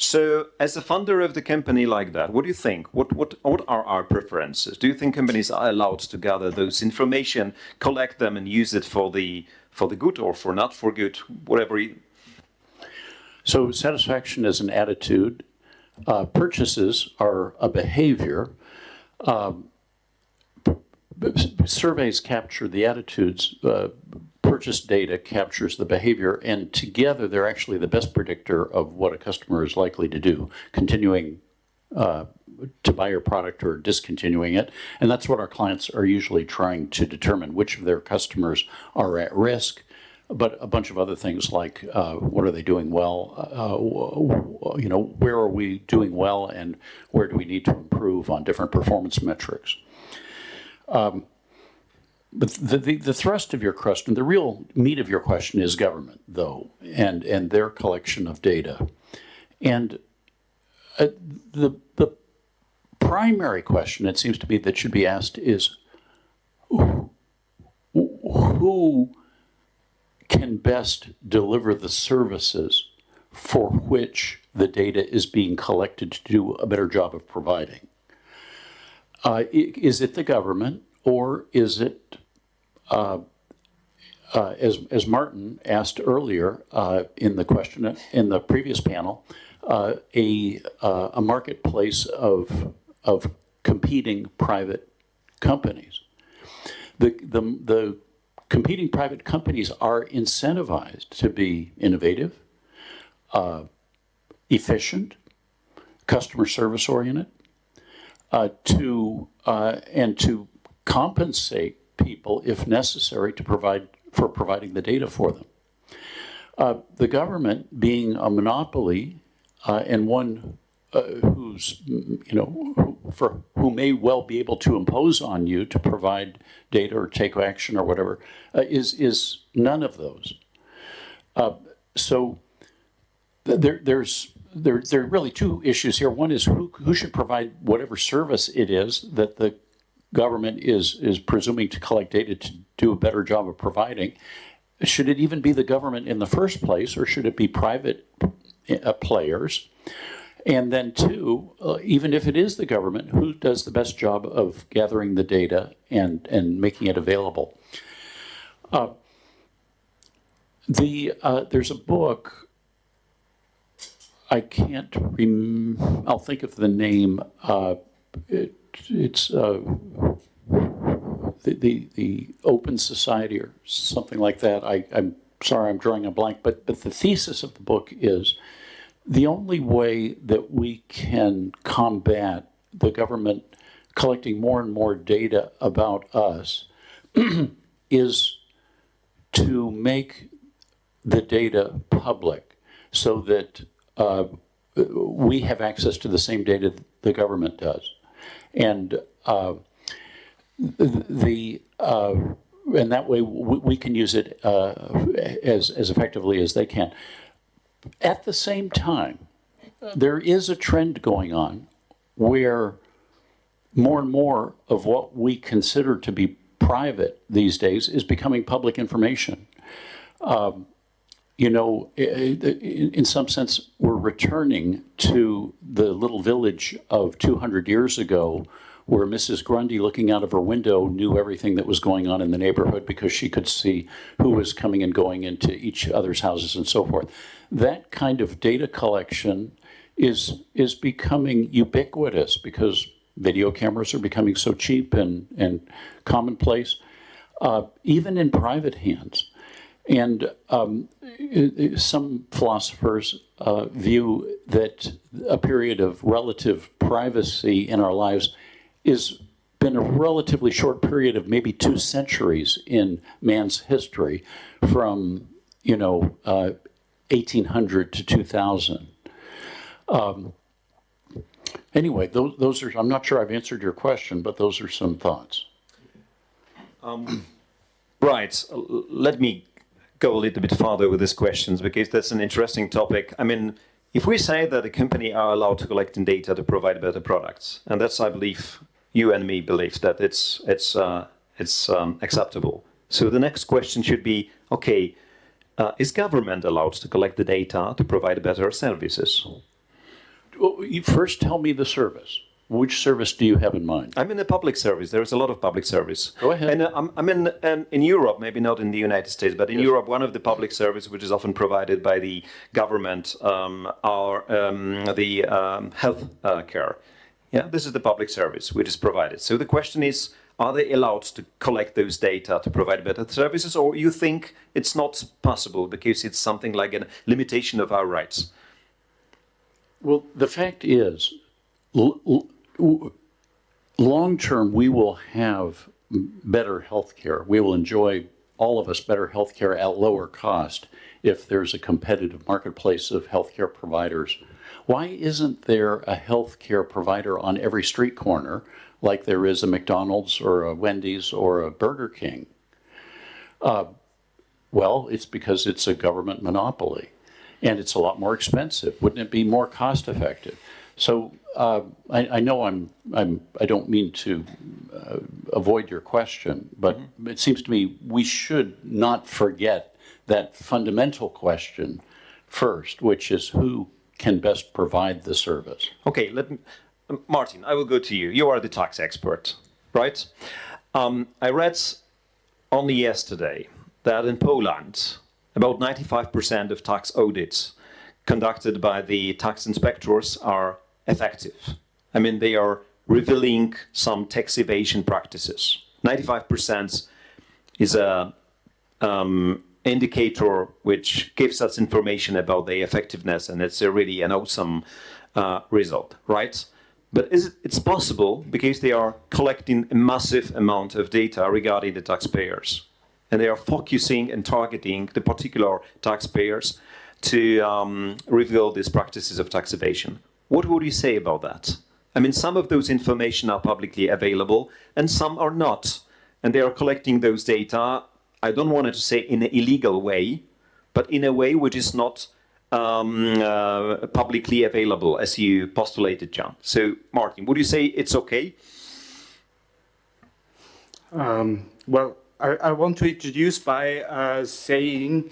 So, as a founder of the company like that, what do you think? What are our preferences? Do you think companies are allowed to gather those information, collect them, and use it for the good or for not for good, whatever? So satisfaction is an attitude. Purchases are a behavior. Surveys capture the attitudes. Purchase data captures the behavior, and together they're actually the best predictor of what a customer is likely to do, continuing to buy your product or discontinuing it. And that's what our clients are usually trying to determine, which of their customers are at risk, but a bunch of other things like what are they doing well, where are we doing well, and where do we need to improve on different performance metrics. But the thrust of your question, the real meat of your question is government, though, and their collection of data. And the primary question, it seems to me, that should be asked is who can best deliver the services for which the data is being collected to do a better job of providing? Is it the government, or is it, as Martin asked earlier in the question in the previous panel, a marketplace of competing private companies? The competing private companies are incentivized to be innovative, efficient, customer service oriented, and to compensate people if necessary to providing the data for them. The government, being a monopoly and one who's who may well be able to impose on you to provide data or take action or whatever, is none of those. So there are really two issues here. One is who should provide whatever service it is that the government is presuming to collect data to do a better job of providing. Should it even be the government in the first place, or should it be private players? And then two, even if it is the government, who does the best job of gathering the data and making it available? There's a book, I can't I'll think of the name. It's the Open Society or something like that. I'm sorry, I'm drawing a blank, but the thesis of the book is the only way that we can combat the government collecting more and more data about us is to make the data public so that we have access to the same data the government does. And and that way we can use it as effectively as they can. At the same time, there is a trend going on where more and more of what we consider to be private these days is becoming public information. In some sense, we're returning to the little village of 200 years ago where Mrs. Grundy, looking out of her window, knew everything that was going on in the neighborhood because she could see who was coming and going into each other's houses and so forth. That kind of data collection is becoming ubiquitous because video cameras are becoming so cheap and commonplace, even in private hands. And some philosophers view that a period of relative privacy in our lives has been a relatively short period of maybe 2 centuries in man's history, from 1800 to 2000. Anyway, those are. I'm not sure I've answered your question, but those are some thoughts. Right. Let me go a little bit farther with these questions because that's an interesting topic. I mean, if we say that a company are allowed to collect data to provide better products, and that's, I believe, you and me believe that it's acceptable. So the next question should be, okay, is government allowed to collect the data to provide better services? You first tell me the service. Which service do you have in mind? I'm in the public service. There's a lot of public service. Go ahead. And I'm in Europe, maybe not in the United States, but in Europe, one of the public service which is often provided by the government are the health care. Yeah, this is the public service which is provided. So the question is, are they allowed to collect those data to provide better services, or you think it's not possible because it's something like a limitation of our rights? Well, the fact is, long term, we will have better health care. We will enjoy, all of us, better health care at lower cost if there's a competitive marketplace of healthcare providers. Why isn't there a healthcare provider on every street corner like there is a McDonald's or a Wendy's or a Burger King? Well, it's because it's a government monopoly, and it's a lot more expensive. Wouldn't it be more cost effective? So I know I don't mean to avoid your question, but it seems to me we should not forget that fundamental question first, which is who can best provide the service. Okay, Martin, I will go to you. You are the tax expert, right? I read only yesterday that in Poland, about 95% of tax audits conducted by the tax inspectors are effective. I mean, they are revealing some tax evasion practices. 95% is a indicator which gives us information about the effectiveness, and it's really an awesome result, right? But it's possible because they are collecting a massive amount of data regarding the taxpayers, and they are focusing and targeting the particular taxpayers to reveal these practices of tax evasion. What would you say about that? I mean, some of those information are publicly available and some are not. And they are collecting those data, I don't want to say in an illegal way, but in a way which is not publicly available, as you postulated, John. So, Martin, would you say it's okay? Well, I want to introduce by saying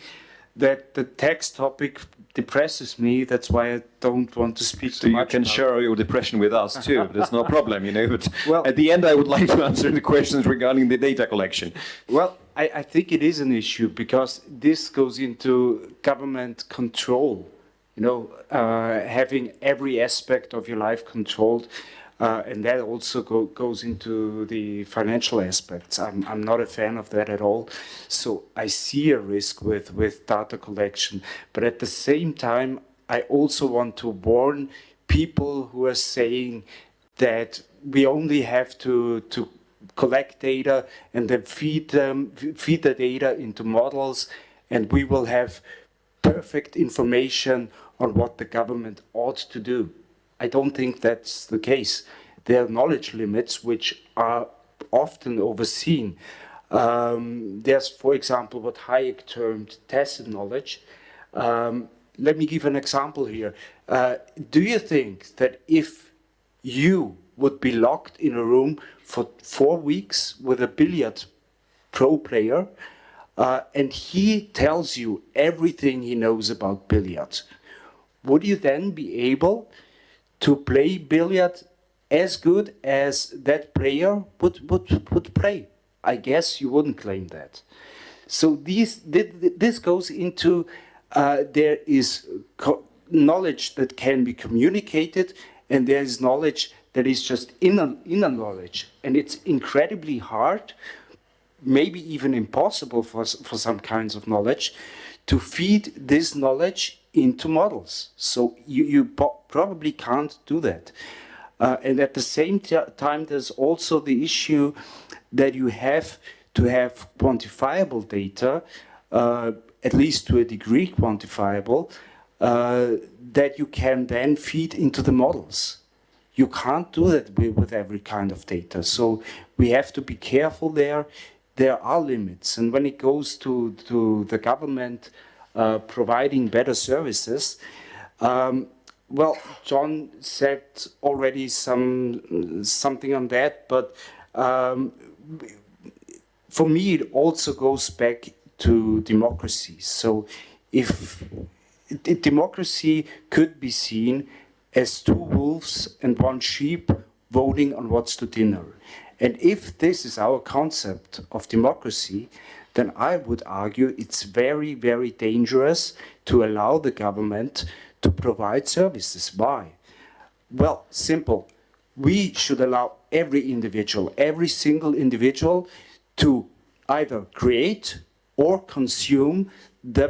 that the tax topic depresses me. That's why I don't want to speak too much. So you can share your depression with us too. There's no problem, you know. But well, at the end, I would like to answer the questions regarding the data collection. Well, I think it is an issue because this goes into government control. You know, having every aspect of your life controlled. And that also goes into the financial aspects. I'm not a fan of that at all. So I see a risk with data collection. But at the same time, I also want to warn people who are saying that we only have to collect data and then feed the data into models, and we will have perfect information on what the government ought to do. I don't think that's the case. There are knowledge limits which are often overseen. There's, for example, what Hayek termed tacit knowledge. Let me give an example here. Do you think that if you would be locked in a room for 4 weeks with a billiard pro player, and he tells you everything he knows about billiards, would you then be able to play billiard as good as that player would play? I guess you wouldn't claim that. So this goes into there is knowledge that can be communicated, and there is knowledge that is just inner knowledge, and it's incredibly hard, maybe even impossible for some kinds of knowledge, to feed this knowledge into models. So you probably can't do that. And at the same time, there's also the issue that you have to have quantifiable data, at least to a degree quantifiable, that you can then feed into the models. You can't do that with every kind of data. So we have to be careful there. There are limits. And when it goes to the government providing better services, well, John said already something on that, but for me it also goes back to democracy. So if democracy could be seen as two wolves and one sheep voting on what's to dinner. And if this is our concept of democracy, then I would argue it's very, very dangerous to allow the government to provide services. Why? Well, simple. We should allow every individual, every single individual, to either create or consume the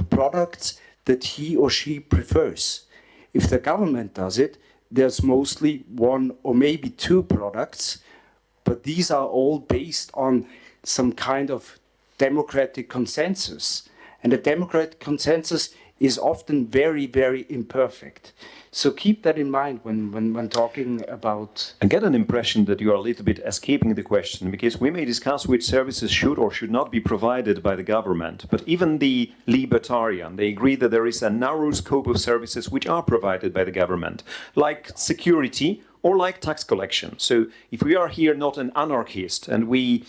products that he or she prefers. If the government does it, there's mostly one or maybe two products, but these are all based on some kind of democratic consensus. And the democratic consensus is often very, very imperfect. So keep that in mind when talking about... I get an impression that you are a little bit escaping the question, because we may discuss which services should or should not be provided by the government, but even the libertarian, they agree that there is a narrow scope of services which are provided by the government, like security or like tax collection. So if we are here not an anarchist, and we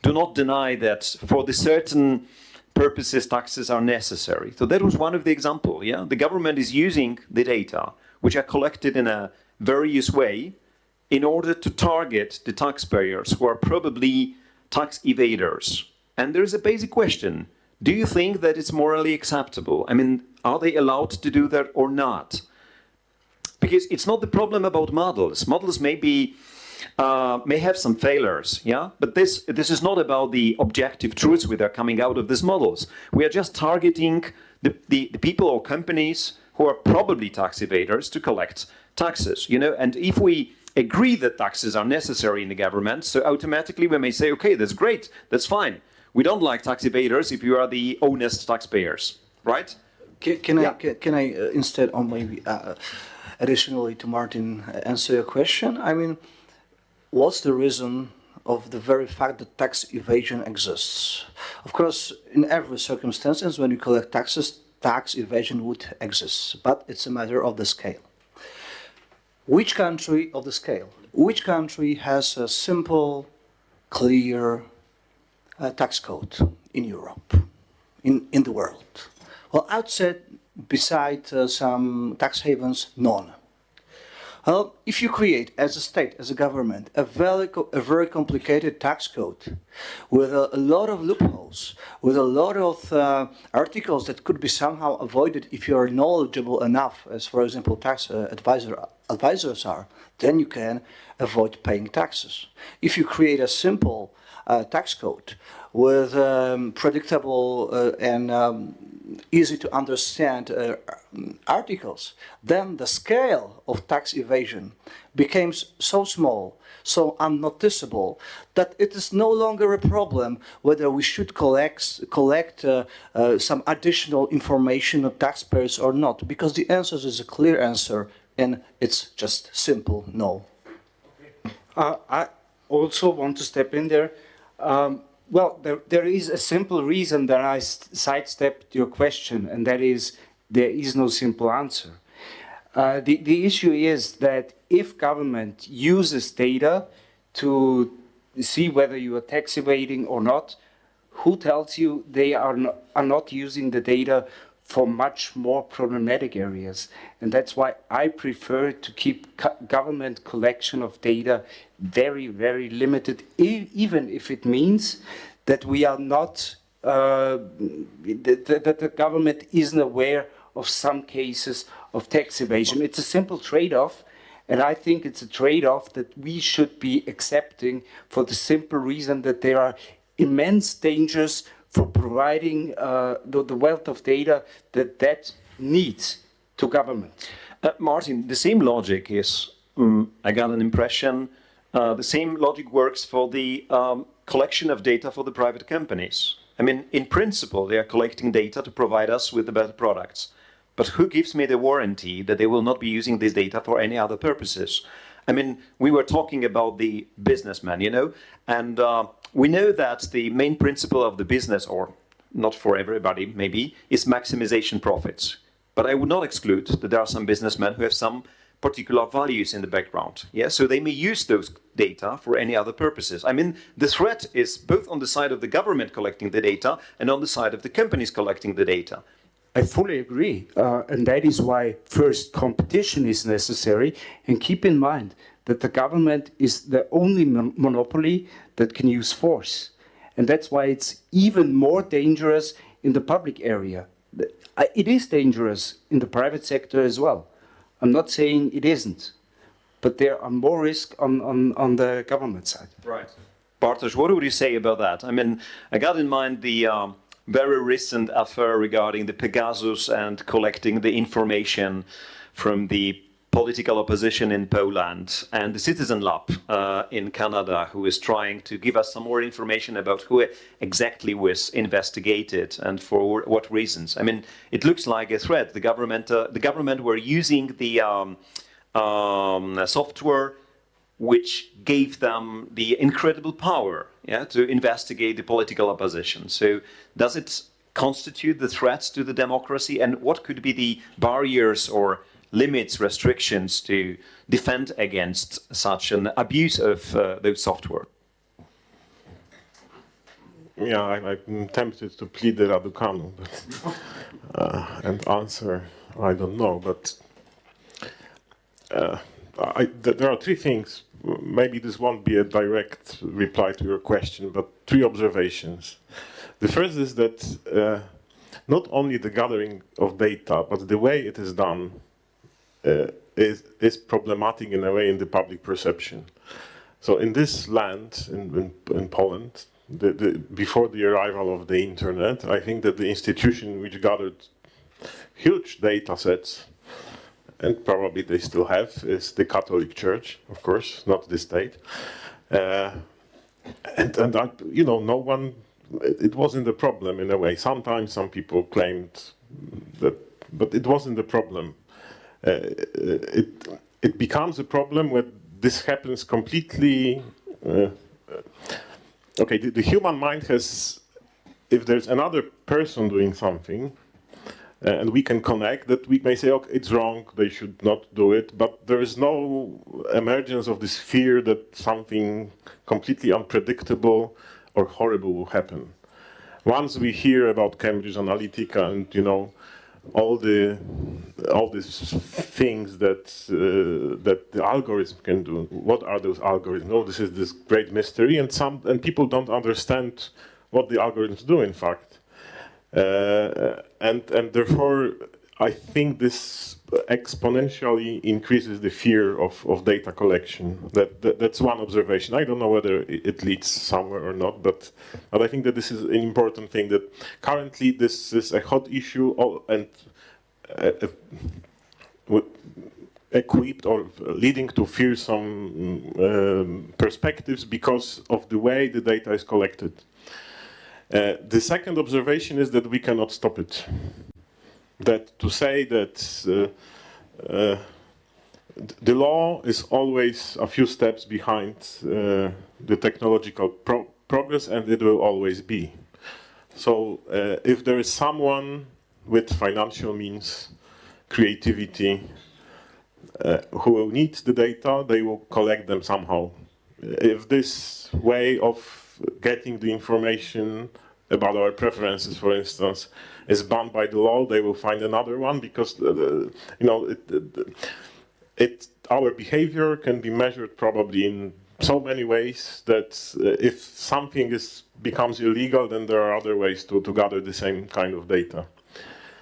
do not deny that for the certain purposes taxes are necessary. So that was one of the examples, yeah? The government is using the data, which are collected in a various way, in order to target the taxpayers who are probably tax evaders. And there is a basic question. Do you think that it's morally acceptable? I mean, are they allowed to do that or not? Because it's not the problem about models. Models may have some failures, yeah? But this is not about the objective truths that are coming out of these models. We are just targeting the people or companies who are probably tax evaders to collect taxes, you know? And if we agree that taxes are necessary in the government, so automatically we may say, okay, that's great, that's fine. We don't like tax evaders if you are the honest taxpayers, right? Can I instead, or maybe additionally to Martin, answer your question? I mean, what's the reason of the very fact that tax evasion exists? Of course, in every circumstance, when you collect taxes, tax evasion would exist, but it's a matter of the scale. Which country of the scale? Which country has a simple, clear tax code in Europe, in the world? Well, outside, beside some tax havens, none. Well, if you create, as a state, as a government, a very complicated tax code with a lot of loopholes, with a lot of articles that could be somehow avoided if you are knowledgeable enough, as for example tax advisors are, then you can avoid paying taxes. If you create a simple tax code with predictable and easy to understand articles, then the scale of tax evasion becomes so small, so unnoticeable, that it is no longer a problem whether we should collect some additional information of taxpayers or not, because the answer is a clear answer, and it's just simple no. I also want to step in there. Well, there is a simple reason that I sidestepped your question, and that is there is no simple answer. The issue is that if government uses data to see whether you are tax evading or not, who tells you they are not using the data for much more problematic areas? And that's why I prefer to keep government collection of data very, very limited, even if it means that we are not, that the government isn't aware of some cases of tax evasion. It's a simple trade-off, and I think it's a trade-off that we should be accepting for the simple reason that there are immense dangers for providing the wealth of data that needs to government. Martin, the same logic is, I got an impression, the same logic works for the collection of data for the private companies. I mean, in principle, they are collecting data to provide us with the better products. But who gives me the warranty that they will not be using this data for any other purposes? I mean, we were talking about the businessman, you know, and we know that the main principle of the business, or not for everybody maybe, is maximization profits. But I would not exclude that there are some businessmen who have some particular values in the background. Yeah, so they may use those data for any other purposes. I mean, the threat is both on the side of the government collecting the data and on the side of the companies collecting the data. I fully agree. And that is why first competition is necessary. And keep in mind that the government is the only monopoly that can use force. And that's why it's even more dangerous in the public area. It is dangerous in the private sector as well. I'm not saying it isn't, but there are more risks on the government side. Right. Bartosz, what would you say about that? I mean, I got in mind the very recent affair regarding the Pegasus and collecting the information from the political opposition in Poland and the Citizen Lab in Canada, who is trying to give us some more information about who exactly was investigated and for what reasons. I mean, it looks like a threat. The government were using the software which gave them the incredible power, to investigate the political opposition. So does it constitute the threat to the democracy, and what could be the barriers or limits, restrictions to defend against such an abuse of those software? Yeah, I'm tempted to plead the Raducanu, but, and answer, I don't know, but there are three things. Maybe this won't be a direct reply to your question, but three observations. The first is that not only the gathering of data, but the way it is done is problematic in a way in the public perception. So in this land, in Poland, before the arrival of the internet, I think that the institution which gathered huge data sets, and probably they still have, is the Catholic Church, of course, not the state. And no one, it wasn't a problem in a way. Sometimes some people claimed that, but it wasn't a problem. It becomes a problem when this happens completely. Okay, the human mind has, if there's another person doing something, and we can connect, that we may say, okay, it's wrong, they should not do it, but there is no emergence of this fear that something completely unpredictable or horrible will happen. Once we hear about Cambridge Analytica and, all these things that the algorithm can do. What are those algorithms? No, this is this great mystery, and people don't understand what the algorithms do. In fact, and therefore, I think this exponentially increases the fear of data collection. That's one observation. I don't know whether it leads somewhere or not, but I think that this is an important thing, that currently this is a hot issue and equipped or leading to fearsome perspectives because of the way the data is collected. The second observation is that we cannot stop it. That to say that the law is always a few steps behind the technological progress, and it will always be. So if there is someone with financial means, creativity, who will need the data, they will collect them somehow. If this way of getting the information about our preferences, for instance, is banned by the law, they will find another one, because our behavior can be measured probably in so many ways that if something becomes illegal, then there are other ways to gather the same kind of data.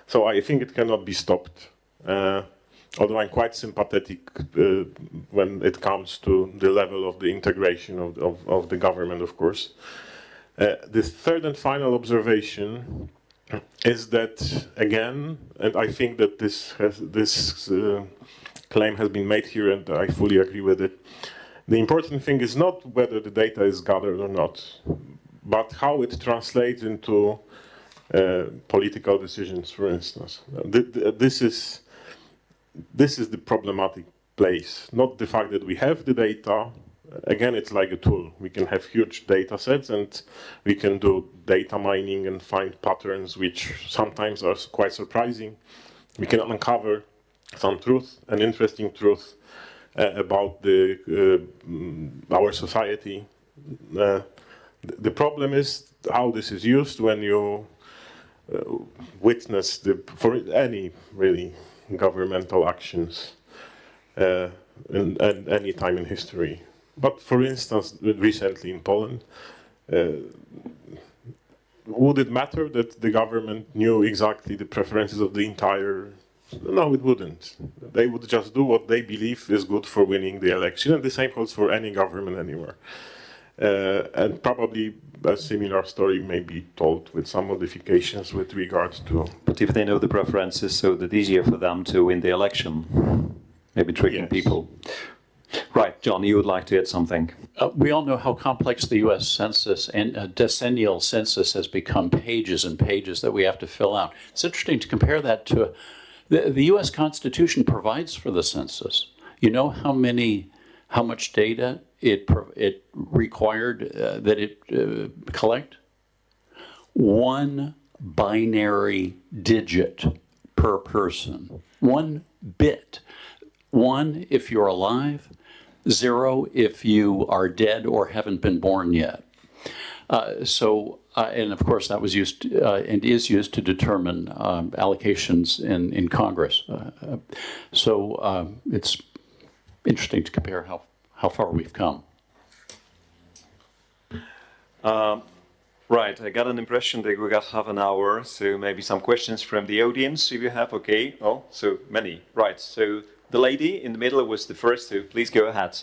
So I think it cannot be stopped. Although I'm quite sympathetic when it comes to the level of the integration of the government, of course. The third and final observation is that, again, and I think that this claim has been made here, and I fully agree with it, the important thing is not whether the data is gathered or not, but how it translates into political decisions, for instance. This is the problematic place, not the fact that we have the data. Again, it's like a tool. We can have huge data sets, and we can do data mining and find patterns which sometimes are quite surprising. We can uncover some truth, an interesting truth about our society. The problem is how this is used when you witnessed for any really governmental actions at any time in history. But for instance, recently in Poland, would it matter that the government knew exactly the preferences of the entire? No, it wouldn't. They would just do what they believe is good for winning the election, and the same holds for any government anywhere. And probably a similar story may be told with some modifications with regard to... But if they know the preferences, so that easier for them to win the election, maybe tricking people. Right, John, you would like to add something? We all know how complex the U.S. census and decennial census has become, pages and pages that we have to fill out. It's interesting to compare that to the U.S. Constitution provides for the census. You know how much data it required that it collect? 1 binary digit per person. 1 bit. 1 if you're alive, 0 if you are dead or haven't been born yet. And of course that was used and is used to determine allocations in Congress. It's interesting to compare how far we've come. Right, I got an impression that we got half an hour, so maybe some questions from the audience, if you have, okay. Oh, so many, right. So the lady in the middle was the first, so please go ahead.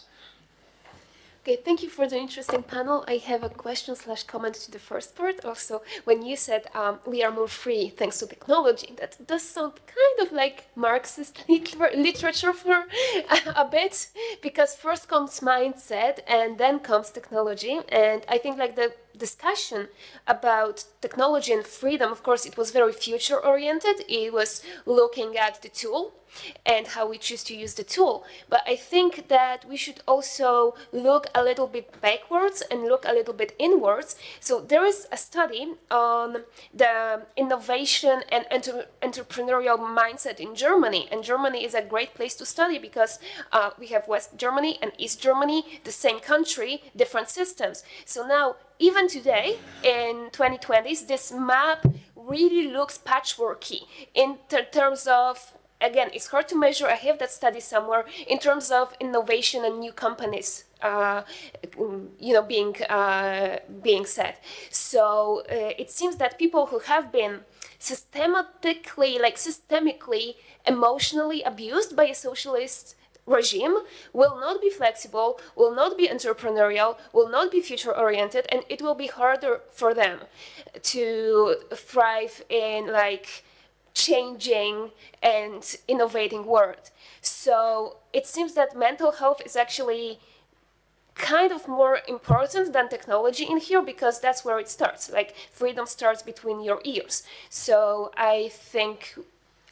Okay, thank you for the interesting panel. I have a question/comment to the first part. Also, when you said we are more free thanks to technology, that does sound kind of like Marxist literature for a bit, because first comes mindset and then comes technology. And I think like the discussion about technology and freedom, of course, it was very future-oriented. It was looking at the tool and how we choose to use the tool. But I think that we should also look a little bit backwards and look a little bit inwards. So there is a study on the innovation and entrepreneurial mindset in Germany. And Germany is a great place to study because we have West Germany and East Germany, the same country, different systems. So now, even today, in 2020s, this map really looks patchworky in terms of, again, it's hard to measure. I have that study somewhere in terms of innovation and new companies, being set. So it seems that people who have been systemically, emotionally abused by a socialist regime will not be flexible, will not be entrepreneurial, will not be future-oriented, and it will be harder for them to thrive in changing and innovating world. So it seems that mental health is actually kind of more important than technology in here, because that's where it starts. Like, freedom starts between your ears. So I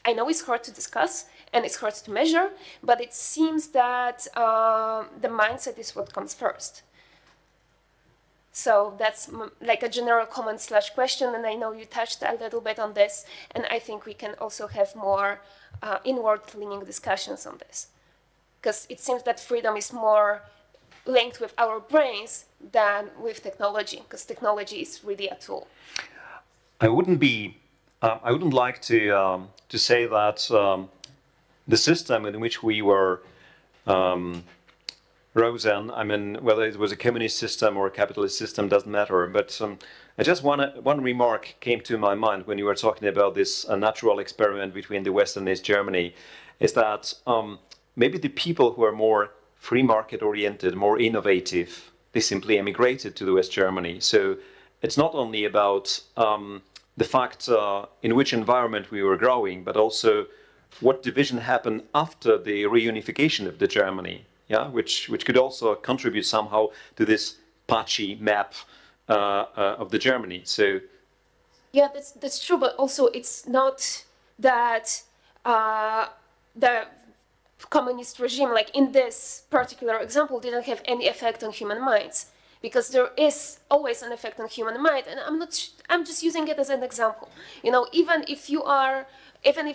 know it's hard to discuss and it's hard to measure, but it seems that the mindset is what comes first. So that's like a general comment/question, and I know you touched a little bit on this, and I think we can also have more inward-leaning discussions on this, because it seems that freedom is more linked with our brains than with technology, because technology is really a tool. I wouldn't like to say that the system in which we were Rosen, I mean, whether it was a communist system or a capitalist system doesn't matter. But I just one remark came to my mind when you were talking about this natural experiment between the West and East Germany, is that maybe the people who are more free market oriented, more innovative, they simply emigrated to the West Germany. So it's not only about the fact in which environment we were growing, but also what division happened after the reunification of the Germany. Yeah, which could also contribute somehow to this patchy map of the Germany. So, yeah, that's true. But also, it's not that the communist regime, like in this particular example, didn't have any effect on human minds, because there is always an effect on human mind. And I'm just using it as an example. You know, even if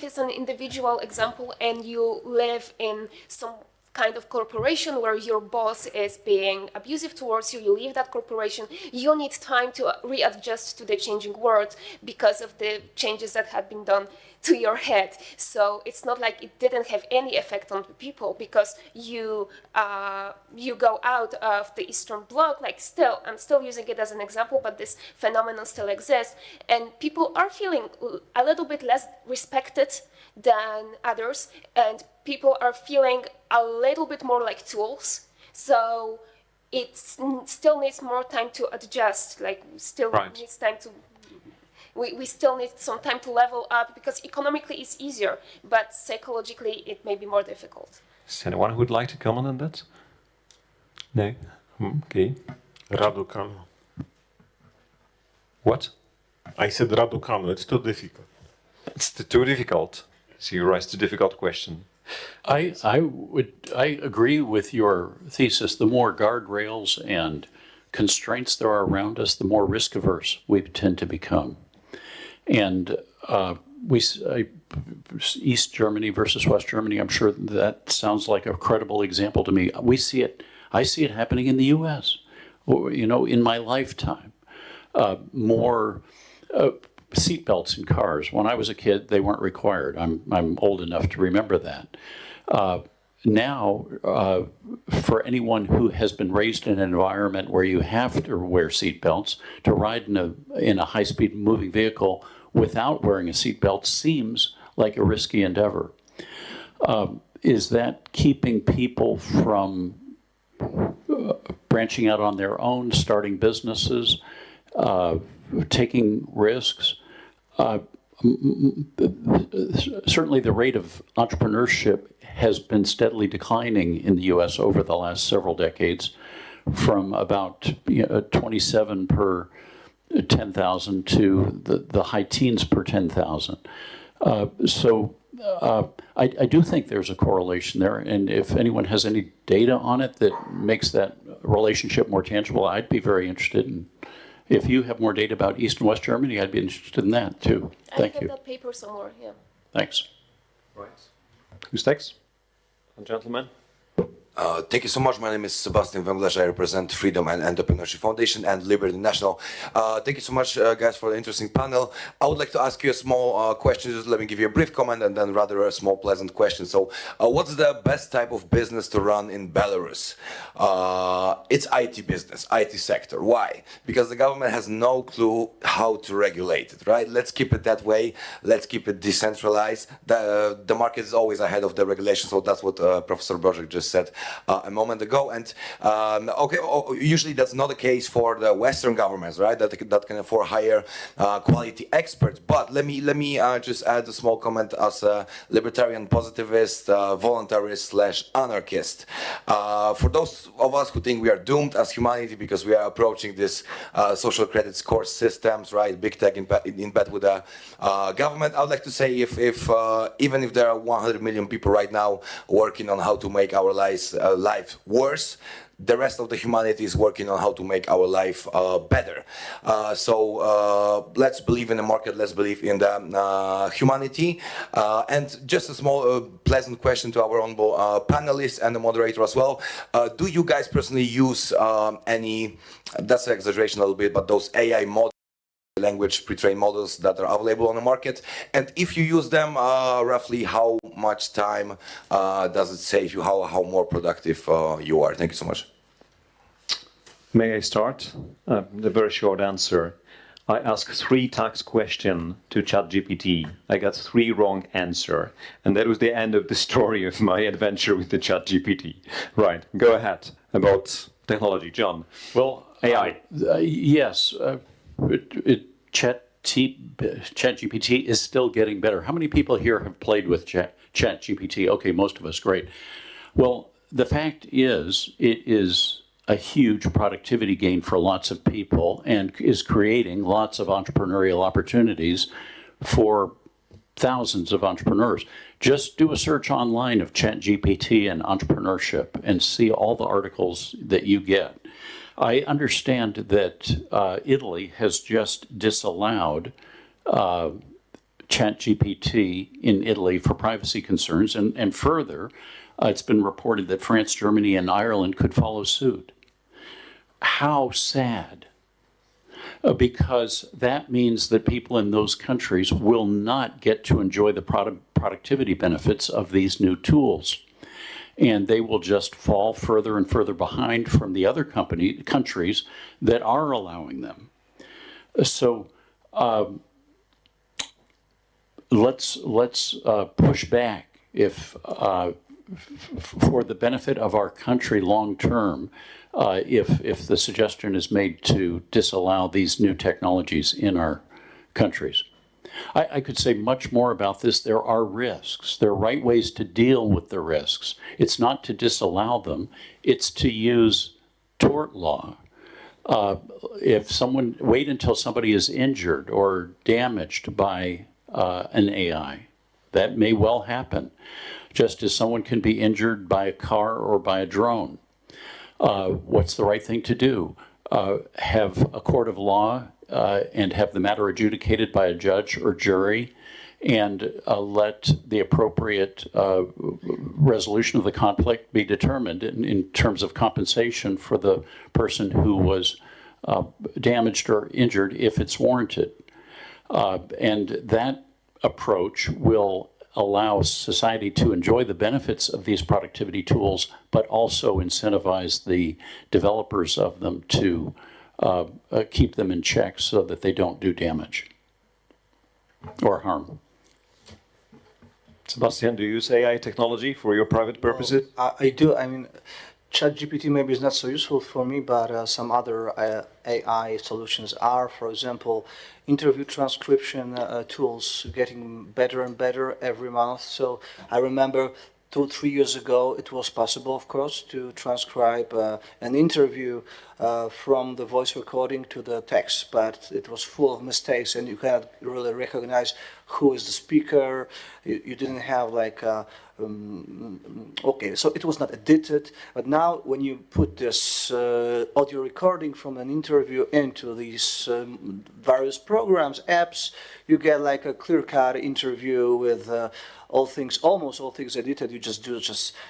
it's an individual example and you live in some kind of corporation where your boss is being abusive towards you, you leave that corporation, you need time to readjust to the changing world because of the changes that have been done to your head. So it's not like it didn't have any effect on the people because you go out of the Eastern Bloc, like still, I'm still using it as an example, but this phenomenon still exists, and people are feeling a little bit less respected than others, and people are feeling a little bit more like tools. So it still needs more time to adjust, like still needs time to, we still need some time to level up because economically it's easier, but psychologically it may be more difficult. Is there anyone who would like to comment on that? No? Okay. Raducano. What? I said Raducano, it's too difficult. It's too difficult. So you raised a difficult question. I agree with your thesis. The more guardrails and constraints there are around us, the more risk averse we tend to become. And East Germany versus West Germany, I'm sure that sounds like a credible example to me. I see it happening in the U.S. You know, in my lifetime, more seatbelts in cars. When I was a kid, they weren't required. I'm old enough to remember that. Now, for anyone who has been raised in an environment where you have to wear seatbelts, to ride in a high-speed moving vehicle without wearing a seatbelt seems like a risky endeavor. Is that keeping people from branching out on their own, starting businesses, taking risks? Certainly the rate of entrepreneurship has been steadily declining in the U.S. over the last several decades, from about 27 per 10,000 to the high teens per 10,000. So I do think there's a correlation there, and if anyone has any data on it that makes that relationship more tangible, I'd be very interested in. If you have more data about East and West Germany, I'd be interested in that too. Thank you. I have that paper somewhere, yeah. Thanks. Right. Who's next? Gentlemen. Thank you so much. My name is Sebastian Wenglerz. I represent Freedom and Entrepreneurship Foundation and Liberty National. Thank you so much, guys, for the interesting panel. I would like to ask you a small question. Just let me give you a brief comment and then rather a small pleasant question. So what's the best type of business to run in Belarus? It's IT business, IT sector. Why? Because the government has no clue how to regulate it, right? Let's keep it that way. Let's keep it decentralized. The market is always ahead of the regulation. So that's what Professor Brożek just said a moment ago, and usually that's not the case for the Western governments, right? That can afford higher quality experts. But let me just add a small comment as a libertarian positivist, voluntarist / anarchist. For those of us who think we are doomed as humanity because we are approaching this social credit score systems, right? Big tech in bed with the government. I would like to say if even if there are 100 million people right now working on how to make our life worse, the rest of the humanity is working on how to make our life better. So let's believe in the market, let's believe in the humanity. And just a small pleasant question to our honorable panelists and the moderator as well. Do you guys personally use any, that's an exaggeration a little bit, but those AI models, language pre-trained models that are available on the market? And if you use them, roughly how much time does it save you? How more productive you are? Thank you so much. May I start? The very short answer. I asked 3 tax questions to ChatGPT. I got 3 wrong answers. And that was the end of the story of my adventure with the ChatGPT. Right, go ahead about technology. John. Well, AI. Yes. ChatGPT is still getting better. How many people here have played with ChatGPT? Okay, most of us, great. Well, the fact is, it is a huge productivity gain for lots of people and is creating lots of entrepreneurial opportunities for thousands of entrepreneurs. Just do a search online of ChatGPT and entrepreneurship and see all the articles that you get. I understand that Italy has just disallowed ChatGPT in Italy for privacy concerns, and further, it's been reported that France, Germany, and Ireland could follow suit. How sad. Because that means that people in those countries will not get to enjoy the productivity benefits of these new tools. And they will just fall further and further behind from the other countries that are allowing them. So let's push back if for the benefit of our country long term, if the suggestion is made to disallow these new technologies in our countries. I could say much more about this. There are risks. There are right ways to deal with the risks. It's not to disallow them. It's to use tort law. If someone, wait until somebody is injured or damaged by an AI. That may well happen, just as someone can be injured by a car or by a drone. What's the right thing to do? Have a court of law and have the matter adjudicated by a judge or jury, and let the appropriate resolution of the conflict be determined in terms of compensation for the person who was damaged or injured if it's warranted. And that approach will allow society to enjoy the benefits of these productivity tools, but also incentivize the developers of them to keep them in check so that they don't do damage or harm. Sebastian, do you use AI technology for your private purposes? I do. I mean, ChatGPT maybe is not so useful for me, but some other AI solutions are. For example, interview transcription tools getting better and better every month. So I remember 2-3 years ago, it was possible, of course, to transcribe an interview from the voice recording to the text, but it was full of mistakes, and you cannot really recognize who is the speaker. You didn't have like okay, so it was not edited. But now, when you put this audio recording from an interview into these various programs, apps, you get like a clear-cut interview with almost all things edited. You just do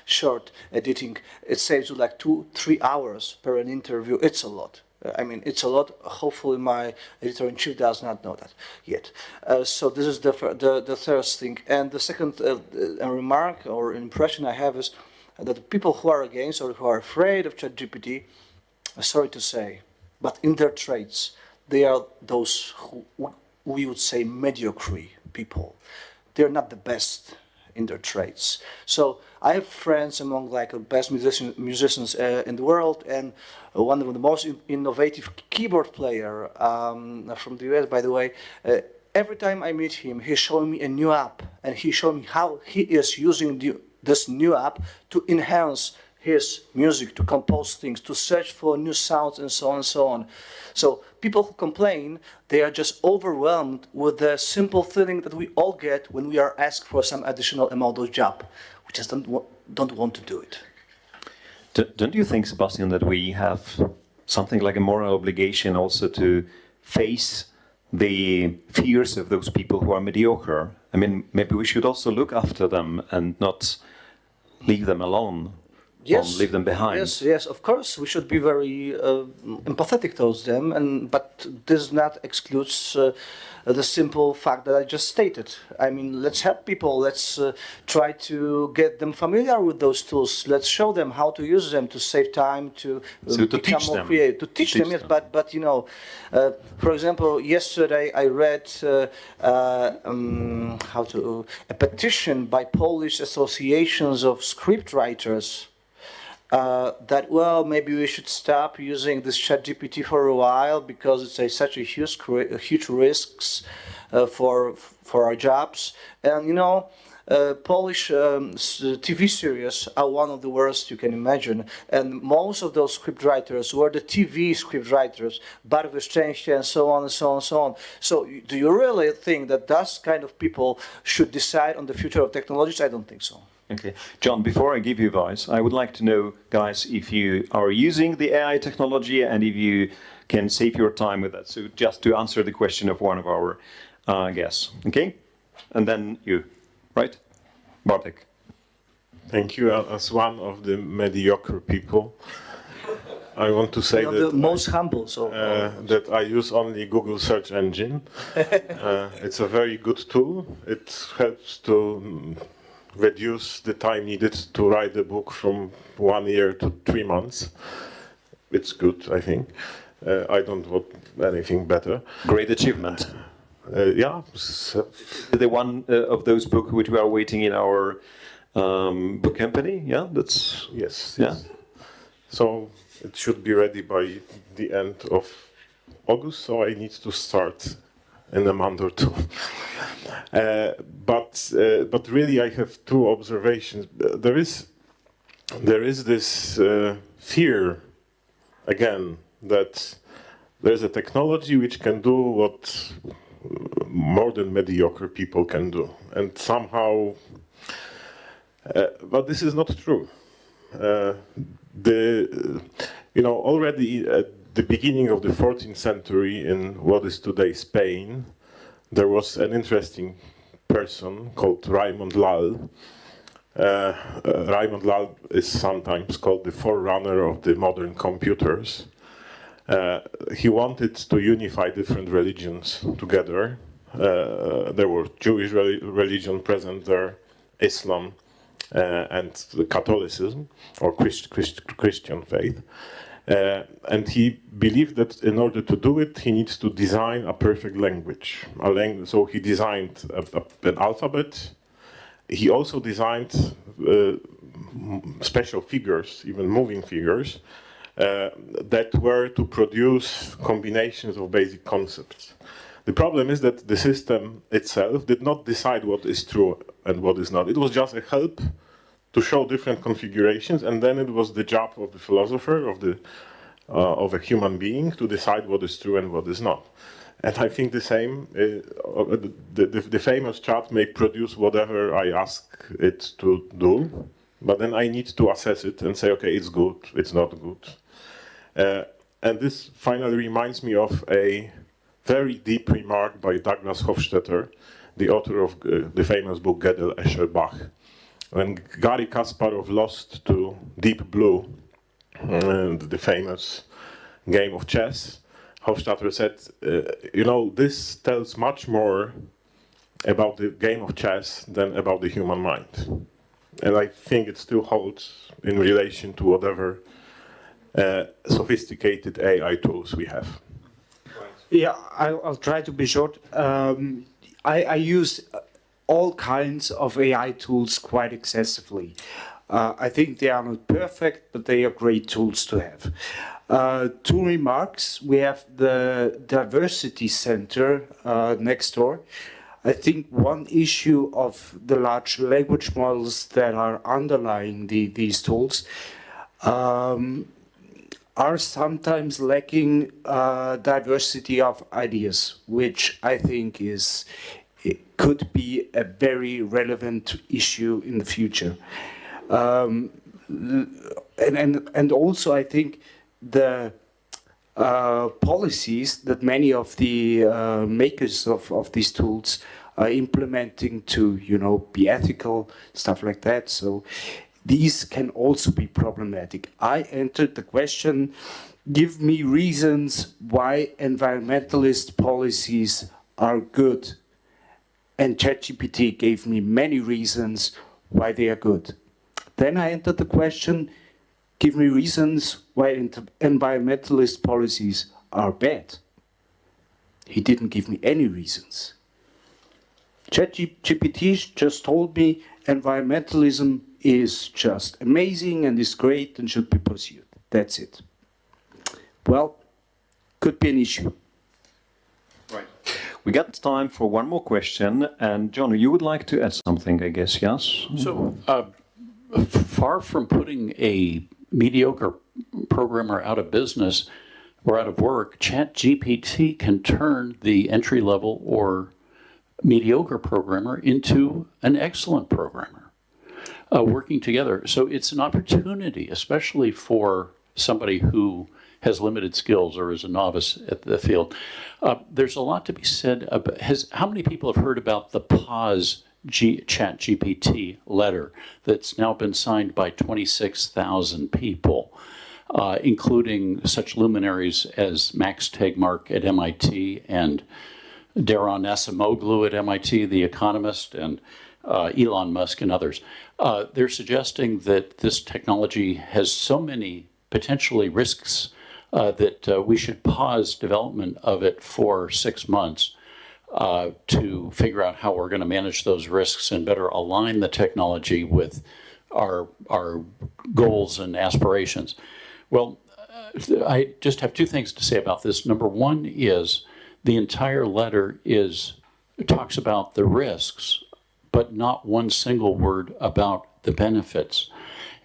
short editing. It saves you like 2-3 hours per an interview. It's a lot. I mean, it's a lot. Hopefully, my editor-in-chief does not know that yet. So this is the first thing. And the second remark or impression I have is that the people who are against or who are afraid of ChatGPT, sorry to say, but in their traits, they are those who we would say mediocre people. They're not the best in their traits. So I have friends among like the best musicians in the world, and one of the most innovative keyboard player from the US, by the way. Every time I meet him, he's showing me a new app, and he's showing me how he is using this new app to enhance his music, to compose things, to search for new sounds, and so on and so on. So people who complain, they are just overwhelmed with the simple feeling that we all get when we are asked for some additional amount of job. We just don't want to do it. Don't you think, Sebastian, that we have something like a moral obligation also to face the fears of those people who are mediocre? I mean, maybe we should also look after them and not leave them alone. Yes, leave them behind. Yes, of course, we should be very empathetic towards them, but this not excludes the simple fact that I just stated. I mean, let's help people. Let's try to get them familiar with those tools. Let's show them how to use them to save time, to become more creative. To teach them, yes. But you know, for example, yesterday I read a petition by Polish associations of scriptwriters. That, well, maybe we should stop using this ChatGPT for a while because it's such a huge risks for our jobs. And you know, Polish TV series are one of the worst you can imagine. And most of those scriptwriters were the TV scriptwriters, Barwy Szczęścia, and so on and so on and so on. So do you really think that those kind of people should decide on the future of technologies? I don't think so. Okay. John, before I give you advice, I would like to know, guys, if you are using the AI technology and if you can save your time with that. So just to answer the question of one of our guests. Okay? and then you, right? Bartek. Thank you. As one of the mediocre people, I want to say The most humble. So that I use only Google search engine. It's a very good tool. It helps to reduce the time needed to write a book from 1 year to 3 months. It's good, I think. I don't want anything better. Great achievement. Yeah. The one of those books which we are waiting in our book company. Yeah, that's Yes. yeah. So it should be ready by the end of August, so I need to start in a month or two. But really, I have two observations. There is this fear, again, that there's a technology which can do what more than mediocre people can do, and somehow, but this is not true. Already at the beginning of the 14th century in what is today Spain, there was an interesting person called Raymond Lull. Raymond Lull is sometimes called the forerunner of the modern computers. He wanted to unify different religions together. There was Jewish religion present there, Islam, and Catholicism, or Christian faith. And he believed that in order to do it, he needs to design a perfect language. So he designed an alphabet. He also designed special figures, even moving figures, that were to produce combinations of basic concepts. The problem is that the system itself did not decide what is true and what is not. It was just a help to show different configurations, and then it was the job of the philosopher, of a human being, to decide what is true and what is not. And I think the same, the famous chart may produce whatever I ask it to do, but then I need to assess it and say, okay, it's good, it's not good. And this finally reminds me of a very deep remark by Douglas Hofstadter, the author of the famous book Gödel, Escher, Bach. When Garry Kasparov lost to Deep Blue, the famous game of chess, Hofstadter said, this tells much more about the game of chess than about the human mind. And I think it still holds in relation to whatever sophisticated AI tools we have. Yeah, I'll try to be short. I use all kinds of AI tools quite excessively. I think they are not perfect, but they are great tools to have. Two remarks. We have the Diversity Center next door. I think one issue of the large language models that are underlying these tools are sometimes lacking diversity of ideas, which I think could be a very relevant issue in the future. And also I think the policies that many of the makers of these tools are implementing to, be ethical, stuff like that. So these can also be problematic. I entered the question, give me reasons why environmentalist policies are good. And ChatGPT gave me many reasons why they are good. Then I entered the question, give me reasons why environmentalist policies are bad. He didn't give me any reasons. ChatGPT just told me environmentalism is just amazing and is great and should be pursued. That's it. Well, could be an issue. Right. We got time for one more question, and John, you would like to add something, I guess, yes? So, far from putting a mediocre programmer out of business or out of work, ChatGPT can turn the entry-level or mediocre programmer into an excellent programmer, working together. So it's an opportunity, especially for somebody who has limited skills or is a novice at the field. There's a lot to be said about, how many people have heard about the pause Chat GPT letter that's now been signed by 26,000 people, including such luminaries as Max Tegmark at MIT and Daron Acemoglu at MIT, the economist, and Elon Musk and others. They're suggesting that this technology has so many potentially risks that we should pause development of it for 6 months to figure out how we're going to manage those risks and better align the technology with our goals and aspirations. Well, I just have two things to say about this. Number one is the entire letter talks about the risks, but not one single word about the benefits.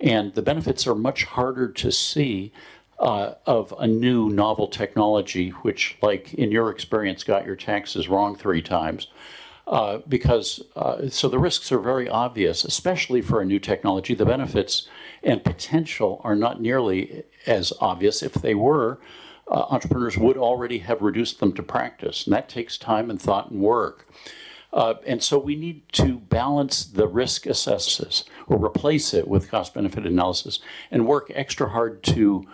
And the benefits are much harder to see of a new novel technology, which, like in your experience, got your taxes wrong 3 times. So the risks are very obvious, especially for a new technology. The benefits and potential are not nearly as obvious. If they were, entrepreneurs would already have reduced them to practice, and that takes time and thought and work. And so we need to balance the risk assessments or replace it with cost-benefit analysis and work extra hard to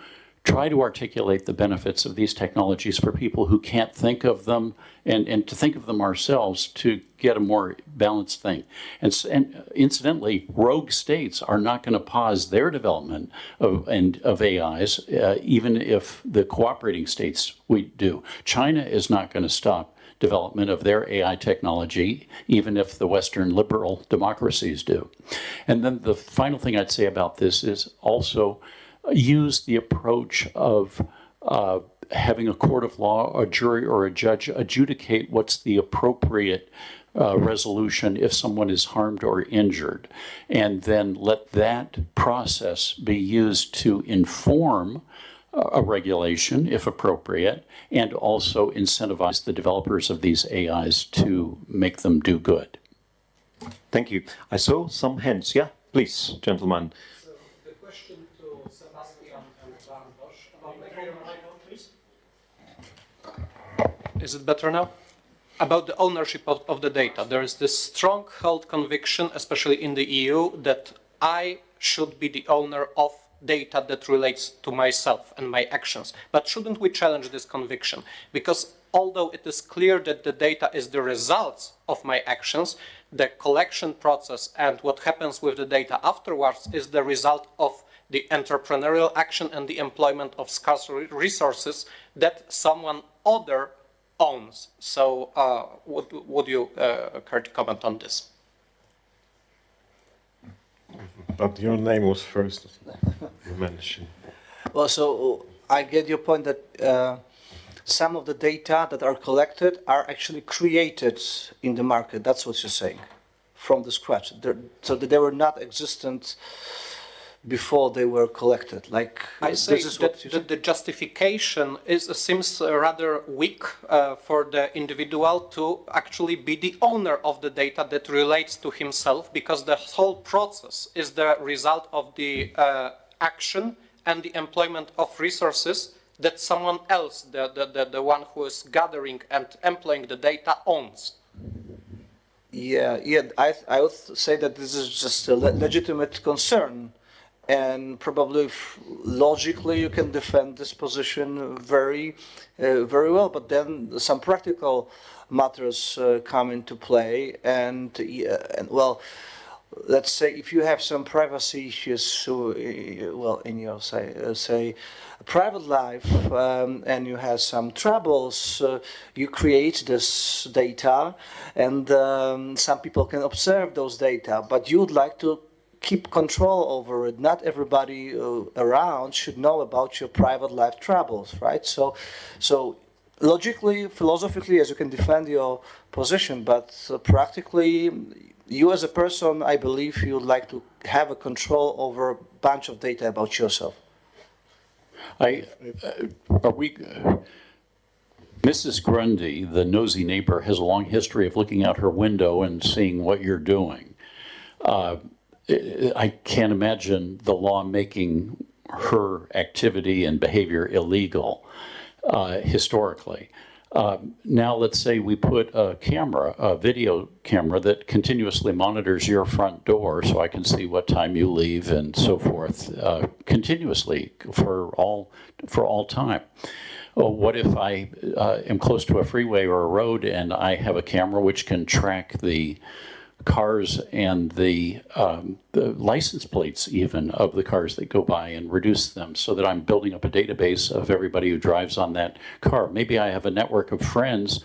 try to articulate the benefits of these technologies for people who can't think of them and to think of them ourselves to get a more balanced thing. And incidentally, rogue states are not going to pause their development of AIs, even if the cooperating states do. China is not going to stop development of their AI technology, even if the Western liberal democracies do. And then the final thing I'd say about this is also use the approach of having a court of law, a jury, or a judge adjudicate what's the appropriate resolution if someone is harmed or injured, and then let that process be used to inform a regulation, if appropriate, and also incentivize the developers of these AIs to make them do good. Thank you. I saw some hands. Yeah, please, gentlemen. So the question to Sebastian and Bartosz about please. Is it better now? About the ownership of the data. There is this strong held conviction, especially in the EU, that I should be the owner of data that relates to myself and my actions. But shouldn't we challenge this conviction? Because although it is clear that the data is the results of my actions, the collection process and what happens with the data afterwards is the result of the entrepreneurial action and the employment of scarce resources that someone other owns. So would you care to comment on this? But your name was first you mentioned. Well, so I get your point that some of the data that are collected are actually created in the market. That's what you're saying, from the scratch. So that they were not existent before they were collected. Like I say that the justification seems rather weak for the individual to actually be the owner of the data that relates to himself, because the whole process is the result of the action and the employment of resources that someone else, the one who is gathering and employing the data, owns. Yeah, I would say that this is just a legitimate concern. And probably logically you can defend this position very well, but then some practical matters come into play. And well, let's say if you have some privacy issues, well, in your say private life, and you have some troubles, you create this data, and some people can observe those data, but you would like to keep control over it. Not everybody around should know about your private life troubles, right? So logically, philosophically, as you can defend your position, but practically, you as a person, I believe you would like to have a control over a bunch of data about yourself. Mrs. Grundy, the nosy neighbor, has a long history of looking out her window and seeing what you're doing. I can't imagine the law making her activity and behavior illegal historically. Now let's say we put a camera, a video camera that continuously monitors your front door so I can see what time you leave and so forth, continuously for all time. What if I am close to a freeway or a road and I have a camera which can track the cars and the license plates even of the cars that go by and reduce them so that I'm building up a database of everybody who drives on that car. Maybe I have a network of friends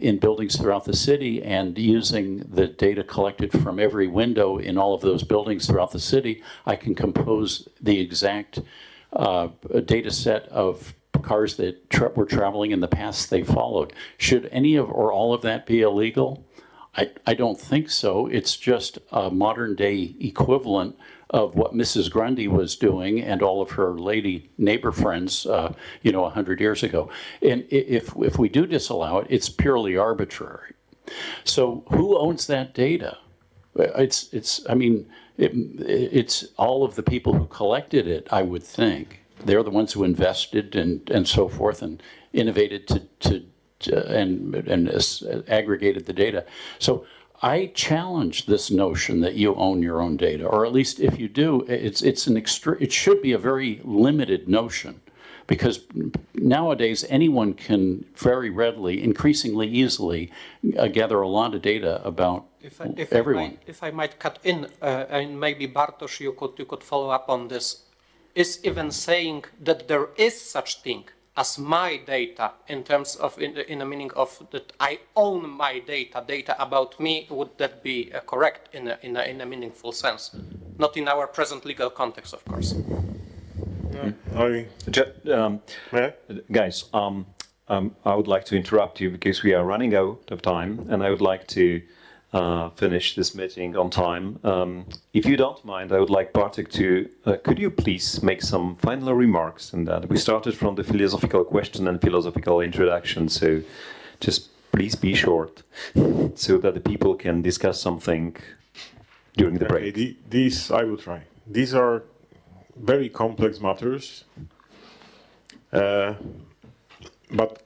in buildings throughout the city, and using the data collected from every window in all of those buildings throughout the city, I can compose the exact data set of cars that were traveling in the paths they followed. Should any of or all of that be illegal? I don't think so. It's just a modern day equivalent of what Mrs. Grundy was doing and all of her lady neighbor friends, 100 years ago. And if we do disallow it, it's purely arbitrary. So who owns that data? It's all of the people who collected it, I would think. They're the ones who invested and so forth and innovated and aggregated the data. So I challenge this notion that you own your own data, or at least if you do, it should be a very limited notion, because nowadays anyone can very readily, increasingly easily, gather a lot of data about everyone. If I might cut in, and maybe Bartosz, you could follow up on this, is even saying that there is such thing as my data in terms of, in the meaning of that I own my data about me, would that be correct in a meaningful sense? Not in our present legal context, of course. Guys, I would like to interrupt you because we are running out of time, and I would like to finish this meeting on time. If you don't mind, I would like Bartek to, could you please make some final remarks in that? We started from the philosophical question and philosophical introduction, so just please be short so that the people can discuss something during the break. These, I will try. These are very complex matters, but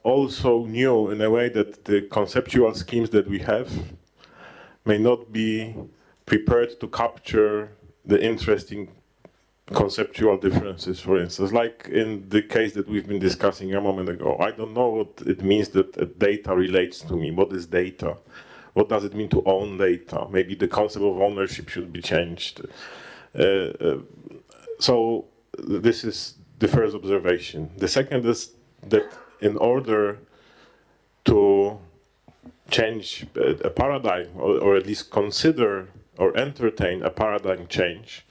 also new in a way that the conceptual schemes that we have may not be prepared to capture the interesting conceptual differences, for instance, like in the case that we've been discussing a moment ago. I don't know what it means that data relates to me. What is data? What does it mean to own data? Maybe the concept of ownership should be changed. So this is the first observation. The second is that in order to change a paradigm, or at least consider or entertain a paradigm change,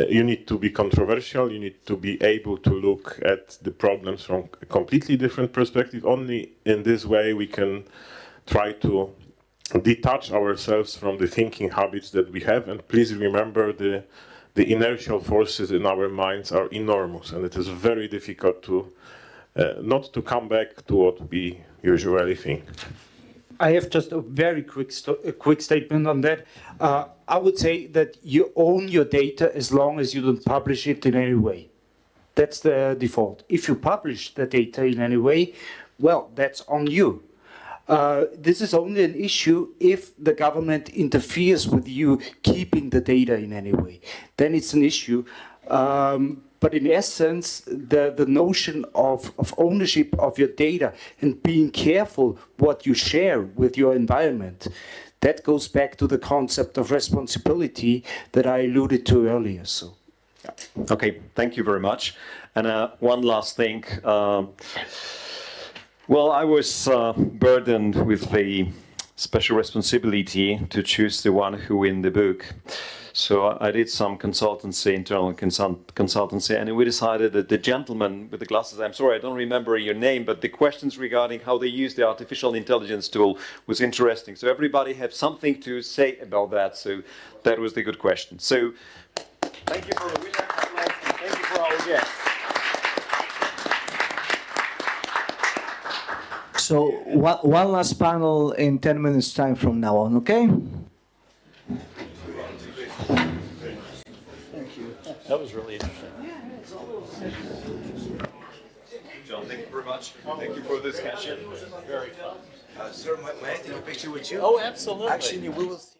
you need to be controversial, you need to be able to look at the problems from a completely different perspective. Only in this way we can try to detach ourselves from the thinking habits that we have. And please remember, the inertial forces in our minds are enormous, and it is very difficult to not to come back to what we usually think. I have just a very quick statement on that. I would say that you own your data as long as you don't publish it in any way. That's the default. If you publish the data in any way, well, that's on you. This is only an issue if the government interferes with you keeping the data in any way. Then it's an issue. But in essence, the notion of ownership of your data and being careful what you share with your environment, that goes back to the concept of responsibility that I alluded to earlier. So, yeah. Okay, thank you very much. And one last thing. Well, I was burdened with the special responsibility to choose the one who win the book. So I did some consultancy, internal consultancy, and we decided that the gentleman with the glasses, I'm sorry, I don't remember your name, but the questions regarding how they use the artificial intelligence tool was interesting. So everybody had something to say about that, so that was the good question. So thank you for the winner, and thank you for our guests. So one last panel in 10 minutes time from now on, okay? Thank you. That was really interesting. John, thank you very much. Thank you for this discussion. Very fun. Sir, may I take a picture with you? Oh, absolutely. Actually, we will see.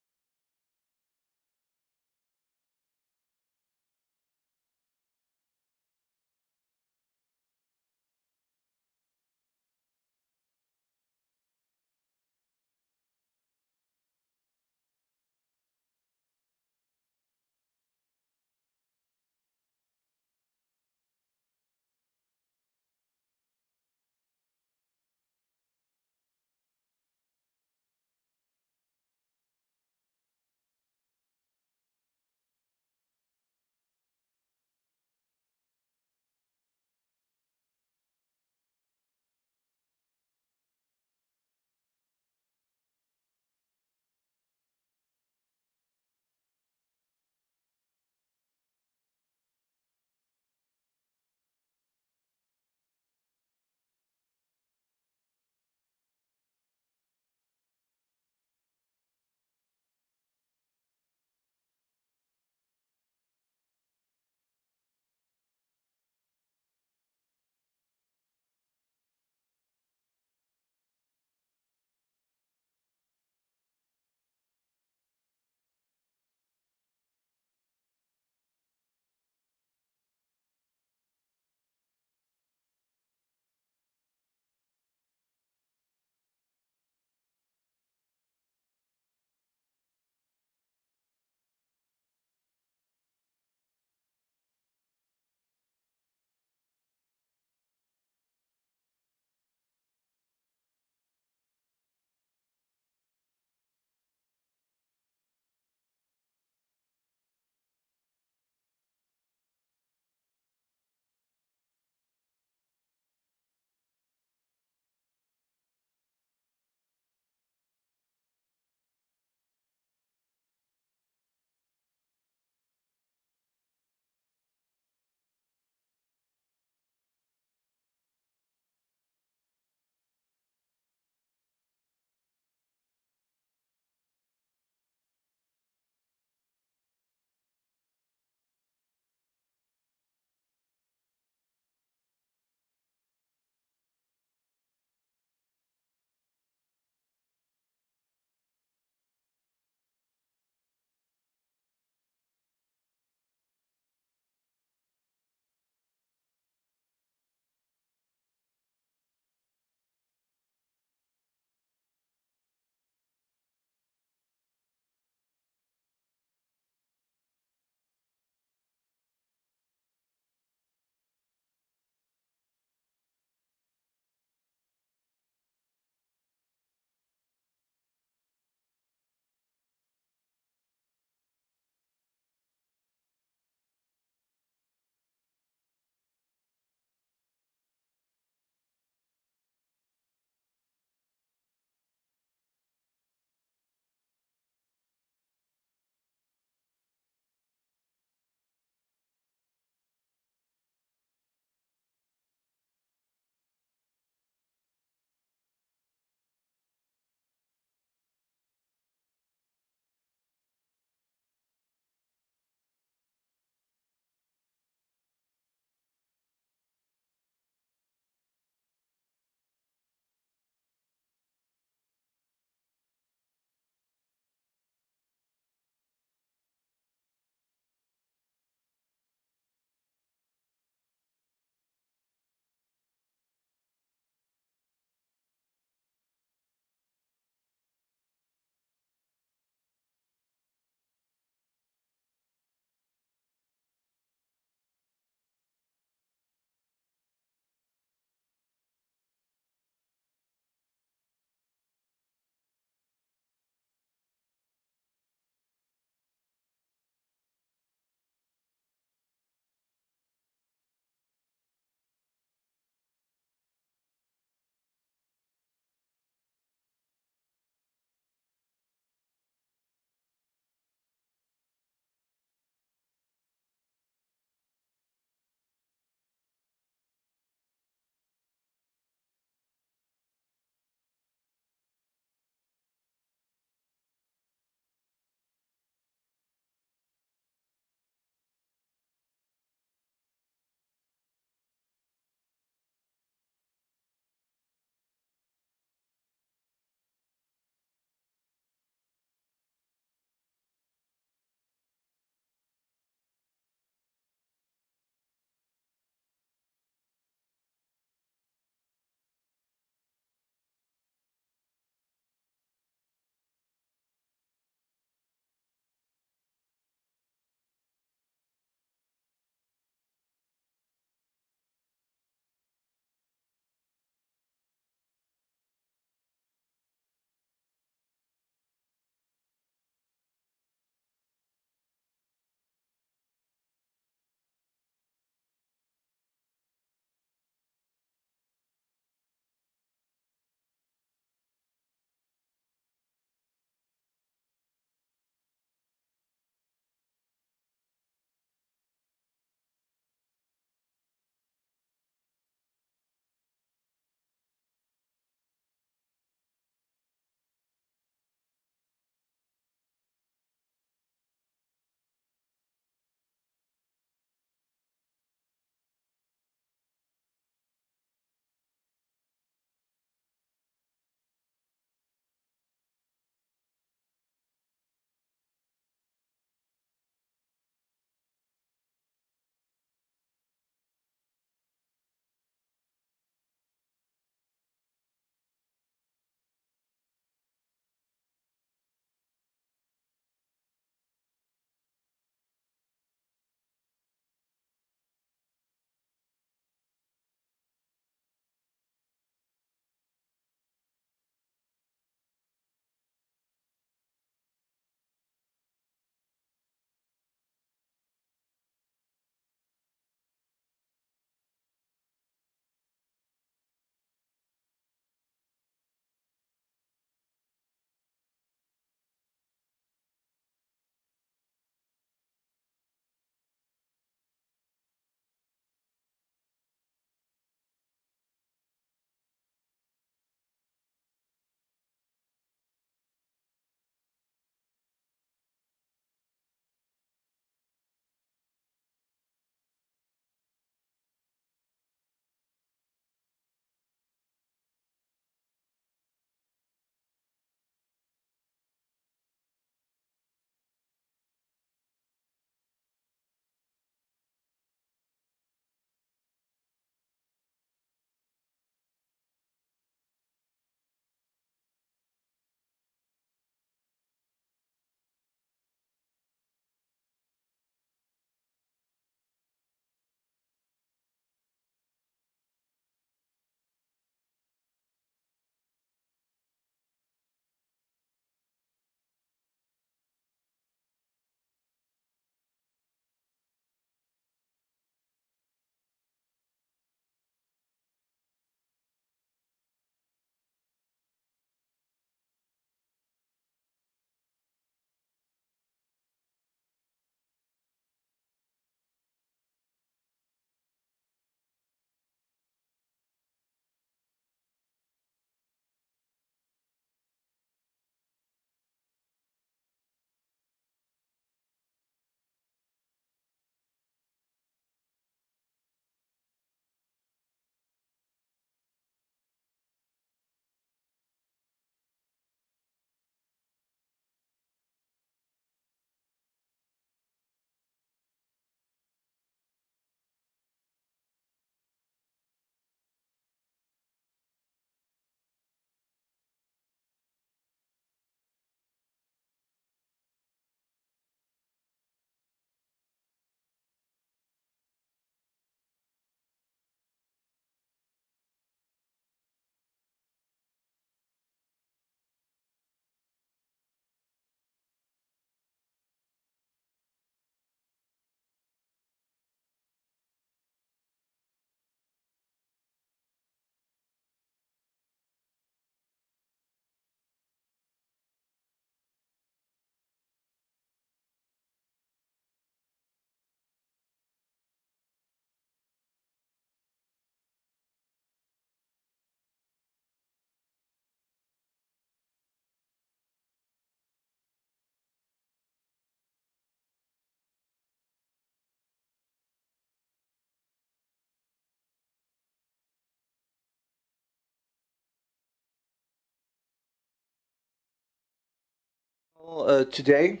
Today,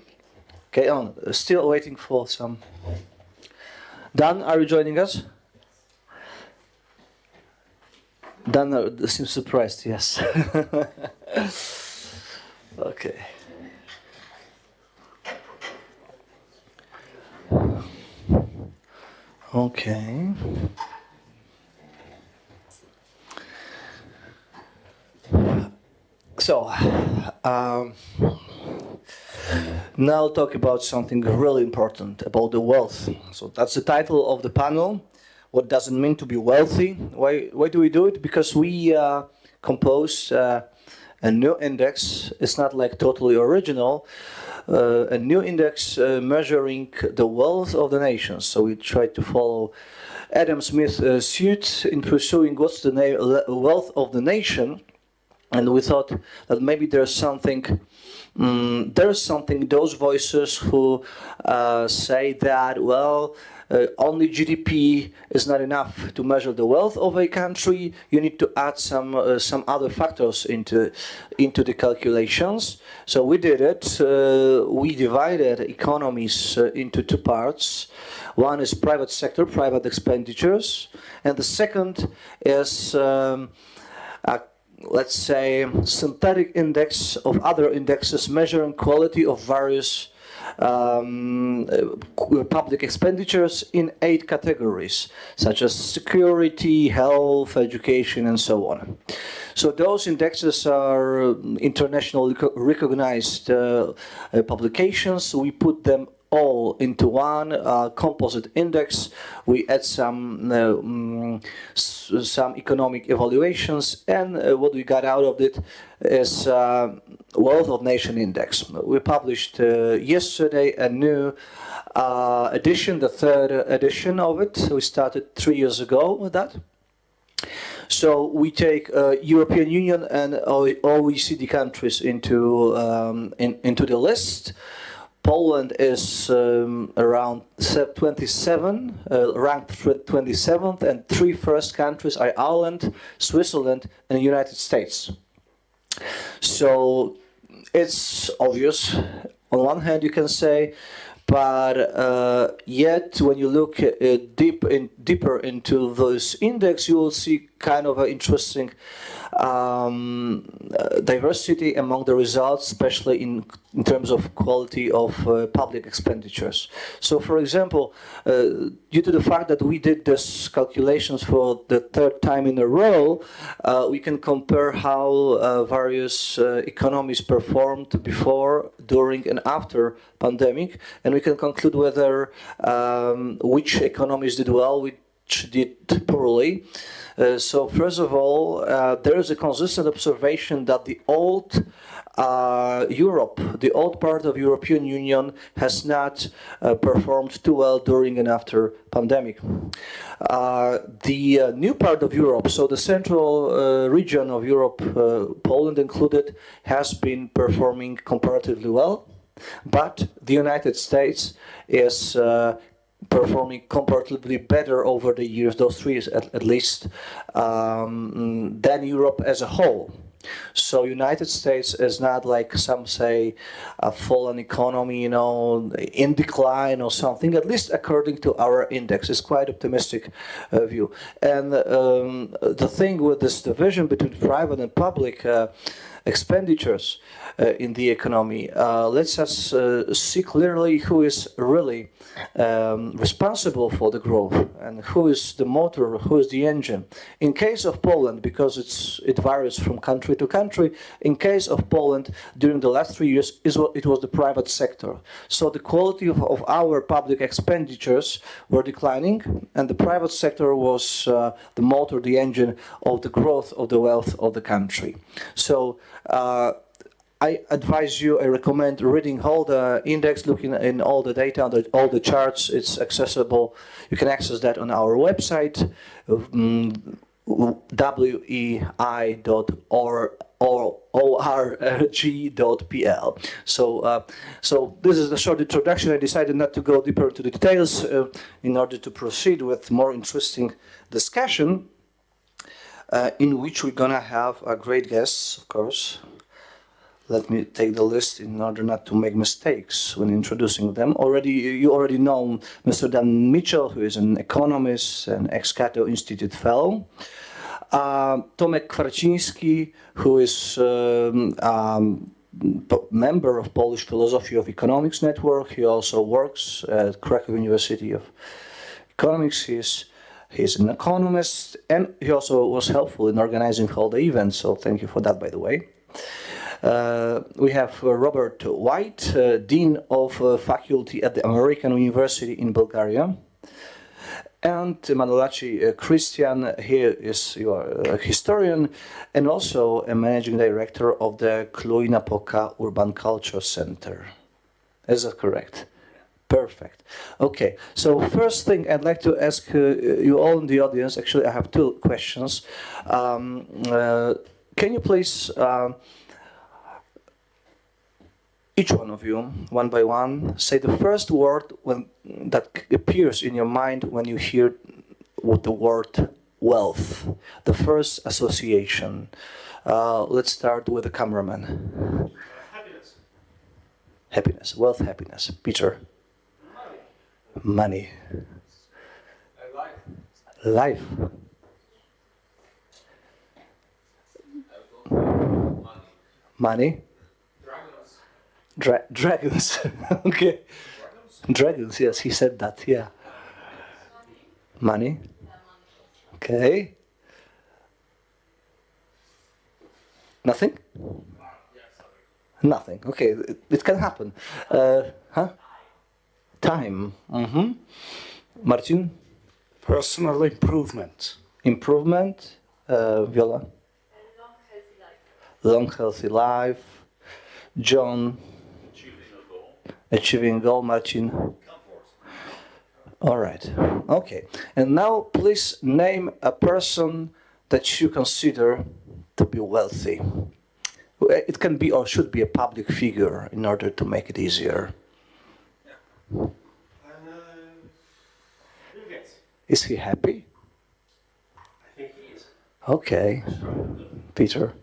okay, still waiting for some. Dan, are you joining us? Dan seems surprised, yes. Okay. Okay. So, now I'll talk about something really important, about the wealth. So that's the title of the panel. What does it mean to be wealthy? Why do we do it? Because we composed a new index. It's not like totally original. A new index measuring the wealth of the nations. So we tried to follow Adam Smith's suit in pursuing what's the wealth of the nation. And we thought that maybe there's something, those voices who say that, well, only GDP is not enough to measure the wealth of a country. You need to add some other factors into the calculations. So we did it. We divided economies into two parts. One is private sector, private expenditures, and the second is let's say, synthetic index of other indexes measuring quality of various public expenditures in 8 categories, such as security, health, education, and so on. So those indexes are internationally recognized publications. We put them all into one composite index. We add some economic evaluations, and what we got out of it is Wealth of Nation Index. We published yesterday a new edition, the 3rd edition of it. We started 3 years ago with that. So we take European Union and OECD countries into the list. Poland is around 27, ranked 27th, and 3 first countries are Ireland, Switzerland, and the United States. So it's obvious, on one hand you can say, but yet when you look deeper into those index, you will see kind of an interesting diversity among the results, especially in terms of quality of public expenditures. So, for example, due to the fact that we did this calculations for the 3rd time in a row, we can compare how various economies performed before, during, and after pandemic, and we can conclude whether which economies did well, which did poorly. So first of all, there is a consistent observation that the old Europe, the old part of European Union, has not performed too well during and after pandemic. The new part of Europe, so the central region of Europe, Poland included, has been performing comparatively well, but the United States is performing comparatively better over the years, those 3 years at least, than Europe as a whole. So United States is not like some say a fallen economy, you know, in decline or something, at least according to our index. It's quite optimistic view. And the thing with this division between private and public expenditures in the economy lets us see clearly who is really responsible for the growth and who is the motor, who is the engine. In case of Poland, because it varies from country to country, in case of Poland, during the last 3 years, it was the private sector. So the quality of our public expenditures were declining, and the private sector was the motor, the engine of the growth of the wealth of the country. So I advise you, I recommend reading all the index, looking in all the data, all the charts. It's accessible. You can access that on our website, wei.org.pl. So this is the short introduction. I decided not to go deeper into the details in order to proceed with more interesting discussion, in which we're gonna have great guests, of course. let me take the list in order not to make mistakes when introducing them. You already know Mr. Dan Mitchell, who is an economist and ex-Cato Institute fellow. Tomek Kwarciński, who is member of Polish Philosophy of Economics Network. He also works at Kraków University of Economics. He's an economist, and he also was helpful in organizing all the events, so thank you for that, by the way. We have Robert White, Dean of Faculty at the American University in Bulgaria. And Manolaci Christian, here is a historian and also a managing director of the Cluj-Napoca Urban Culture Center. Is that correct? Perfect. Okay, so first thing I'd like to ask you all in the audience, actually I have two questions. Can you please, each one of you, one by one, say the first word that appears in your mind when you hear the word wealth, the first association. Let's start with the cameraman. Happiness. Happiness, wealth, happiness. Peter. Money. Life. Life. Money. Dragons. Okay. Dragons, yes, he said that, yeah. Money. Okay. Nothing? Nothing. Okay, it can happen. Time. Marcin? Personal improvement. Improvement. Viola? Long, healthy life. John? Achieving goal. Marcin? All right. Okay. And now please name a person that you consider to be wealthy. It can be or should be a public figure in order to make it easier. Bill Gates. Is he happy? I think he is. Okay. Peter?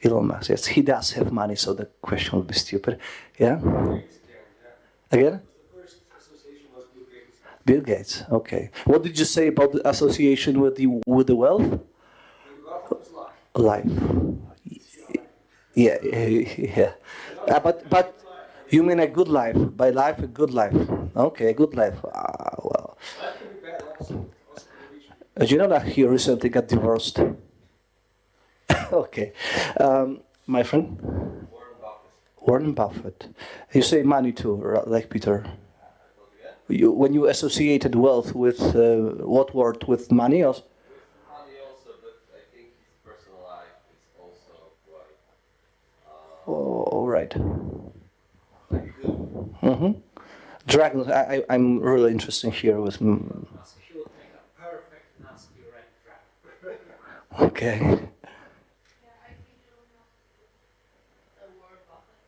Elon Musk, yes. He does have money, so the question would be stupid. Yeah? Again? The first association was Bill Gates. Bill Gates, okay. What did you say about the association with the wealth? Life. Yeah. But you mean a good life? By life, a good life. Okay, a good life. Well. Do you know that he recently got divorced? Okay. My friend? Warren Buffett. You say money too, like Peter. When you associated wealth with what word? With money? Or? Money also, but I think his personal life is also quite... All right. Dragons. I'm really interested here with... He would make a perfect nasty red dragon. Okay.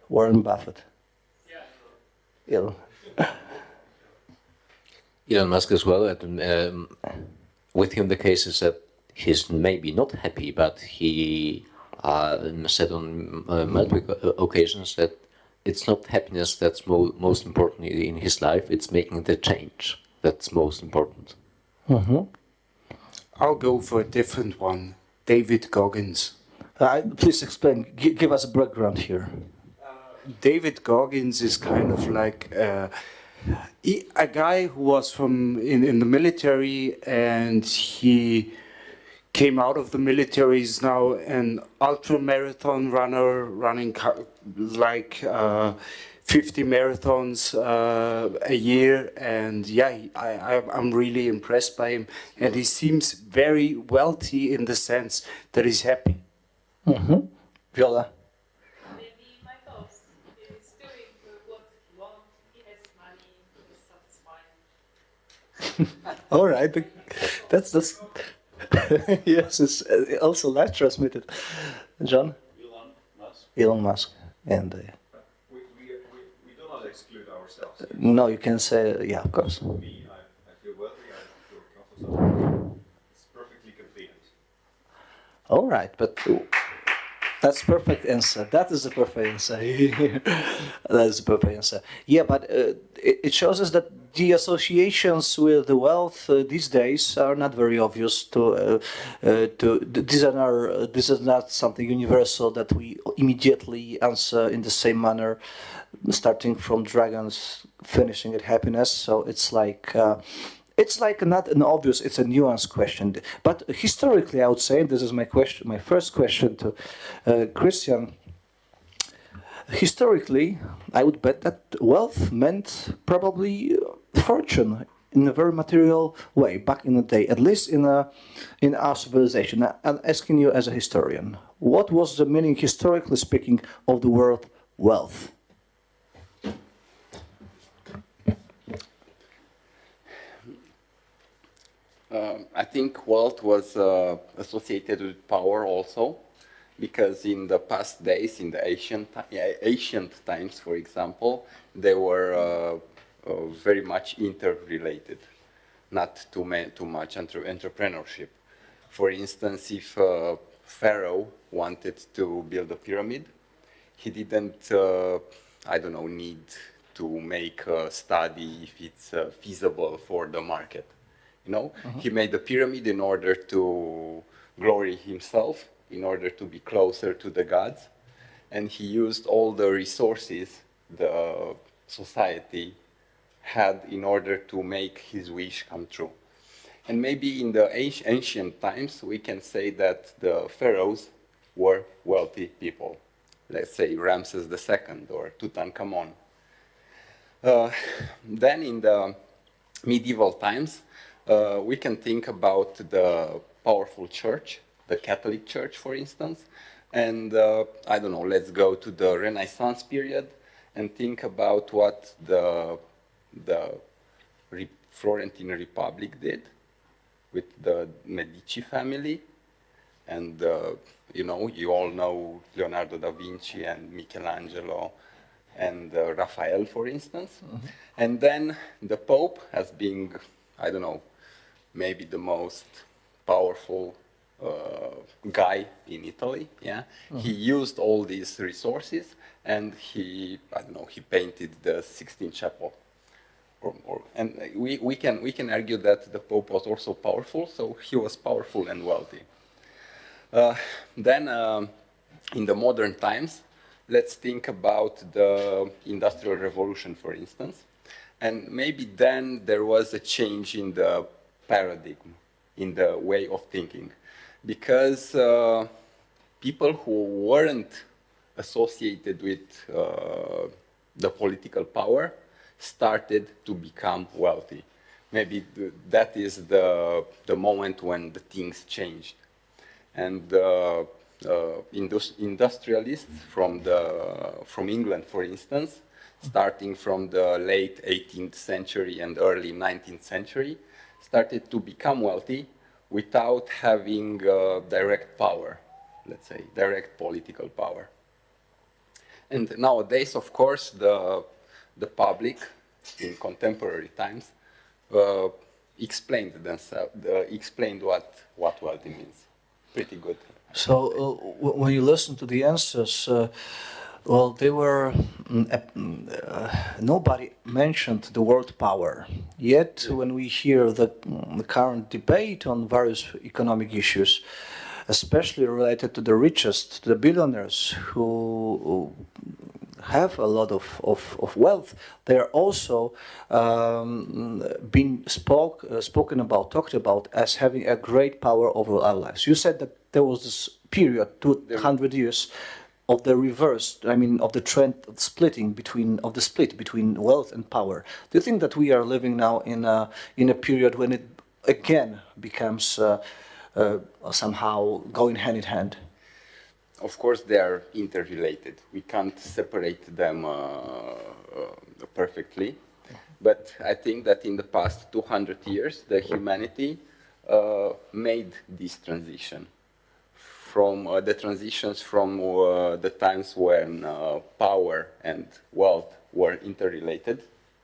Warren Buffett. Yeah. Elon Musk as well. With him, the case is that he's maybe not happy, but he said on multiple occasions that it's not happiness that's most important in his life. It's making the change that's most important. I'll go for a different one. David Goggins. Please explain. Give us a background here. David Goggins is kind of like a guy who was in the military, and he came out of the military. Is now an ultra marathon runner, running like 50 marathons a year. And yeah, I'm really impressed by him, and he seems very wealthy in the sense that he's happy. Viola. All right, that's yes, it's also live transmitted. John? Elon Musk. And we do not exclude ourselves. no, you can say, yeah, of course. Me, I feel wealthy, I feel comfortable. It's perfectly convenient. All right, but That's perfect answer. That is the perfect answer. That is the perfect answer. Yeah, but it shows us that the associations with the wealth these days are not very obvious. This is not something universal that we immediately answer in the same manner, starting from dragons, finishing at happiness. So it's like not an obvious, it's a nuanced question. But historically, I would say, this is my question, my first question to Christian. Historically, I would bet that wealth meant probably fortune in a very material way back in the day, at least in our civilization. I'm asking you as a historian, what was the meaning, historically speaking, of the word wealth? I think wealth was associated with power also, because in the past days, in the ancient times, for example, they were very much interrelated, not too much entrepreneurship. For instance, if Pharaoh wanted to build a pyramid, he didn't, I don't know, need to make a study if it's feasible for the market. You know, he made the pyramid in order to glory himself, in order to be closer to the gods, and he used all the resources the society had in order to make his wish come true. And maybe in the ancient times, we can say that the pharaohs were wealthy people. Let's say Ramses II or Tutankhamun. Then in the medieval times, we can think about the powerful church, the Catholic Church, for instance. And I don't know, let's go to the Renaissance period and think about what the Florentine Republic did with the Medici family. And, you know, you all know Leonardo da Vinci and Michelangelo and Raphael, for instance. And then the Pope has been, I don't know, maybe the most powerful guy in Italy. Yeah, he used all these resources, and he, I don't know, he painted the Sixtine Chapel. And we can argue that the Pope was also powerful, so he was powerful and wealthy. Then, in the modern times, let's think about the Industrial Revolution, for instance. And maybe then there was a change in the paradigm, in the way of thinking. Because people who weren't associated with the political power started to become wealthy. Maybe that is the moment when the things changed. And industrialists from England, for instance, starting from the late 18th century and early 19th century, started to become wealthy without having direct power, let's say, direct political power. And nowadays, of course, the public in contemporary times explained what wealthy means. Pretty good. So when you listen to the answers, well, they were, nobody mentioned the word power. Yet, when we hear the current debate on various economic issues, especially related to the richest, to the billionaires who have a lot of wealth, they are also being spoken about, talked about as having a great power over our lives. You said that there was this period, 200 years, of the reverse, I mean, of the trend of splitting between wealth and power. Do you think that we are living now in a period when it again becomes somehow going hand in hand? Of course, they are interrelated. We can't separate them perfectly. But I think that in the past 200 years, the humanity made this transition. From the transitions from the times when power and wealth were interrelated,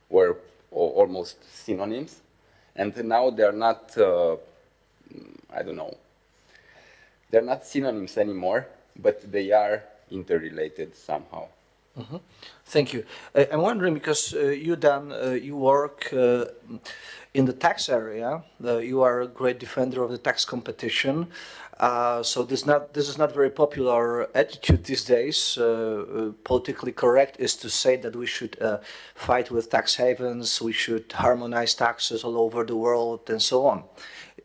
were almost synonyms, and now they're not, I don't know, they're not synonyms anymore, but they are interrelated somehow. Thank you. I'm wondering because you work in the tax area. You are a great defender of the tax competition. So this is not very popular attitude these days. Politically correct is to say that we should fight with tax havens, we should harmonize taxes all over the world, and so on.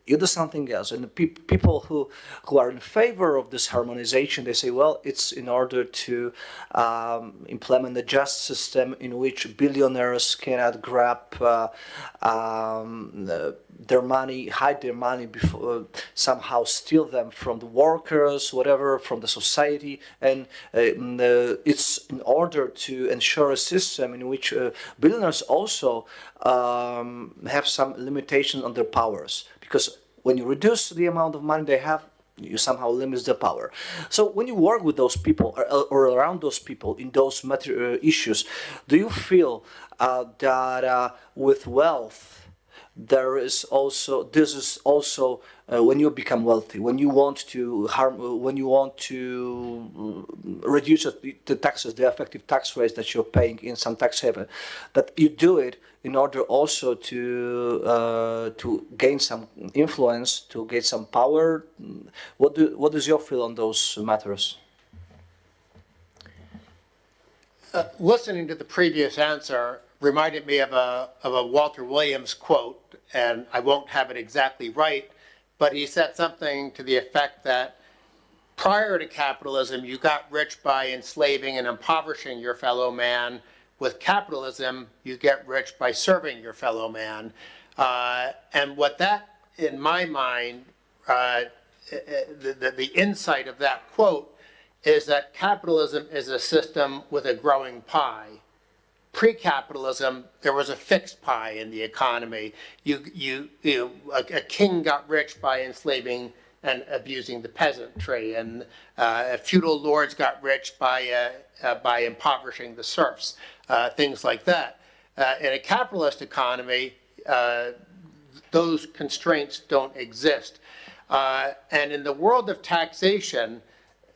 You do something else, and the people who are in favor of this harmonization, they say, well, it's in order to implement a just system in which billionaires cannot grab their money, hide their money, before somehow steal them from the workers, whatever, from the society, and it's in order to ensure a system in which billionaires also have some limitation on their powers. Because when you reduce the amount of money they have, you somehow limit their power. So when you work with those people or around those people in those issues, do you feel that with wealth, this is also when you become wealthy, when you want to reduce the taxes, the effective tax rates that you're paying in some tax haven, that you do it in order also to gain some influence, to gain some power. What is your feel on those matters? Listening to the previous answer reminded me of a Walter Williams quote, and I won't have it exactly right, but he said something to the effect that prior to capitalism, you got rich by enslaving and impoverishing your fellow man. With capitalism, you get rich by serving your fellow man. And what that, in my mind, the insight of that quote is that capitalism is a system with a growing pie. Pre-capitalism, there was a fixed pie in the economy. A king got rich by enslaving and abusing the peasantry, and feudal lords got rich by impoverishing the serfs, things like that. In a capitalist economy, those constraints don't exist. And in the world of taxation,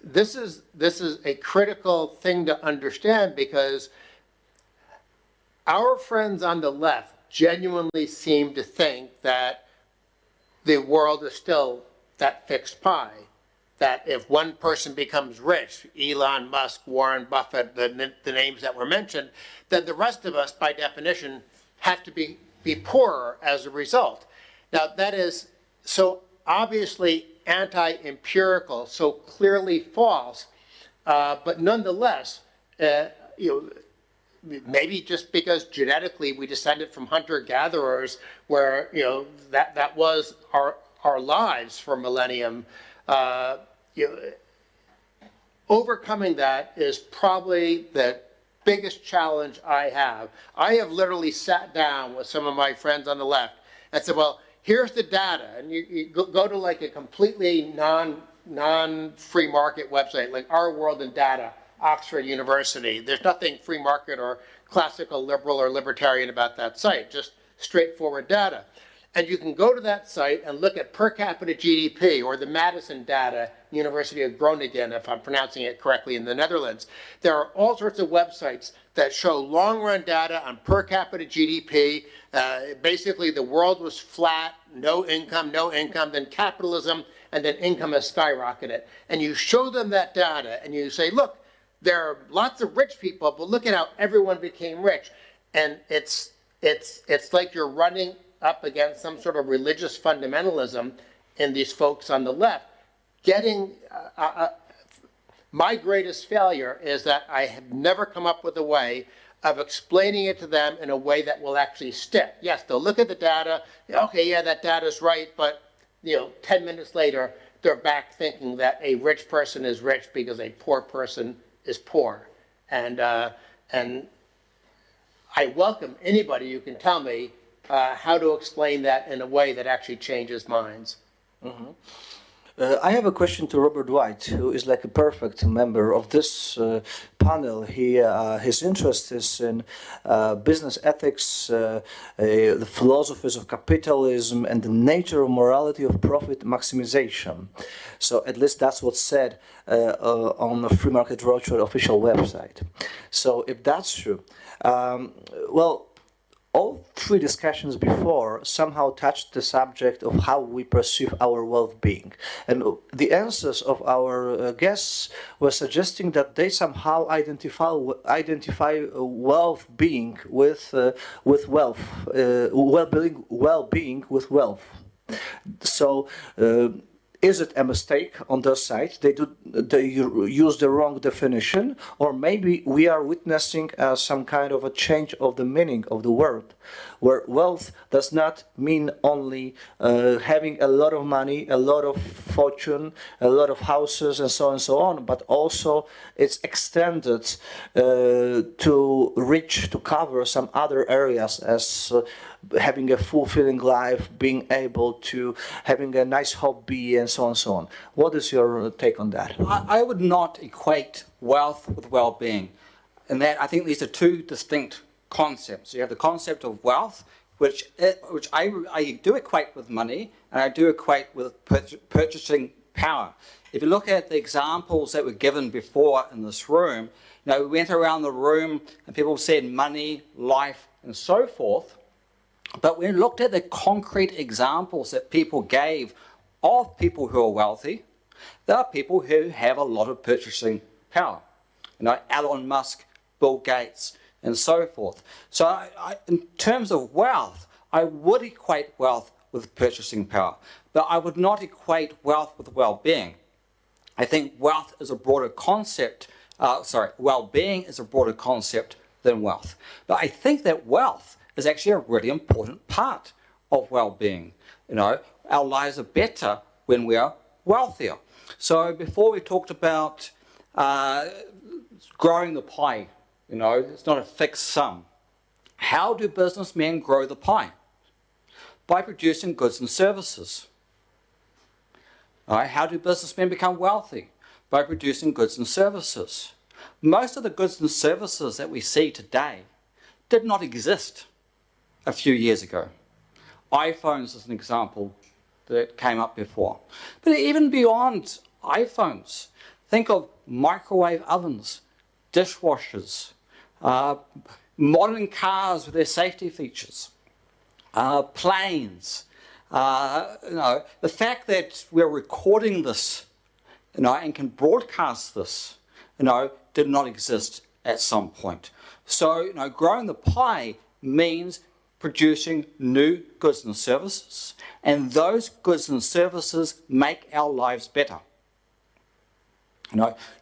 this is a critical thing to understand, because our friends on the left genuinely seem to think that the world is still that fixed pie, that if one person becomes rich, Elon Musk, Warren Buffett, the names that were mentioned, then the rest of us, by definition, have to be poorer as a result. Now, that is so obviously anti-empirical, so clearly false, but nonetheless, maybe just because genetically we descended from hunter-gatherers, where that was our lives for millennium, overcoming that is probably the biggest challenge I have. I have literally sat down with some of my friends on the left and said, well, here's the data, and you go to like a completely non-free market website, like Our World in Data, Oxford University. There's nothing free market or classical liberal or libertarian about that site, just straightforward data. And you can go to that site and look at per capita GDP, or the Madison data, University of Groningen, if I'm pronouncing it correctly, in the Netherlands. There are all sorts of websites that show long-run data on per capita GDP. Basically, the world was flat, no income, then capitalism, and then income has skyrocketed. And you show them that data, and you say, look, there are lots of rich people, but look at how everyone became rich. And it's like you're running up against some sort of religious fundamentalism in these folks on the left. My greatest failure is that I have never come up with a way of explaining it to them in a way that will actually stick. Yes, they'll look at the data, okay, yeah, that data's right, but 10 minutes later, they're back thinking that a rich person is rich because a poor person is poor. And I welcome anybody who can tell me how to explain that in a way that actually changes minds. Mm-hmm. I have a question to Robert White, who is like a perfect member of this panel. His interest is in business ethics, the philosophies of capitalism, and the nature of morality of profit maximization. So at least that's what's said on the Free Market Roadshow official website. So if that's true, well, all three discussions before somehow touched the subject of how we perceive our well-being. And the answers of our guests were suggesting that they somehow identify well-being with wealth, well-being with wealth. So is it a mistake on their side? They use the wrong definition, or maybe we are witnessing some kind of a change of the meaning of the word, where wealth does not mean only having a lot of money, a lot of fortune, a lot of houses, and so on, but also it's extended to cover some other areas as having a fulfilling life, being able to having a nice hobby, and so on and so on. What is your take on that? I would not equate wealth with well-being. And that I think these are two distinct concepts. You have the concept of wealth, which I do equate with money, and I do equate with purchasing power. If you look at the examples that were given before in this room, we went around the room and people said money, life, and so forth. But when we looked at the concrete examples that people gave of people who are wealthy, there are people who have a lot of purchasing power. Elon Musk, Bill Gates, and so forth. So in terms of wealth, I would equate wealth with purchasing power, but I would not equate wealth with well-being. I think wealth is a broader concept, well-being is a broader concept than wealth. But I think that wealth is actually a really important part of well-being. Our lives are better when we are wealthier. So before we talked about growing the pie, it's not a fixed sum. How do businessmen grow the pie? By producing goods and services. How do businessmen become wealthy? By producing goods and services. Most of the goods and services that we see today did not exist a few years ago. iPhones is an example that came up before. But even beyond iPhones, think of microwave ovens, dishwashers, modern cars with their safety features, planes. The fact that we're recording this, and can broadcast this, did not exist at some point. So, growing the pie means producing new goods and services, and those goods and services make our lives better.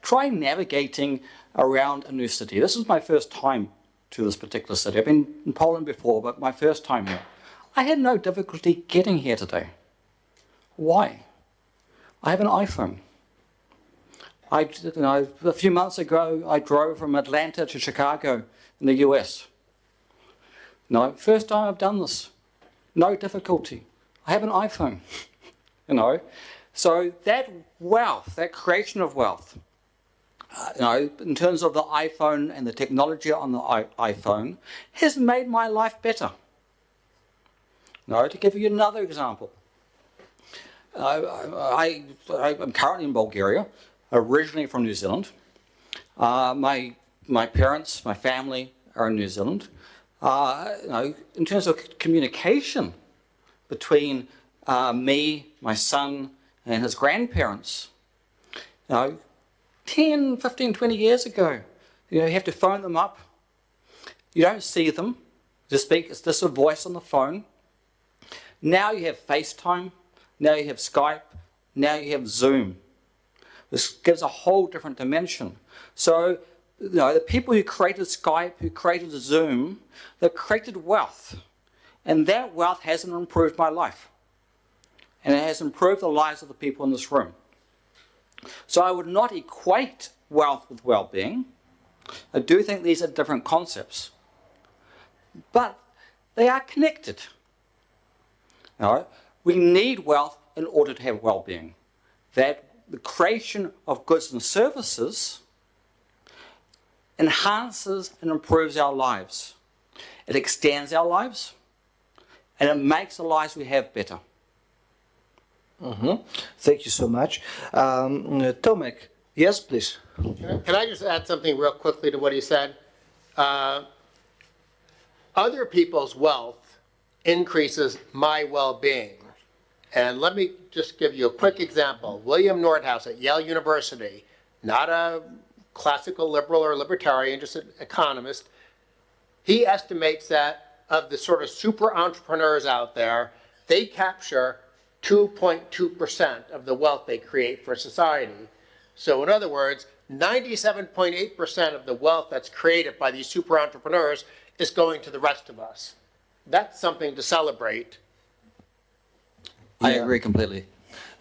Try navigating around a new city. This is my first time to this particular city. I've been in Poland before, but my first time here. I had no difficulty getting here today. Why? I have an iPhone. A few months ago, I drove from Atlanta to Chicago in the US. First time I've done this. No difficulty. I have an iPhone. So that wealth, that creation of wealth, in terms of the iPhone and the technology on the iPhone, has made my life better. To give you another example, I'm currently in Bulgaria, originally from New Zealand. My parents, my family are in New Zealand. In terms of communication between me, my son, and his grandparents, 10, 15, 20 years ago, you have to phone them up. You don't see them. It's just a voice on the phone. Now you have FaceTime. Now you have Skype. Now you have Zoom. This gives a whole different dimension. So, the people who created Skype, who created Zoom, they created wealth. And that wealth hasn't improved my life. And it has improved the lives of the people in this room. So I would not equate wealth with well-being. I do think these are different concepts. But they are connected. We need wealth in order to have well-being. that the creation of goods and services enhances and improves our lives. It extends our lives, and it makes the lives we have better. Thank you so much. Tomek, yes, please. Can I just add something real quickly to what he said? Other people's wealth increases my well-being. And let me just give you a quick example. William Nordhaus at Yale University, not a classical liberal or libertarian, just an economist, he estimates that of the sort of super entrepreneurs out there, they capture 2.2% of the wealth they create for society. So in other words, 97.8% of the wealth that's created by these super entrepreneurs is going to the rest of us. That's something to celebrate. I agree completely.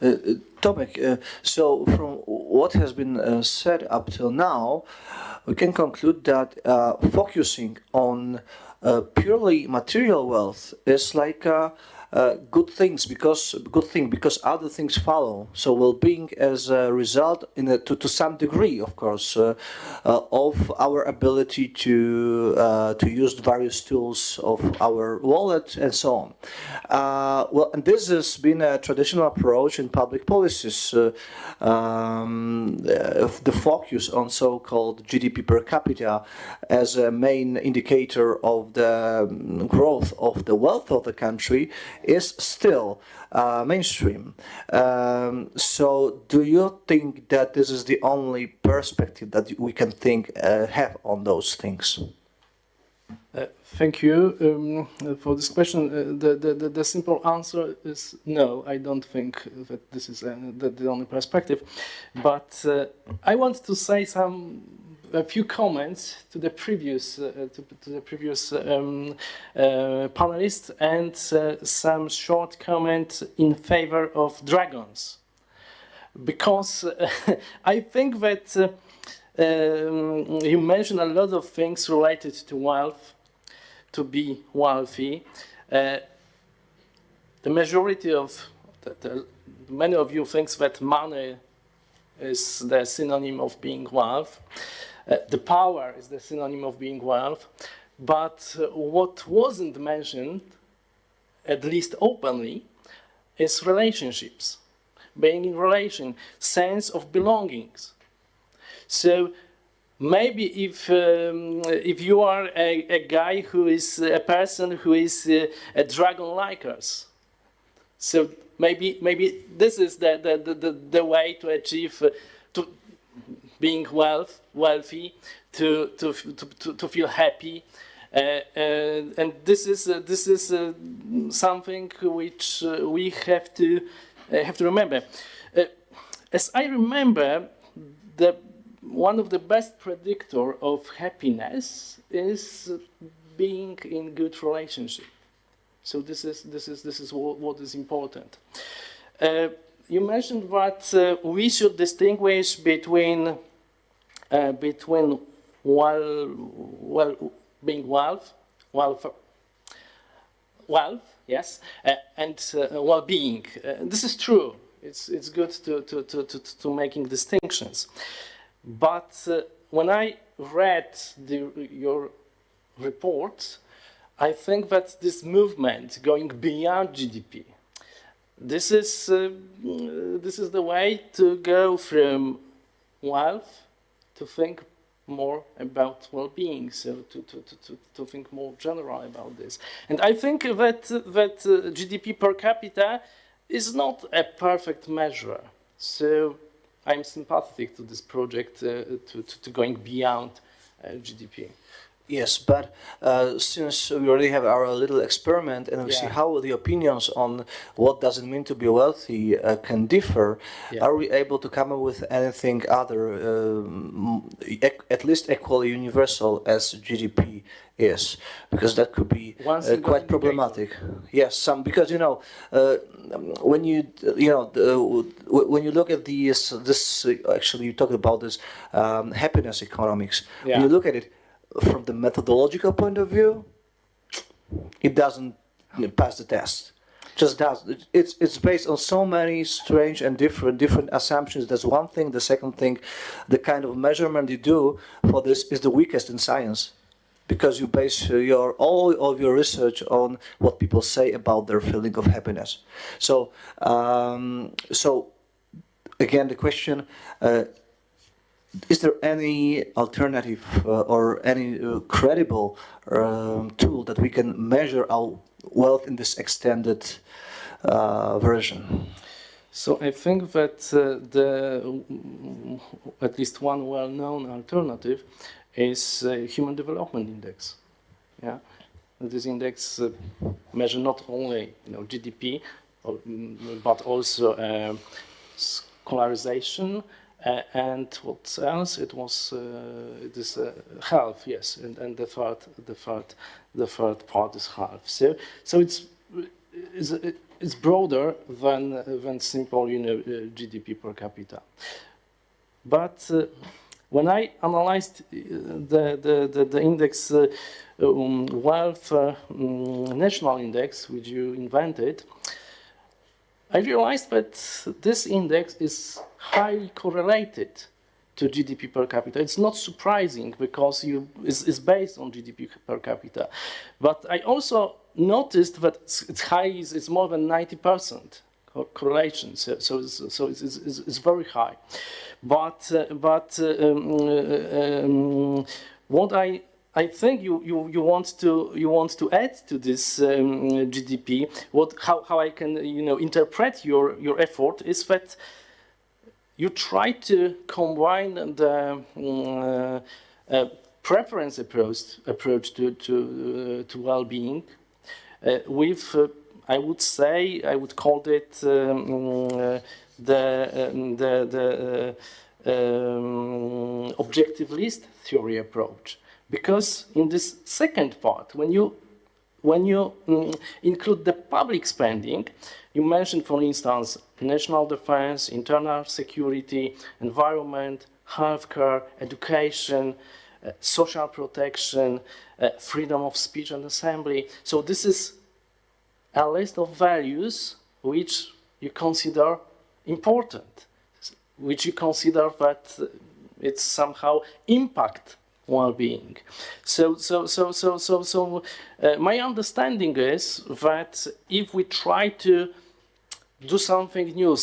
Tomek, so from what has been said up till now, we can conclude that focusing on purely material wealth is like good thing because other things follow. So well-being as a result, to some degree, of course, of our ability to use various tools of our wallet and so on. Well, and this has been a traditional approach in public policies. The focus on so-called GDP per capita as a main indicator of the growth of the wealth of the country is still mainstream. So do you think that this is the only perspective that we can have on those things? Thank you for this question. The simple answer is no. I don't think that this is the only perspective. But I want to say a few comments to the previous panelists and some short comment in favor of dragons, because I think that you mentioned a lot of things related to wealth, to be wealthy. The majority of many of you thinks that money is the synonym of being wealth. The power is the synonym of being wealth, but what wasn't mentioned, at least openly, is relationships, being in relation, sense of belongings. So maybe if you are a guy who is a person who is a dragon like us, so maybe this is the way to achieve being wealthy, to feel happy, and this is something which we have to remember. As I remember, one of the best predictor of happiness is being in good relationship. So this is what is important. You mentioned that we should distinguish between being wealth, yes, and well-being. This is true. It's good to making distinctions. But when I read your report, I think that this movement going beyond GDP, this is the way to go from wealth to think more about well-being, so to think more general about this. And I think that GDP per capita is not a perfect measure. So I'm sympathetic to this project to going beyond GDP. Yes, but since we already have our little experiment and we see how the opinions on what does it mean to be wealthy can differ, are we able to come up with anything other, at least equally universal as GDP is? Because that could be quite problematic. Yes, because when you look at this actually you talked about this happiness economics. When you look at it from the methodological point of view, it doesn't pass the test. just does. It's based on so many strange and different assumptions. That's one thing. The second thing, the kind of measurement you do for this is the weakest in science, because you base all of your research on what people say about their feeling of happiness. So again, the question. Is there any alternative or any credible tool that we can measure our wealth in this extended version? So I think that at least one well-known alternative is Human Development Index. Yeah, this index measures not only GDP, but also scholarization. And what else? It was this health, yes, and the third part is health. So it's broader than simple GDP per capita. But when I analyzed the index wealth national index, which you invented, I realized that this index is highly correlated to GDP per capita. It's not surprising because it's based on GDP per capita. But I also noticed that it's high, it's more than 90% correlation. So it's very high. But what I think you want to add to this GDP. How I can interpret your effort is that you try to combine the preference approach to well-being with I would call it the objectivist theory approach. Because in this second part, when you include the public spending, you mentioned, for instance, national defense, internal security, environment, healthcare, education, social protection, freedom of speech and assembly. So this is a list of values which you consider important, which you consider that it's somehow impact well-being. So my understanding is that if we try to do something new,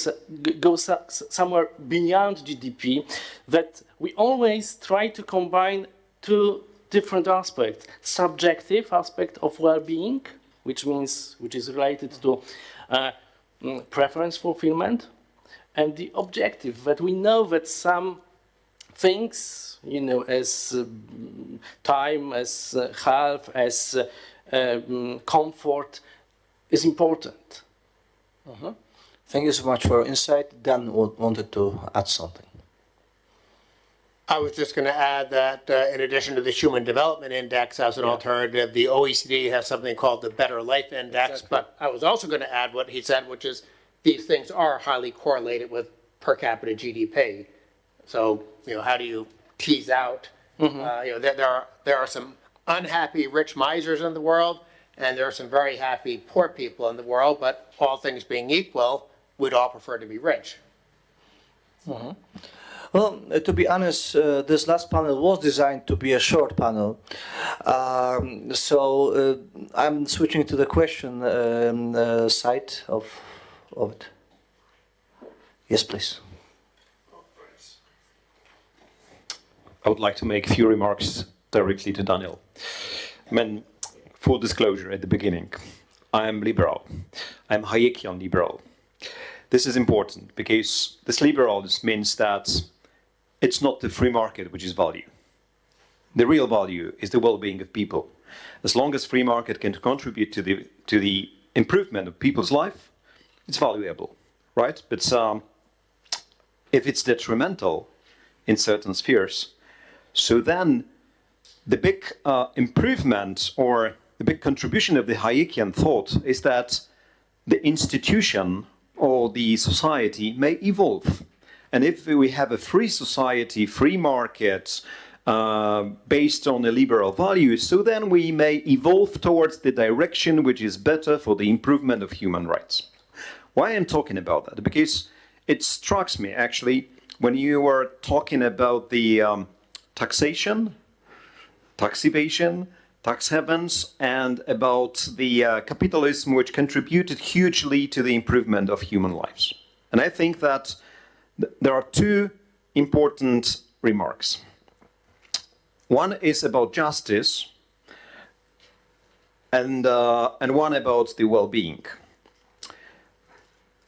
go somewhere beyond GDP, that we always try to combine two different aspects: subjective aspect of well-being, which is related to preference fulfillment, and the objective, that we know that some things, as time, as health, as comfort, is important. Thank you so much for your insight. Dan wanted to add something. I was just going to add that in addition to the Human Development Index as an alternative, the OECD has something called the Better Life Index. Exactly. But I was also going to add what he said, which is these things are highly correlated with per capita GDP. So, how do you tease out? There are some unhappy rich misers in the world, and there are some very happy poor people in the world. But all things being equal, we'd all prefer to be rich. Well, to be honest, this last panel was designed to be a short panel. So I'm switching to the question side of it. Yes, please. I would like to make a few remarks directly to Daniel. Full disclosure at the beginning. I am liberal. I'm Hayekian liberal. This is important because this liberalism means that it's not the free market which is value. The real value is the well-being of people. As long as free market can contribute to the improvement of people's life, it's valuable, right? But if it's detrimental in certain spheres, so then the big improvement or the big contribution of the Hayekian thought is that the institution or the society may evolve. And if we have a free society, free market, based on the liberal values, so then we may evolve towards the direction which is better for the improvement of human rights. Why I'm talking about that? Because it strikes me, actually, when you were talking about the taxation, tax evasion, tax havens, and about the capitalism which contributed hugely to the improvement of human lives. And I think that there are two important remarks. One is about justice, and one about the well-being.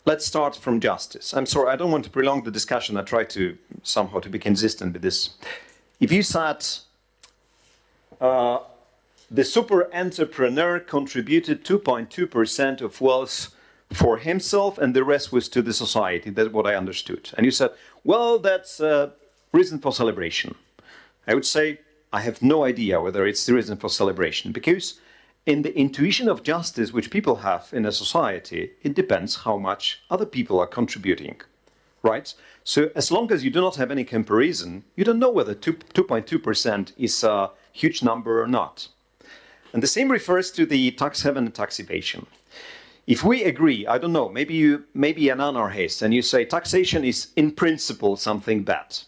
Let's start from justice. I'm sorry, I don't want to prolong the discussion. I try to somehow to be consistent with this. If you said the super entrepreneur contributed 2.2% of wealth for himself and the rest was to the society, that's what I understood. And you said, well, that's a reason for celebration. I would say, I have no idea whether it's the reason for celebration, because in the intuition of justice which people have in a society, it depends how much other people are contributing, right? So as long as you do not have any comparison, you don't know whether 2.2% is a huge number or not. And the same refers to the tax haven and tax evasion. If we agree, I don't know, maybe an anarchist, and you say taxation is in principle something bad.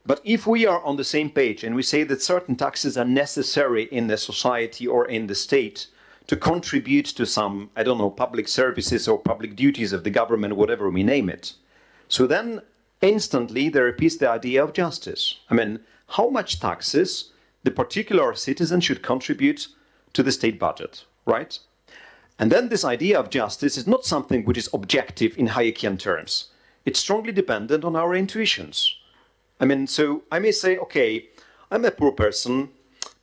But if we are on the same page and we say that certain taxes are necessary in the society or in the state to contribute to some, I don't know, public services or public duties of the government, whatever we name it, so then instantly there appears the idea of justice. I mean, how much taxes the particular citizen should contribute to the state budget, right? And then this idea of justice is not something which is objective in Hayekian terms. It's strongly dependent on our intuitions. I mean, so I may say, okay, I'm a poor person,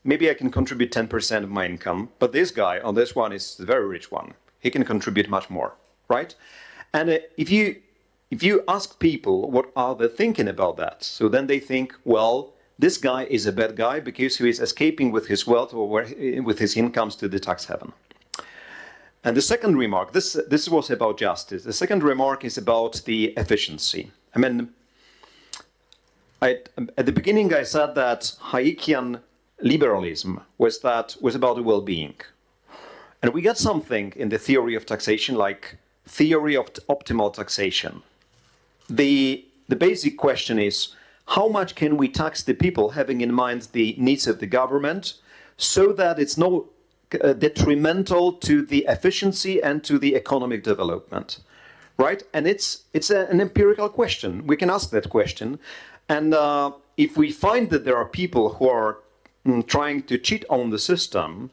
maybe I can contribute 10% of my income, but this guy, or this one is the very rich one, he can contribute much more, right? And if you ask people what are they thinking about that, so then they think, well, this guy is a bad guy because he is escaping with his wealth or with his incomes to the tax haven. And the second remark, this was about justice. The second remark is about the efficiency. I mean, at the beginning I said that Hayekian liberalism was about the well-being. And we got something in the theory of taxation like theory of optimal taxation. The basic question is, how much can we tax the people having in mind the needs of the government so that it's not detrimental to the efficiency and to the economic development, right? And it's an empirical question. We can ask that question. And if we find that there are people who are trying to cheat on the system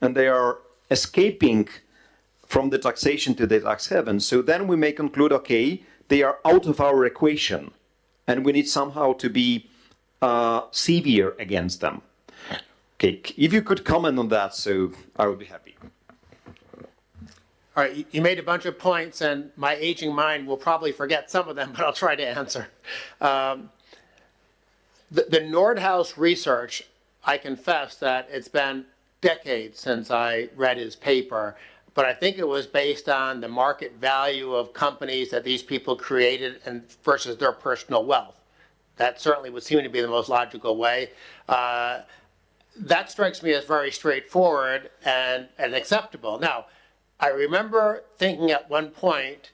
and they are escaping from the taxation to the tax haven, so then we may conclude, okay, they are out of our equation and we need somehow to be severe against them. Okay, if you could comment on that, so I would be happy. All right, you made a bunch of points, and my aging mind will probably forget some of them, but I'll try to answer. The Nordhaus research, I confess that it's been decades since I read his paper, but I think it was based on the market value of companies that these people created and versus their personal wealth. That certainly would seem to be the most logical way. That strikes me as very straightforward and acceptable. Now, I remember thinking at one point,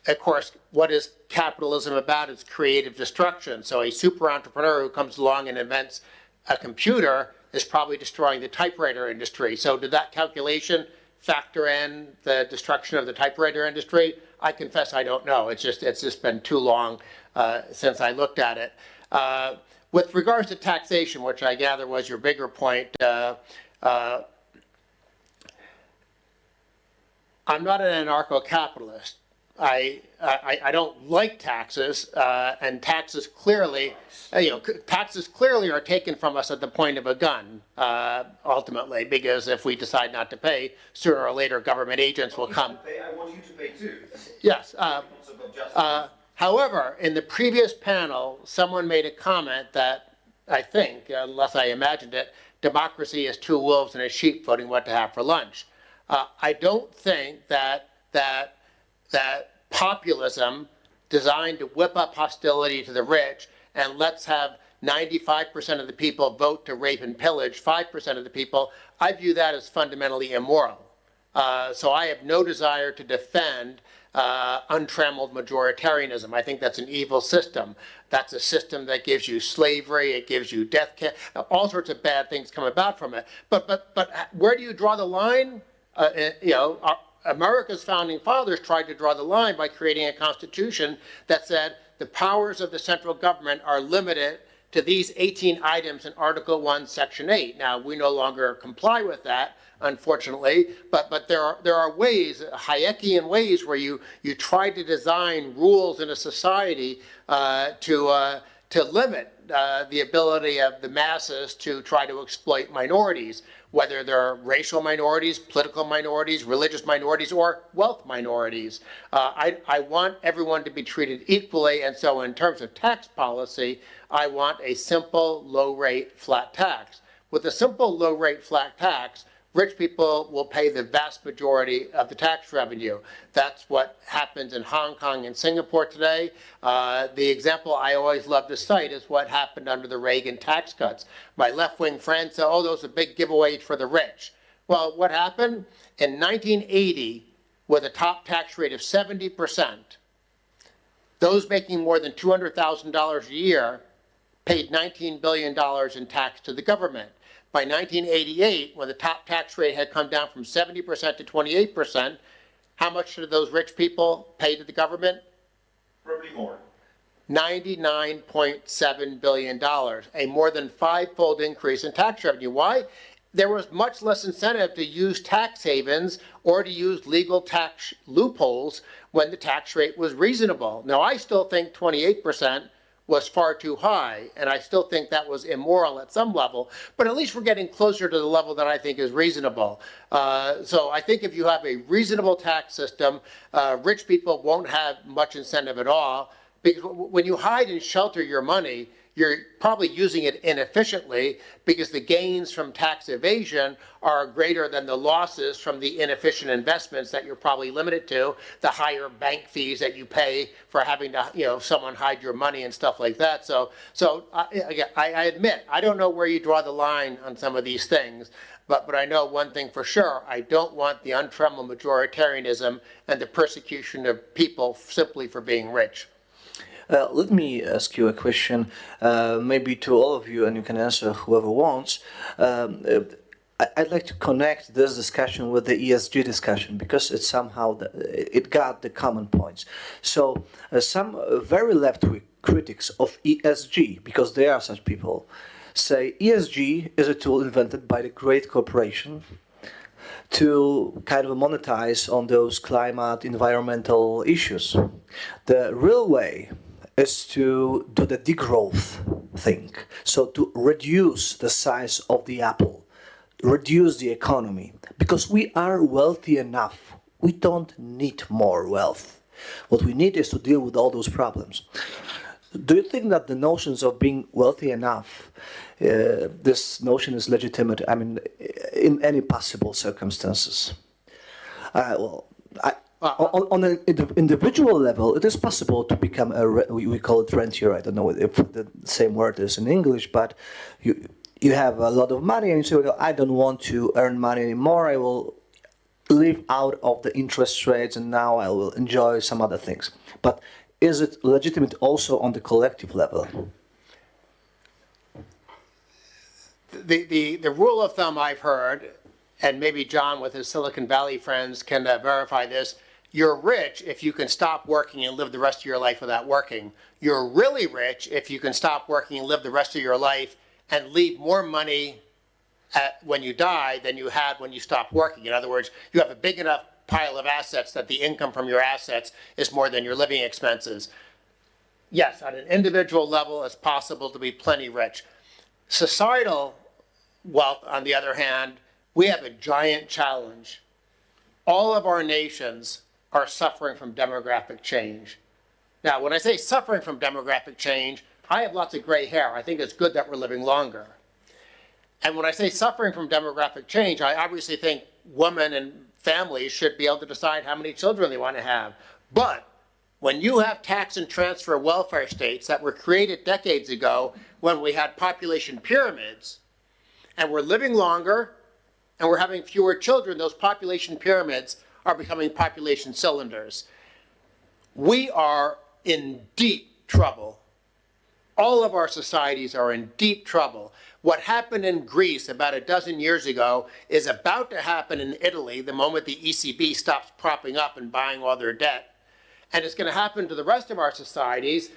of course, what is capitalism about? It's creative destruction. So a super entrepreneur who comes along and invents a computer is probably destroying the typewriter industry. So did that calculation factor in the destruction of the typewriter industry? I confess I don't know. It's just been too long since I looked at it. With regards to taxation, which I gather was your bigger point, I'm not an anarcho-capitalist. I don't like taxes, and taxes clearly, taxes clearly are taken from us at the point of a gun, ultimately, because if we decide not to pay, sooner or later government agents will come. I want you to pay too. Yes. However, in the previous panel, someone made a comment that I think, unless I imagined it, democracy is two wolves and a sheep voting what to have for lunch. I don't think that populism designed to whip up hostility to the rich and let's have 95% of the people vote to rape and pillage 5% of the people, I view that as fundamentally immoral. So I have no desire to defend untrammeled majoritarianism. I think that's an evil system. That's a system that gives you slavery, it gives you death care, all sorts of bad things come about from it. But where do you draw the line? America's founding fathers tried to draw the line by creating a constitution that said the powers of the central government are limited to these 18 items in Article 1, Section 8. Now, we no longer comply with that, unfortunately, but there are ways, Hayekian ways, where you try to design rules in a society to limit the ability of the masses to try to exploit minorities, whether they're racial minorities, political minorities, religious minorities, or wealth minorities. I want everyone to be treated equally, and so in terms of tax policy, I want a simple, low-rate, flat tax. With a simple, low-rate, flat tax, rich people will pay the vast majority of the tax revenue. That's what happens in Hong Kong and Singapore today. The example I always love to cite is what happened under the Reagan tax cuts. My left-wing friends say, oh, those are big giveaways for the rich. Well, what happened? In 1980, with a top tax rate of 70%, those making more than $200,000 a year paid $19 billion in tax to the government. By 1988, when the top tax rate had come down from 70% to 28%, how much did those rich people pay to the government? Probably more. $99.7 billion, a more than five-fold increase in tax revenue. Why? There was much less incentive to use tax havens or to use legal tax loopholes when the tax rate was reasonable. Now, I still think 28% was far too high, and I still think that was immoral at some level, but at least we're getting closer to the level that I think is reasonable. So I think if you have a reasonable tax system, rich people won't have much incentive at all, because when you hide and shelter your money, you're probably using it inefficiently because the gains from tax evasion are greater than the losses from the inefficient investments that you're probably limited to, the higher bank fees that you pay for having to, someone hide your money and stuff like that. So again, I admit, I don't know where you draw the line on some of these things, but I know one thing for sure, I don't want the untrammeled majoritarianism and the persecution of people simply for being rich. Let me ask you a question, maybe to all of you, and you can answer whoever wants. I'd like to connect this discussion with the ESG discussion because it somehow it got the common points. So some very left-wing critics of ESG, because there are such people, say ESG is a tool invented by the great corporation to kind of monetize on those climate, environmental issues. The real way is to do the degrowth thing, so to reduce the size of the apple, reduce the economy, because we are wealthy enough. We don't need more wealth. What we need is to deal with all those problems. Do you think that the notions of being wealthy enough, this notion is legitimate, I mean, in any possible circumstances? On an individual level, it is possible to become we call it rentier. I don't know if the same word is in English, but you have a lot of money and you say, well, I don't want to earn money anymore. I will live out of the interest rates and now I will enjoy some other things. But is it legitimate also on the collective level? The rule of thumb I've heard, and maybe John with his Silicon Valley friends can verify this, you're rich if you can stop working and live the rest of your life without working. You're really rich if you can stop working and live the rest of your life and leave more money when you die than you had when you stopped working. In other words, you have a big enough pile of assets that the income from your assets is more than your living expenses. Yes, on an individual level, it's possible to be plenty rich. Societal wealth, on the other hand, we have a giant challenge. All of our nations are suffering from demographic change. Now, when I say suffering from demographic change, I have lots of gray hair. I think it's good that we're living longer. And when I say suffering from demographic change, I obviously think women and families should be able to decide how many children they want to have. But When you have tax and transfer welfare states that were created decades ago when we had population pyramids, and we're living longer, and we're having fewer children, those population pyramids are becoming population cylinders. We are in deep trouble. All of our societies are in deep trouble. What happened in Greece about a dozen years ago is about to happen in Italy the moment the ECB stops propping up and buying all their debt. And it's going to happen to the rest of our societies.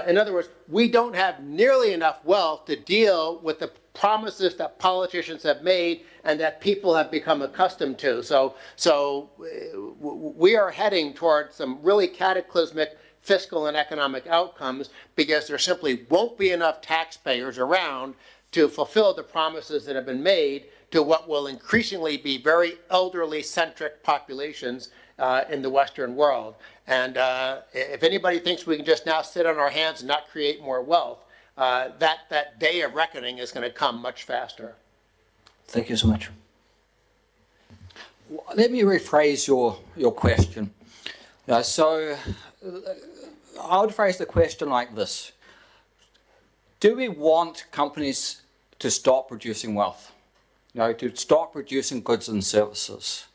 In other words, we don't have nearly enough wealth to deal with the promises that politicians have made and that people have become accustomed to. So we are heading towards some really cataclysmic fiscal and economic outcomes because there simply won't be enough taxpayers around to fulfill the promises that have been made to what will increasingly be very elderly-centric populations in the Western world. And if anybody thinks we can just now sit on our hands and not create more wealth, that day of reckoning is going to come much faster. Thank you so much. Let me rephrase your question. So I would phrase the question like this. Do we want companies to stop producing wealth? To stop producing goods and services?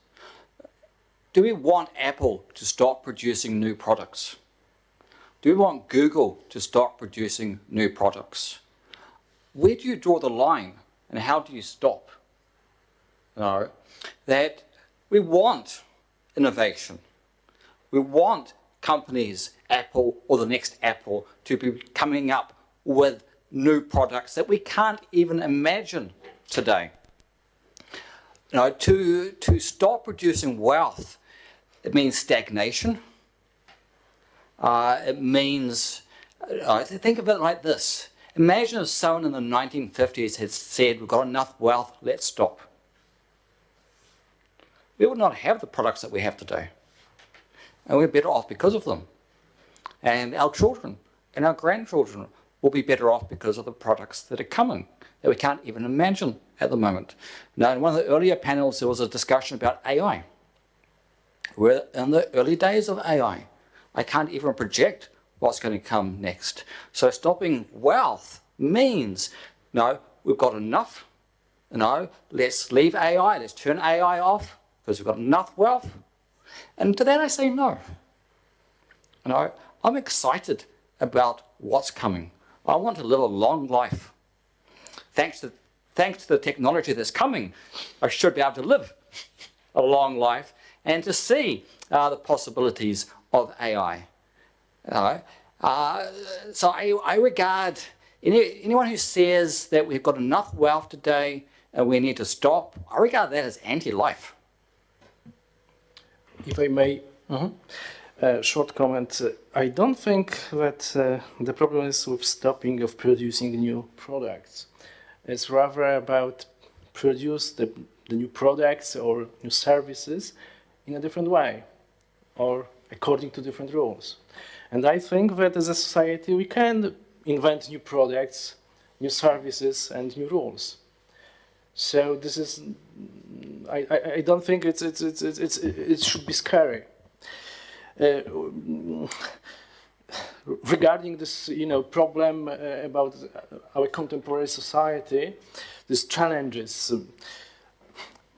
Do we want Apple to stop producing new products? Do we want Google to stop producing new products? Where do you draw the line and how do you stop? That we want innovation. We want companies, Apple or the next Apple, to be coming up with new products that we can't even imagine today. To stop producing wealth, it means stagnation. It means, think of it like this. Imagine if someone in the 1950s had said, we've got enough wealth, let's stop. We would not have the products that we have today. And we're better off because of them. And our children and our grandchildren will be better off because of the products that are coming, that we can't even imagine at the moment. Now, in one of the earlier panels, there was a discussion about AI. We're in the early days of AI. I can't even project what's going to come next. So stopping wealth means, we've got enough. Let's leave AI, let's turn AI off because we've got enough wealth. And to that I say no. I'm excited about what's coming. I want to live a long life. Thanks to the technology that's coming, I should be able to live a long life and to see the possibilities of AI. So I regard anyone who says that we've got enough wealth today and we need to stop, I regard that as anti-life. If I may, short comment. I don't think that the problem is with stopping of producing new products. It's rather about produce the new products or new services in a different way or according to different rules. And I think that as a society we can invent new products, new services and new rules. So this is, I don't think it should be scary. Regarding this, problem about our contemporary society, these challenges,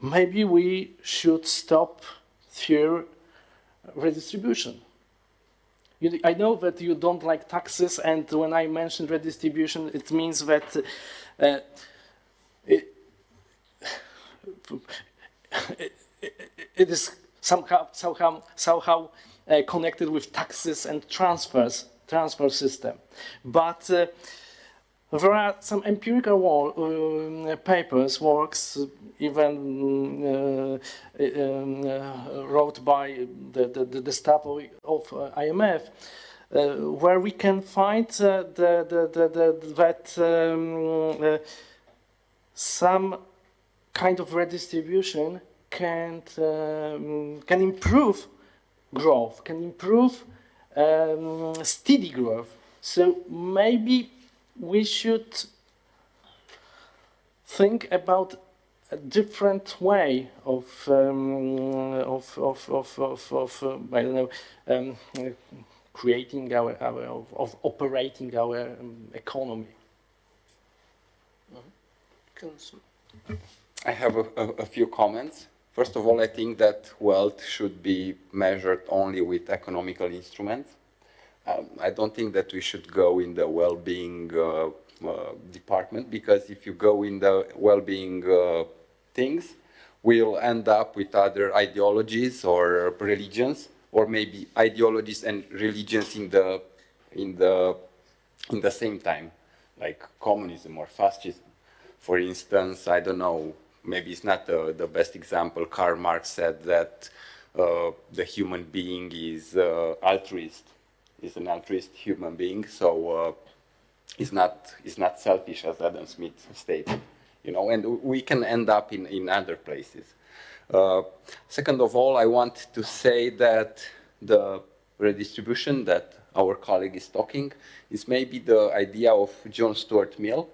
maybe we should stop through redistribution. I know that you don't like taxes, and when I mention redistribution, it means that it is somehow connected with taxes and transfer system. But there are some empirical works, even wrote by the staff of IMF, where we can find that some kind of redistribution can improve growth, can improve steady growth. So maybe we should think about a different way of creating of operating our economy. I have a few comments. First of all, I think that wealth should be measured only with economical instruments. I don't think that we should go in the well-being department, because if you go in the well-being things, we'll end up with other ideologies or religions, or maybe ideologies and religions in the same time, like communism or fascism. For instance, I don't know, maybe it's not the best example. Karl Marx said that the human being is altruist, is an altruist human being, so is not selfish, as Adam Smith stated. You know, and we can end up in other places. Second of all, I want to say that the redistribution that our colleague is talking is maybe the idea of John Stuart Mill,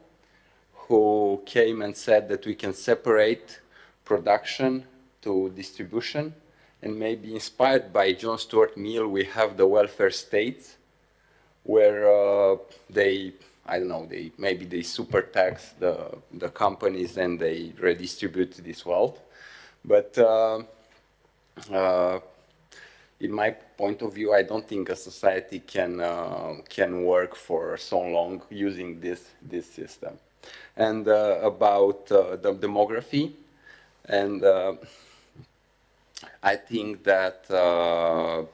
who came and said that we can separate production to distribution, and maybe inspired by John Stuart Mill, we have the welfare states, where they, I don't know, maybe they super tax the companies and they redistribute this wealth. But in my point of view, I don't think a society can work for so long using this system. And about the demography, and I think that the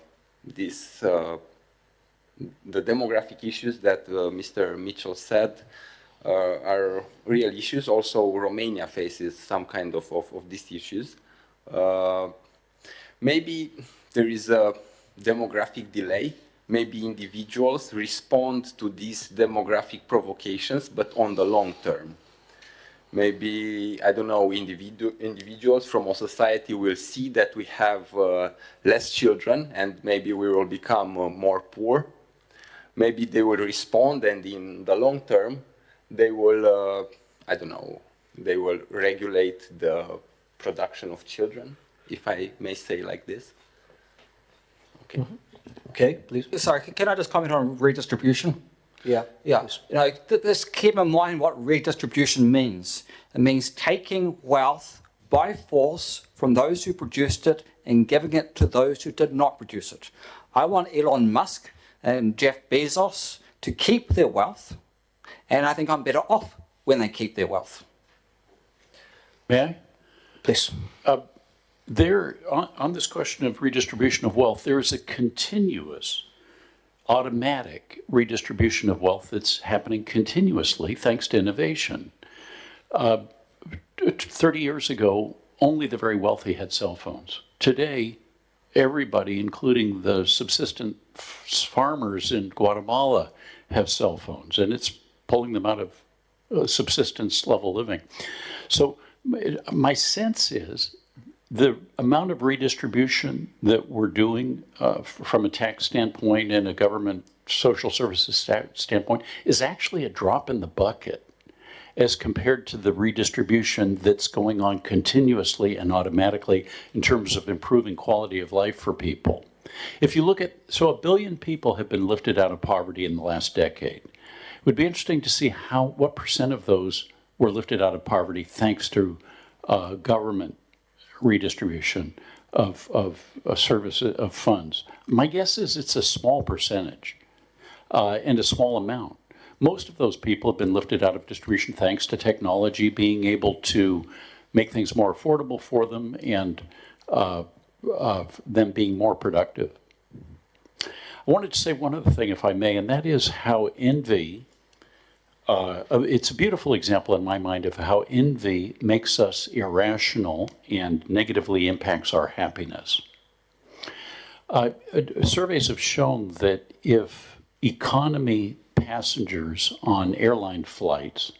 demographic issues that Mr. Mitchell said are real issues. Also, Romania faces some kind of these issues. Maybe there is a demographic delay. Maybe individuals respond to these demographic provocations, but on the long term. Maybe, I don't know, individuals from a society will see that we have less children, and maybe we will become more poor. Maybe they will respond, and in the long term, they will, I don't know, they will regulate the production of children, if I may say like this. Okay. Mm-hmm. Okay, please. Sorry, can I just comment on redistribution? Yeah. Yeah. You know, just keep in mind what redistribution means. It means taking wealth by force from those who produced it and giving it to those who did not produce it. I want Elon Musk and Jeff Bezos to keep their wealth, and I think I'm better off when they keep their wealth. May I? Please. There, on this question of redistribution of wealth, there is a continuous, automatic redistribution of wealth that's happening continuously thanks to innovation. 30 years ago, only the very wealthy had cell phones. Today, everybody, including the subsistence farmers in Guatemala, have cell phones, and it's pulling them out of subsistence level living. So my sense is the amount of redistribution that we're doing from a tax standpoint and a government social services standpoint is actually a drop in the bucket as compared to the redistribution that's going on continuously and automatically in terms of improving quality of life for people. If you look at, so 1 billion people have been lifted out of poverty in the last decade. It would be interesting to see what percent of those were lifted out of poverty thanks to government redistribution of services, of funds. My guess is it's a small percentage and a small amount. Most of those people have been lifted out of distribution thanks to technology being able to make things more affordable for them and them being more productive. I wanted to say one other thing, if I may, and that is how envy, it's a beautiful example in my mind of how envy makes us irrational and negatively impacts our happiness. Surveys have shown that if economy passengers on airline flights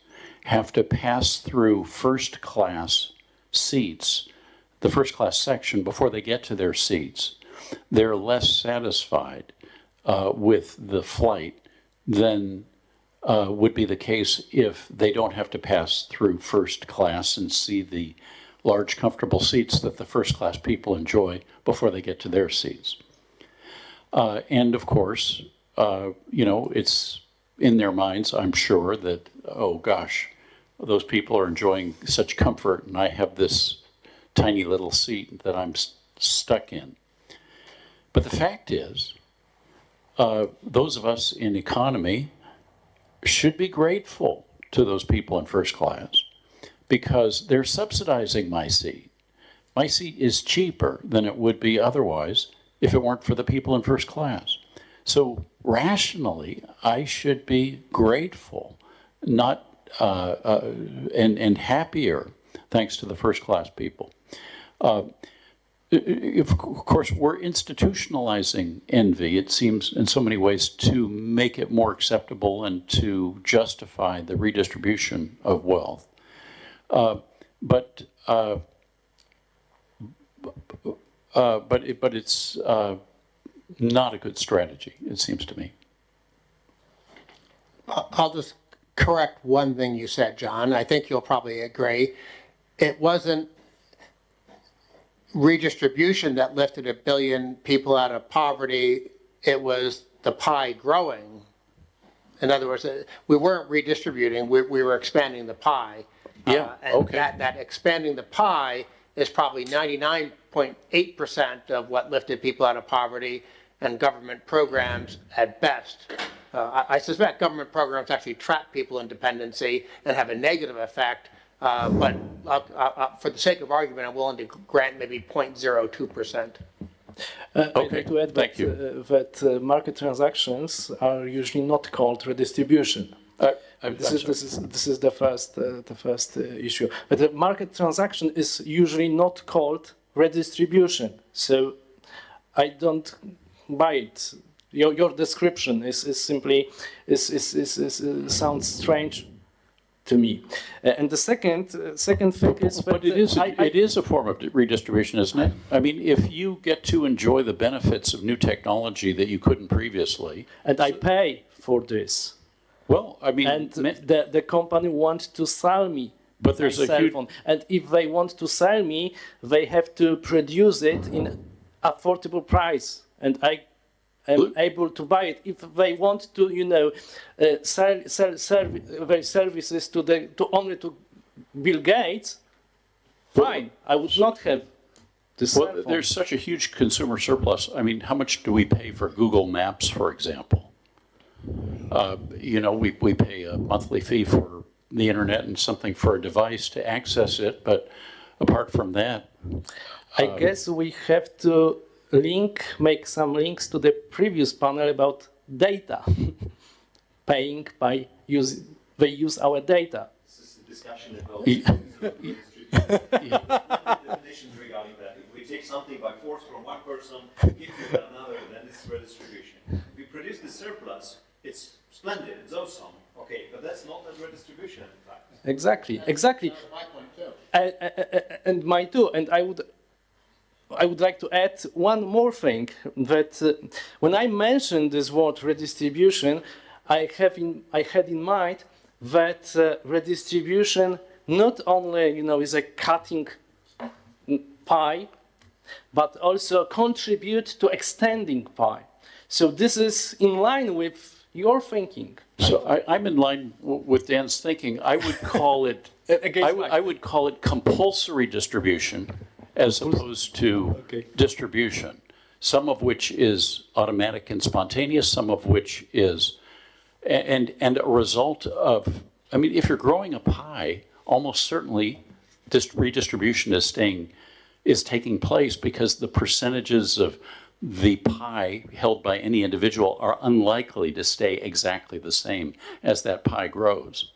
have to pass through first class seats, the first class section, before they get to their seats, they're less satisfied with the flight than would be the case if they don't have to pass through first class and see the large comfortable seats that the first class people enjoy before they get to their seats. And of course, it's in their minds, I'm sure, that, oh gosh, those people are enjoying such comfort and I have this tiny little seat that I'm stuck in. But the fact is, those of us in economy should be grateful to those people in first class because they're subsidizing my seat. My seat is cheaper than it would be otherwise if it weren't for the people in first class. So rationally, I should be grateful, not and happier thanks to the first class people. Of course, we're institutionalizing envy, it seems, in so many ways to make it more acceptable and to justify the redistribution of wealth. But it's not a good strategy, it seems to me. I'll just correct one thing you said, John. I think you'll probably agree. It wasn't redistribution that lifted 1 billion people out of poverty. It was the pie growing. In other words, we weren't redistributing, we were expanding the pie. Yeah, and okay. That expanding the pie is probably 99.8% of what lifted people out of poverty, and government programs at best. I suspect government programs actually trap people in dependency and have a negative effect, but for the sake of argument, I'm willing to grant maybe 0.02%. I'd like to add that market transactions are usually not called redistribution. This is the first issue. But the market transaction is usually not called redistribution. So I don't buy it. Your description is simply sounds strange to me. And the second thing is, but it is a form of redistribution, isn't it? I mean, if you get to enjoy the benefits of new technology that you couldn't previously, and I pay for this. Well, I mean, and the company wants to sell me. But there's a huge, and if they want to sell me, they have to produce it in affordable price, and I am able to buy it. If they want to, sell their services only to Bill Gates, fine. I would not have this. Well, there's such a huge consumer surplus. I mean, how much do we pay for Google Maps, for example? We pay a monthly fee for the internet and something for a device to access it, but apart from that, I guess we have to make some links to the previous panel about data, paying by they use our data. This is the discussion about definitions regarding that. If we take something by force from one person, give to another, then it's redistribution. If we produce the surplus, it's splendid, it's awesome. Okay, but that's not a redistribution, in fact. Exactly. That's my point too. And mine too. And I would like to add one more thing, that when I mentioned this word redistribution, I had in mind that redistribution not only is a cutting pie, but also contribute to extending pie. So this is in line with your thinking. So I'm in line with Dan's thinking. I would call it I would call it compulsory distribution as opposed to distribution, some of which is automatic and spontaneous, some of which is and a result of, I mean, if you're growing a pie, almost certainly redistribution is taking place because the percentages of the pie held by any individual are unlikely to stay exactly the same as that pie grows,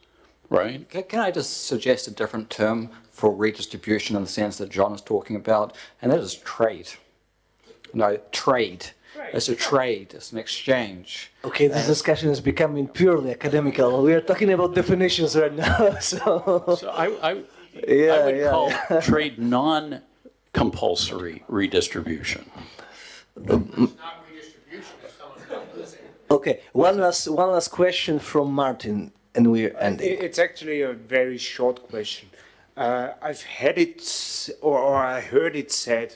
right? Can I just suggest a different term for redistribution in the sense that John is talking about, and that is trade. No, trade. It's a trade, it's an exchange. Okay, this discussion is becoming purely academical. We are talking about definitions right now, so I would call trade non-compulsory redistribution. Okay, one last question from Martin, and we're ending. It's actually a very short question. I've had it, or I heard it said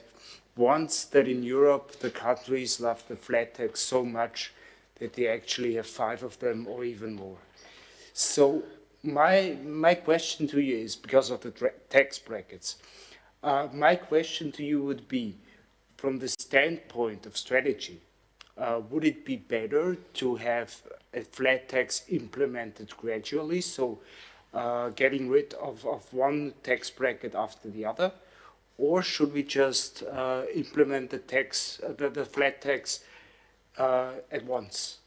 once that in Europe the countries love the flat tax so much that they actually have 5 of them or even more. So my question to you is, because of the tax brackets, my question to you would be, from the standpoint of strategy, would it be better to have a flat tax implemented gradually, so getting rid of one tax bracket after the other, or should we just implement the flat tax at once?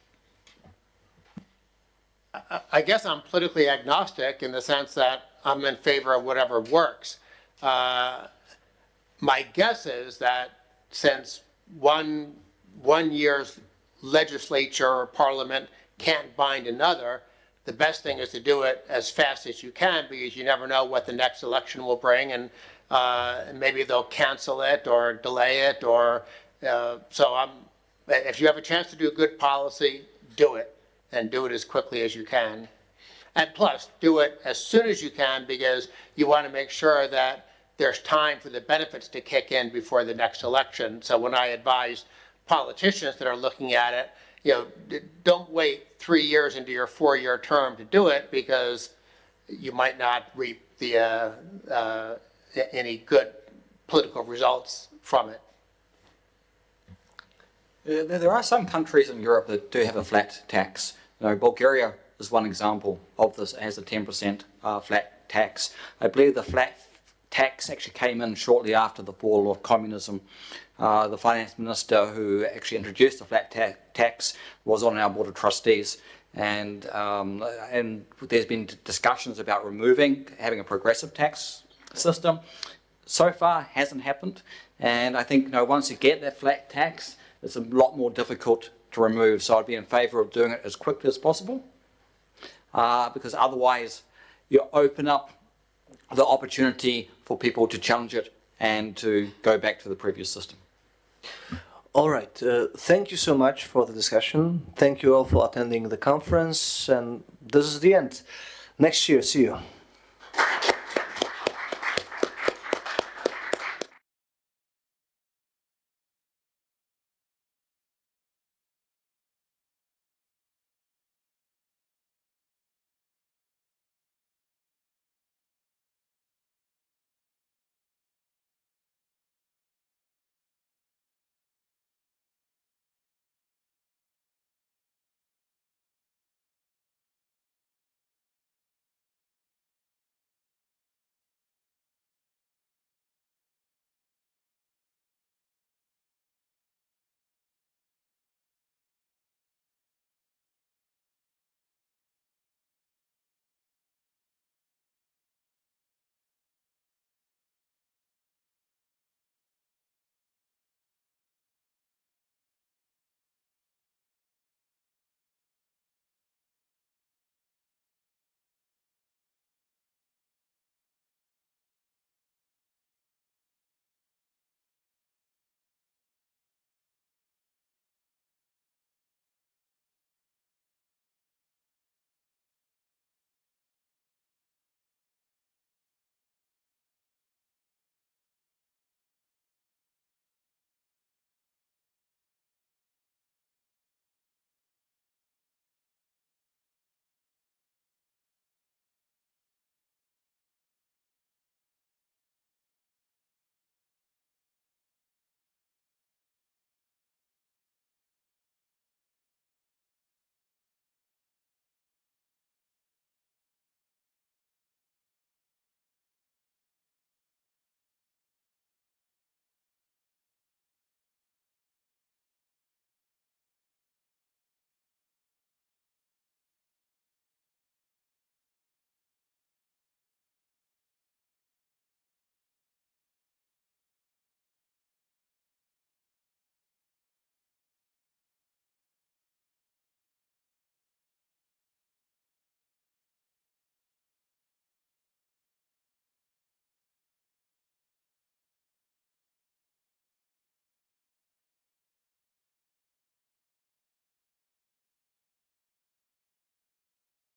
I guess I'm politically agnostic in the sense that I'm in favor of whatever works. My guess is that since one year's legislature or parliament can't bind another, the best thing is to do it as fast as you can, because you never know what the next election will bring, and maybe they'll cancel it or delay it, or if you have a chance to do good policy, do it, and do it as quickly as you can. And plus, do it as soon as you can, because you want to make sure that there's time for the benefits to kick in before the next election. So when I advise politicians that are looking at it, don't wait 3 years into your 4-year term to do it, because you might not reap any good political results from it. There are some countries in Europe that do have a flat tax. Bulgaria is one example of this. It has a 10% flat tax. I believe the flat tax actually came in shortly after the fall of communism. The finance minister who actually introduced the flat tax was on our board of trustees, and there's been discussions about having a progressive tax system. So far, hasn't happened, and I think once you get that flat tax, it's a lot more difficult to remove. So I'd be in favour of doing it as quickly as possible, because otherwise you open up the opportunity for people to challenge it and to go back to the previous system. All right. Thank you so much for the discussion. Thank you all for attending the conference. And this is the end. Next year, see you.